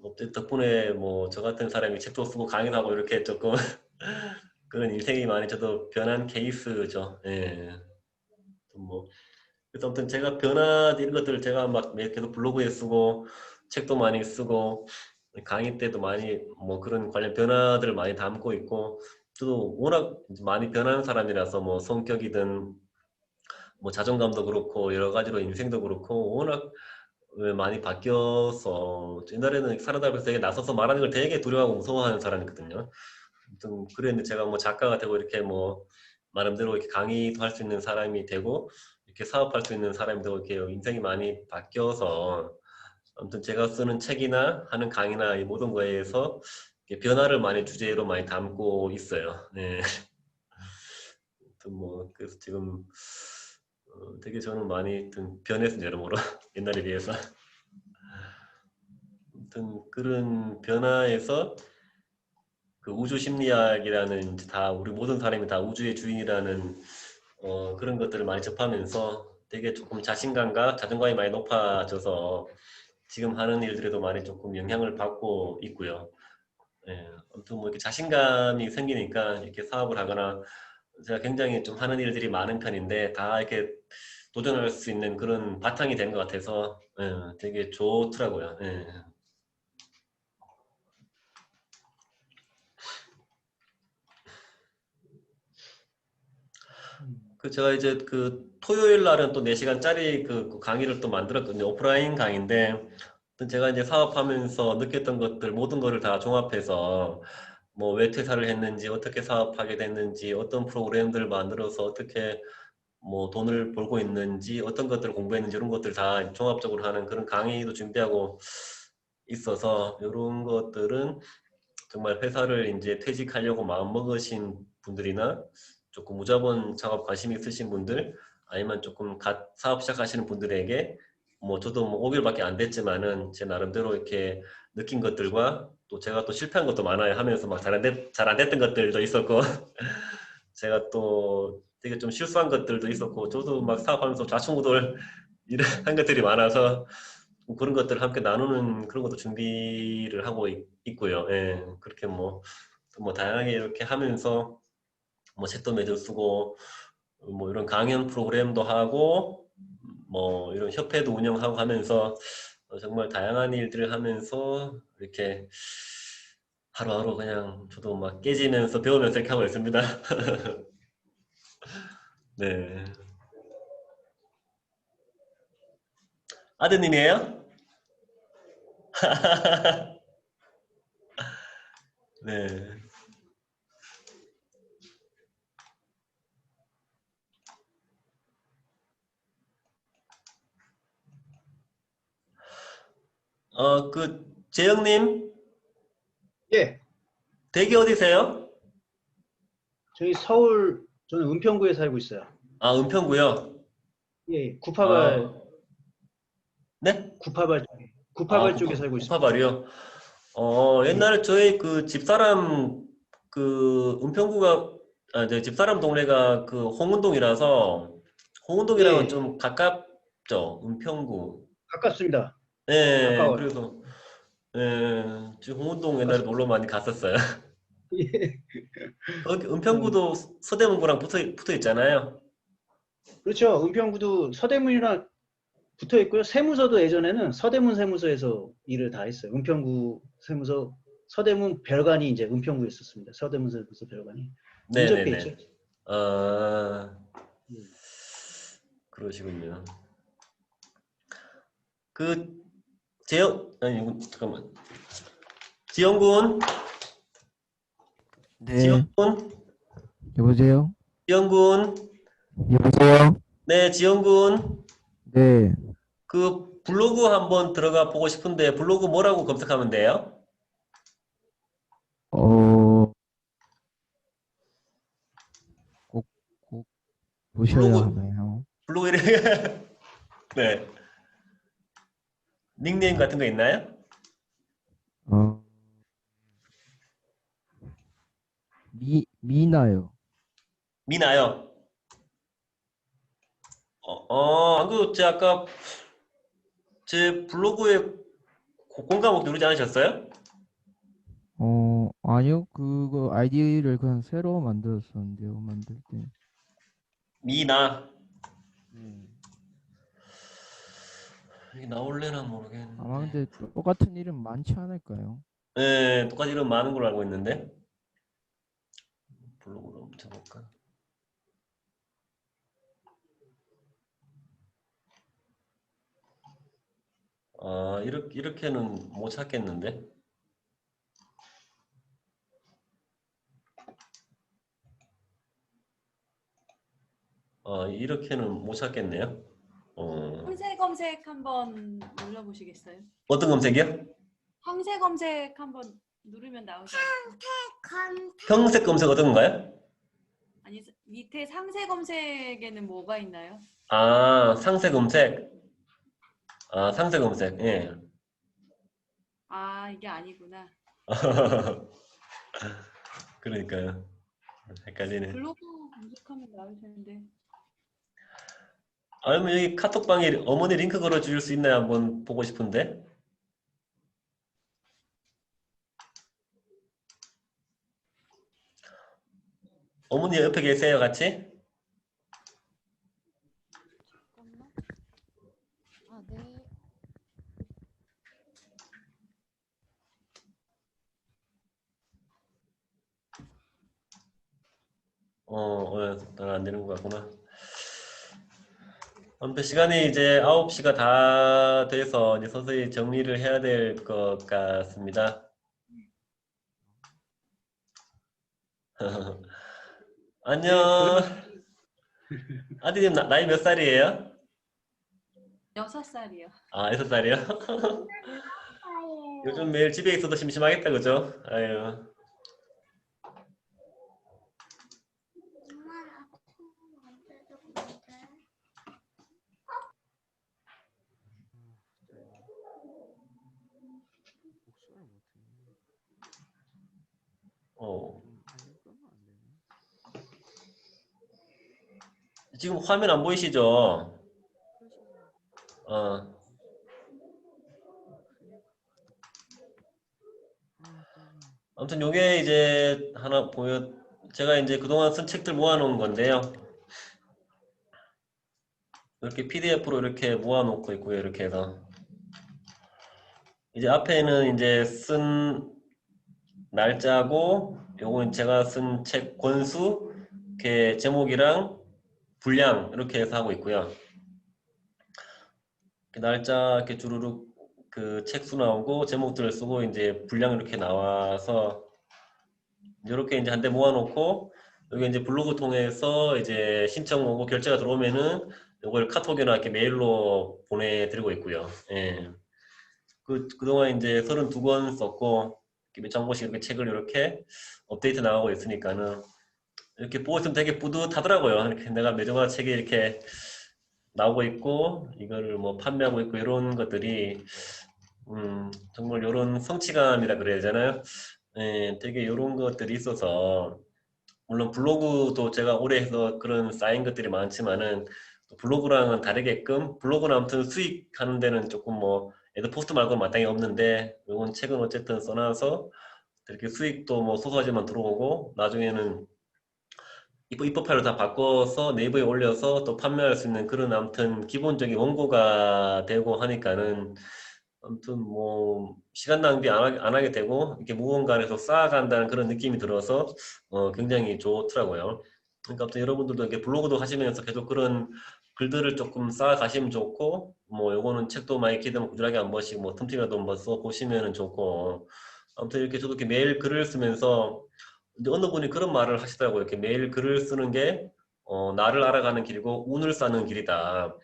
어쨌든 덕분에 뭐 저 같은 사람이 책도 쓰고 강의도 하고 이렇게 조금 그런 인생이 많이 저도 변한 케이스죠. 예. 뭐 그래서 아무튼 제가 변화 이런 것들을 제가 막 계속 블로그에 쓰고 책도 많이 쓰고 강의 때도 많이 뭐 그런 관련 변화들을 많이 담고 있고 저도 워낙 많이 변하는 사람이라서 뭐 성격이든 뭐 자존감도 그렇고 여러 가지로 인생도 그렇고 워낙 많이 바뀌어서 옛날에는 살아다 보면서 되게 나서서 말하는 걸 되게 두려워하고 무서워하는 사람이거든요. 아무튼 그랬는데 제가 뭐 작가가 되고 이렇게 뭐 나름대로 이렇게 강의도 할 수 있는 사람이 되고 이렇게 사업할 수 있는 사람이 되고 이렇게 인생이 많이 바뀌어서 아무튼 제가 쓰는 책이나 하는 강의나 이 모든 거에서 이렇게 변화를 많이 주제로 많이 담고 있어요. 네. 아무튼 뭐 그래서 지금 되게 저는 많이 변했습니다, 여러모로 옛날에 비해서. 아무튼 그런 변화에서 그 우주 심리학이라는 이제 다 우리 모든 사람이 다 우주의 주인이라는 그런 것들을 많이 접하면서 되게 조금 자신감과 자존감이 많이 높아져서 지금 하는 일들에도 많이 조금 영향을 받고 있고요. 예, 아무튼 뭐 이렇게 자신감이 생기니까 이렇게 사업을 하거나 제가 굉장히 좀 하는 일들이 많은 편인데 다 이렇게 도전할 수 있는 그런 바탕이 된 것 같아서 되게 좋더라고요. 예. 그 제가 이제 그 토요일 날은 또 4시간짜리 그 강의를 또 만들었거든요. 오프라인 강의인데 제가 이제 사업하면서 느꼈던 것들 모든 거를 다 종합해서 뭐 왜 퇴사를 했는지 어떻게 사업하게 됐는지 어떤 프로그램들을 만들어서 어떻게 뭐 돈을 벌고 있는지 어떤 것들을 공부했는지 이런 것들 다 종합적으로 하는 그런 강의도 준비하고 있어서 이런 것들은 정말 회사를 이제 퇴직하려고 마음먹으신 분들이나 조금 무자본 작업 관심 있으신 분들 아니면 조금 갓 사업 시작하시는 분들에게 뭐 저도 뭐 5개월밖에 안 됐지만은 제 나름대로 이렇게 느낀 것들과 또 제가 또 실패한 것도 많아요 하면서 막 잘 안 됐던 것들도 있었고 제가 또 되게 좀 실수한 것들도 있었고 저도 막 사업하면서 좌충우돌 이런 것들이 많아서 그런 것들을 함께 나누는 그런 것도 준비를 하고 있고요. 예, 그렇게 뭐 다양하게 이렇게 하면서 뭐 책도 매주 쓰고 뭐 이런 강연 프로그램도 하고 뭐 이런 협회도 운영하고 하면서 정말 다양한 일들을 하면서 이렇게 하루하루 그냥 저도 막 깨지면서 배우면서 이렇게 하고 있습니다. 네. 아드님이에요? 네. 재영님, 예, 댁이 어디세요? 저희 서울, 저는 은평구에 살고 있어요. 아, 은평구요. 예, 아, 네? 구파발 쪽에 살고 있습니다. 구파발이요. 예, 옛날에 저희 그 집사람 은평구가 저 집사람 동네가 그 홍은동이라서 홍은동이랑은 예, 좀 가깝죠. 은평구. 가깝습니다. 네, 가까워요. 그래서 지금 홍은동 옛날에 가깝습니다. 놀러 많이 갔었어요. 예, 거기 음, 은평구도 서대문구랑 붙어 있잖아요. 그렇죠. 은평구도 서대문이랑 붙어 있고요. 세무서도 예전에는 서대문 세무서에서 일을 다 했어요. 은평구 세무서, 서대문 별관이 이제 은평구에 있었습니다. 서대문 세무서 별관이. 근접해 있죠. 네네네. 아, 예. 그러시군요. 그 잠깐만. 지영군, 네, 지영군, 여보세요? 지영군. 여보세요? 네, 지영군. 네, 그 블로그 한번 들어가 보고 싶은데 블로그 뭐라고 검색하면 돼요? 어, 꼭 보셔야 블로그 하나요? 블로그 이렇게 네. 닉네임 같은 거 있나요? 어, 미나요. 미나요. 안 그래도 제가 아까 제 블로그에 공감하고 누르지 않으셨어요? 아니요. 그거 아이디를 그냥 새로 만들었었는데요. 만들 때. 미나. 네. 이게 나올래나 아마 모르겠는데. 근데 똑같은 이름 많지 않을까요? 네, 똑같이 이름 많은 걸로 알고 있는데. 블로그로 한번 쳐볼까? 이렇게는 못 찾겠는데. 이렇게는 못 찾겠네요. 황새 검색 한번 눌러보시겠어요? 어떤 검색이요? 황새 검색 한번 누르면 나오지 않을까요? 형색 검색 어떤 건가요? 아니 밑에 상세 검색에는 뭐가 있나요? 상세 검색. 상세 검색. 예. 아 이게 아니구나. 그러니까요. 헷갈리네. 블로그 검색하면 나올 텐데. 아니면 여기 카톡방에 어머니 링크 걸어 주실 수 있나요? 한번 보고 싶은데. 어머니 옆에 계세요, 같이? 잠깐만. 아, 네. 안 되는 것 같구나. 아무튼 시간이 이제 9시가 다 돼서 이제 서서히 정리를 해야 될 것 같습니다. 안녕. 아드님 나이 몇 살이에요? 6살이요. 6살이요? 요즘 매일 집에 있어도 심심하겠다, 그죠? 아유. 지금 화면 안 보이시죠? 아무튼 요게 이제 하나 제가 이제 그동안 쓴 책들 모아놓은 건데요. 이렇게 PDF로 이렇게 모아놓고 있고요. 이렇게 해서. 이제 앞에는 이제 쓴 날짜고, 요건 제가 쓴 책 권수, 이렇게 제목이랑 분량 이렇게 해서 하고 있고요. 이렇게 날짜 이렇게 주르륵 그 책수 나오고 제목들을 쓰고 이제 분량 이렇게 나와서 이렇게 이제 한 대 모아놓고 여기 이제 블로그 통해서 이제 신청 오고 결제가 들어오면은 이걸 카톡이나 이렇게 메일로 보내드리고 있고요. 예. 그동안 이제 32권 썼고 몇 장씩 이렇게 책을 이렇게 업데이트 나가고 있으니까는 이렇게 보고 있으면 되게 뿌듯하더라고요. 이렇게 내가 매주마다 책이 이렇게 나오고 있고 이거를 뭐 판매하고 있고 이런 것들이 정말 이런 성취감이라 그래야 되잖아요. 예, 되게 이런 것들이 있어서 물론 블로그도 제가 오래 해서 그런 쌓인 것들이 많지만은 또 블로그랑은 다르게끔 블로그는 아무튼 수익하는 데는 조금 뭐 애드 포스트 말고는 마땅히 없는데 이건 책은 어쨌든 써놔서 이렇게 수익도 뭐 소소하지만 들어오고 나중에는 입법 파일을 다 바꿔서 네이버에 올려서 또 판매할 수 있는 그런 아무튼 기본적인 원고가 되고 하니까는 아무튼 뭐 시간 낭비 안 하게 되고 이렇게 무언가를 계속 쌓아간다는 그런 느낌이 들어서 굉장히 좋더라고요. 그러니까 아무튼 여러분들도 이렇게 블로그도 하시면서 계속 그런 글들을 조금 쌓아가시면 좋고 뭐 요거는 책도 많이 기대면 꾸준하게 한 번씩 뭐 틈틈이라도 한번 써보시면 좋고 아무튼 이렇게 저도 이렇게 매일 글을 쓰면서 이제 어느 분이 그런 말을 하시더라고요. 이렇게 매일 글을 쓰는 게 나를 알아가는 길이고 운을 쌓는 길이다.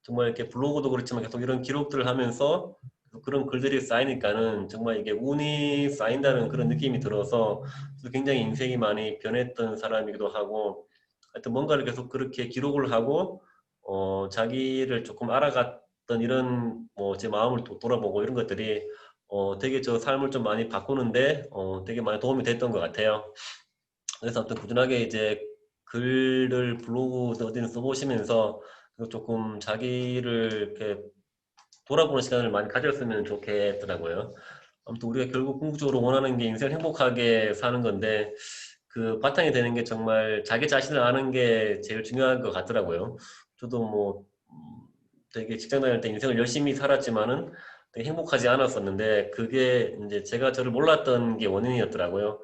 정말 이렇게 블로그도 그렇지만 계속 이런 기록들을 하면서 그런 글들이 쌓이니까는 정말 이게 운이 쌓인다는 그런 느낌이 들어서 굉장히 인생이 많이 변했던 사람이기도 하고 하여튼 뭔가를 계속 그렇게 기록을 하고 자기를 조금 알아갔던 이런 뭐 제 마음을 돌아보고 이런 것들이 되게 저 삶을 좀 많이 바꾸는데 되게 많이 도움이 됐던 것 같아요. 그래서 아무튼 꾸준하게 이제 글을 블로그 어디는 써보시면서 조금 자기를 이렇게 돌아보는 시간을 많이 가졌으면 좋겠더라고요. 아무튼 우리가 결국 궁극적으로 원하는 게 인생을 행복하게 사는 건데 그 바탕이 되는 게 정말 자기 자신을 아는 게 제일 중요한 것 같더라고요. 저도 뭐 되게 직장 다닐 때 인생을 열심히 살았지만은 되게 행복하지 않았었는데 그게 이제 제가 저를 몰랐던 게 원인이었더라고요.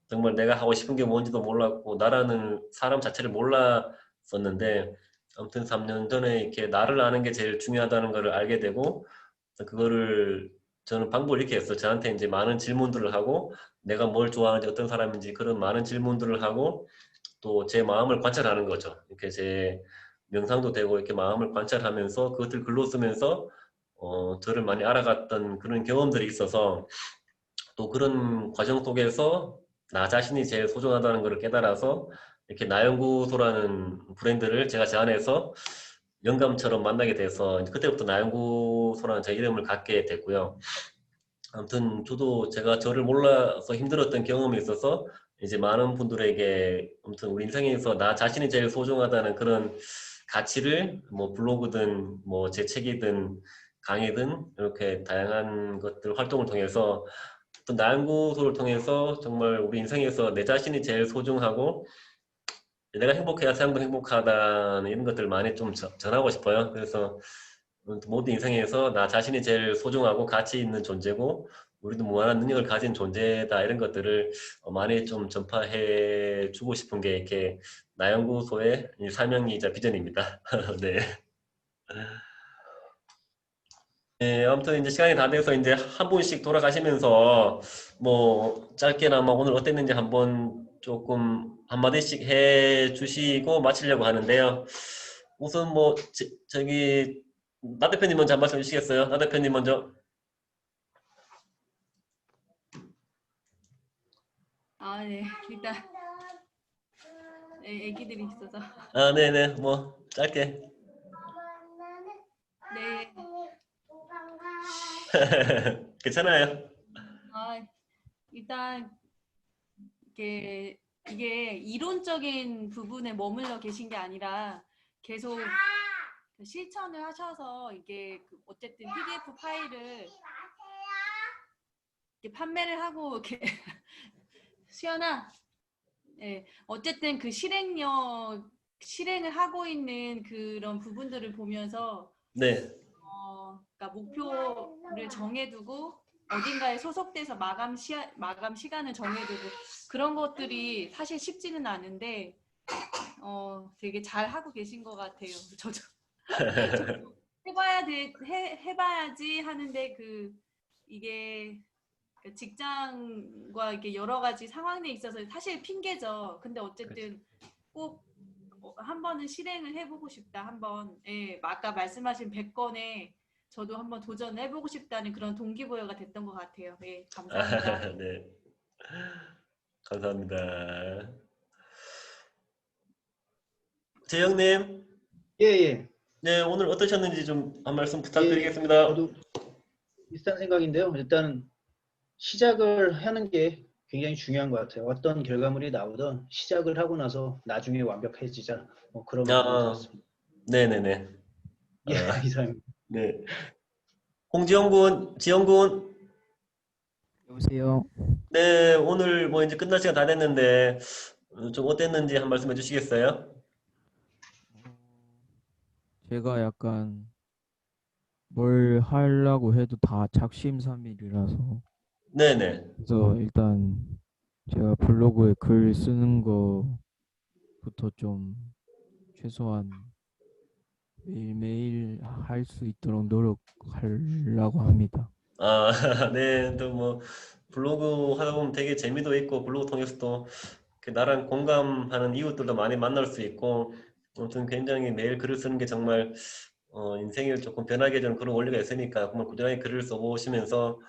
정말 내가 하고 싶은 게 뭔지도 몰랐고 나라는 사람 자체를 몰랐었는데 아무튼 3년 전에 이렇게 나를 아는 게 제일 중요하다는 것을 알게 되고 그거를 저는 방법을 이렇게 했어요. 저한테 이제 많은 질문들을 하고 내가 뭘 좋아하는지 어떤 사람인지 그런 많은 질문들을 하고 또 제 마음을 관찰하는 거죠. 이렇게 제 명상도 되고 이렇게 마음을 관찰하면서 그것들 글로 쓰면서 저를 많이 알아갔던 그런 경험들이 있어서 또 그런 과정 속에서 나 자신이 제일 소중하다는 것을 깨달아서 이렇게 나연구소라는 브랜드를 제가 제 안에서 영감처럼 만나게 돼서 그때부터 나연구소라는 제 이름을 갖게 됐고요. 아무튼 저도 제가 저를 몰라서 힘들었던 경험이 있어서 이제 많은 분들에게 아무튼 우리 인생에서 나 자신이 제일 소중하다는 그런 가치를 뭐 블로그든 뭐 제 책이든 강의든 이렇게 다양한 것들 활동을 통해서 또 나연구소를 통해서 정말 우리 인생에서 내 자신이 제일 소중하고 내가 행복해야 사람도 행복하다는 이런 것들을 많이 좀 전하고 싶어요. 그래서 모든 인생에서 나 자신이 제일 소중하고 가치 있는 존재고 우리도 무한한 능력을 가진 존재다 이런 것들을 많이 좀 전파해 주고 싶은 게 이렇게 나연구소의 사명이자 비전입니다. 네. 네, 아무튼 이제 시간이 다 돼서 이제 한 분씩 돌아가시면서 뭐 짧게나마 오늘 어땠는지 한번 조금 한마디씩 해 주시고 마치려고 하는데요. 우선 뭐 저기 나 대표님 먼저 한 말씀 해주시겠어요? 나 대표님 먼저. 아, 네. 일단 애기들이 있어서. 아, 네네. 뭐 짧게. 네. 괜찮아요. 아, 일단 이게 이론적인 부분에 머물러 계신 게 아니라 계속 그 실천을 하셔서 이게 어쨌든 PDF 파일을 이렇게 판매를 하고 이렇게 수연아, 예, 어쨌든 그 실행을 하고 있는 그런 부분들을 보면서 네. 그러니까 목표를 정해두고 어딘가에 소속돼서 마감 시간을 정해두고 그런 것들이 사실 쉽지는 않은데 되게 잘 하고 계신 것 같아요. 저도 해봐야지 하는데 이게 직장과 이렇게 여러 가지 상황에 있어서 사실 핑계죠. 근데 어쨌든 꼭 한 번은 실행을 해보고 싶다. 한번 아까 말씀하신 100건에 저도 한번 도전해보고 싶다는 그런 동기부여가 됐던 것 같아요. 네, 감사합니다. 네. 감사합니다. 재영님, 예, 예. 네 오늘 어떠셨는지 좀 한 말씀 예, 부탁드리겠습니다. 저도 비슷한 생각인데요. 일단 시작을 하는 게 굉장히 중요한 것 같아요. 어떤 결과물이 나오든 시작을 하고 나서 나중에 완벽해지자. 뭐 그런 마음이 아, 들었습니다. 네네네. 예, 아, 이상입니다. 네. 홍지영군, 지영군, 여보세요. 네, 오늘 뭐 이제 끝날 시간 다 됐는데 좀 어땠는지 한 말씀 해주시겠어요? 제가 약간 뭘 하려고 해도 다 작심삼일이라서 네네. 그래서 일단 제가 블로그에 글 쓰는 거부터 좀 최소한 매일매일 할 수 있도록 노력하려고 합니다. 아, 네, 또 뭐 블로그 하다 보면 되게 재미도 있고 블로그 통해서 또 나랑 공감하는 이웃들도 많이 만날 수 있고 아무튼 굉장히 매일 글을 쓰는 게 정말 인생을 조금 변하게 해주는 그런 원리가 있으니까 정말 꾸준하게 글을 써보시면서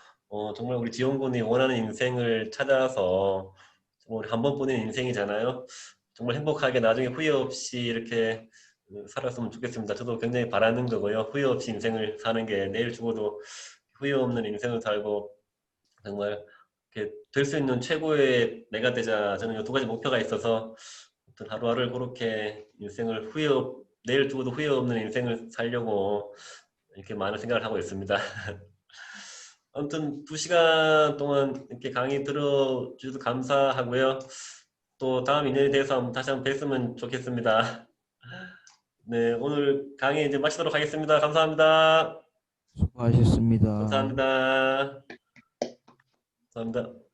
정말 우리 지원군이 원하는 인생을 찾아서 정말 한 번뿐인 인생이잖아요. 정말 행복하게 나중에 후회 없이 이렇게 살았으면 좋겠습니다. 저도 굉장히 바라는 거고요. 후회 없이 인생을 사는 게 내일 죽어도 후회 없는 인생을 살고 정말 될 수 있는 최고의 내가 되자. 저는 이 두 가지 목표가 있어서 어떤 하루하루를 그렇게 인생을 내일 죽어도 후회 없는 인생을 살려고 이렇게 많은 생각을 하고 있습니다. 아무튼 2시간 동안 이렇게 강의 들어주셔서 감사하고요. 또 다음 인연에 대해서 다시 한번 뵀으면 좋겠습니다. 네, 오늘 강의 이제 마치도록 하겠습니다. 감사합니다. 수고하셨습니다. 감사합니다. 감사합니다.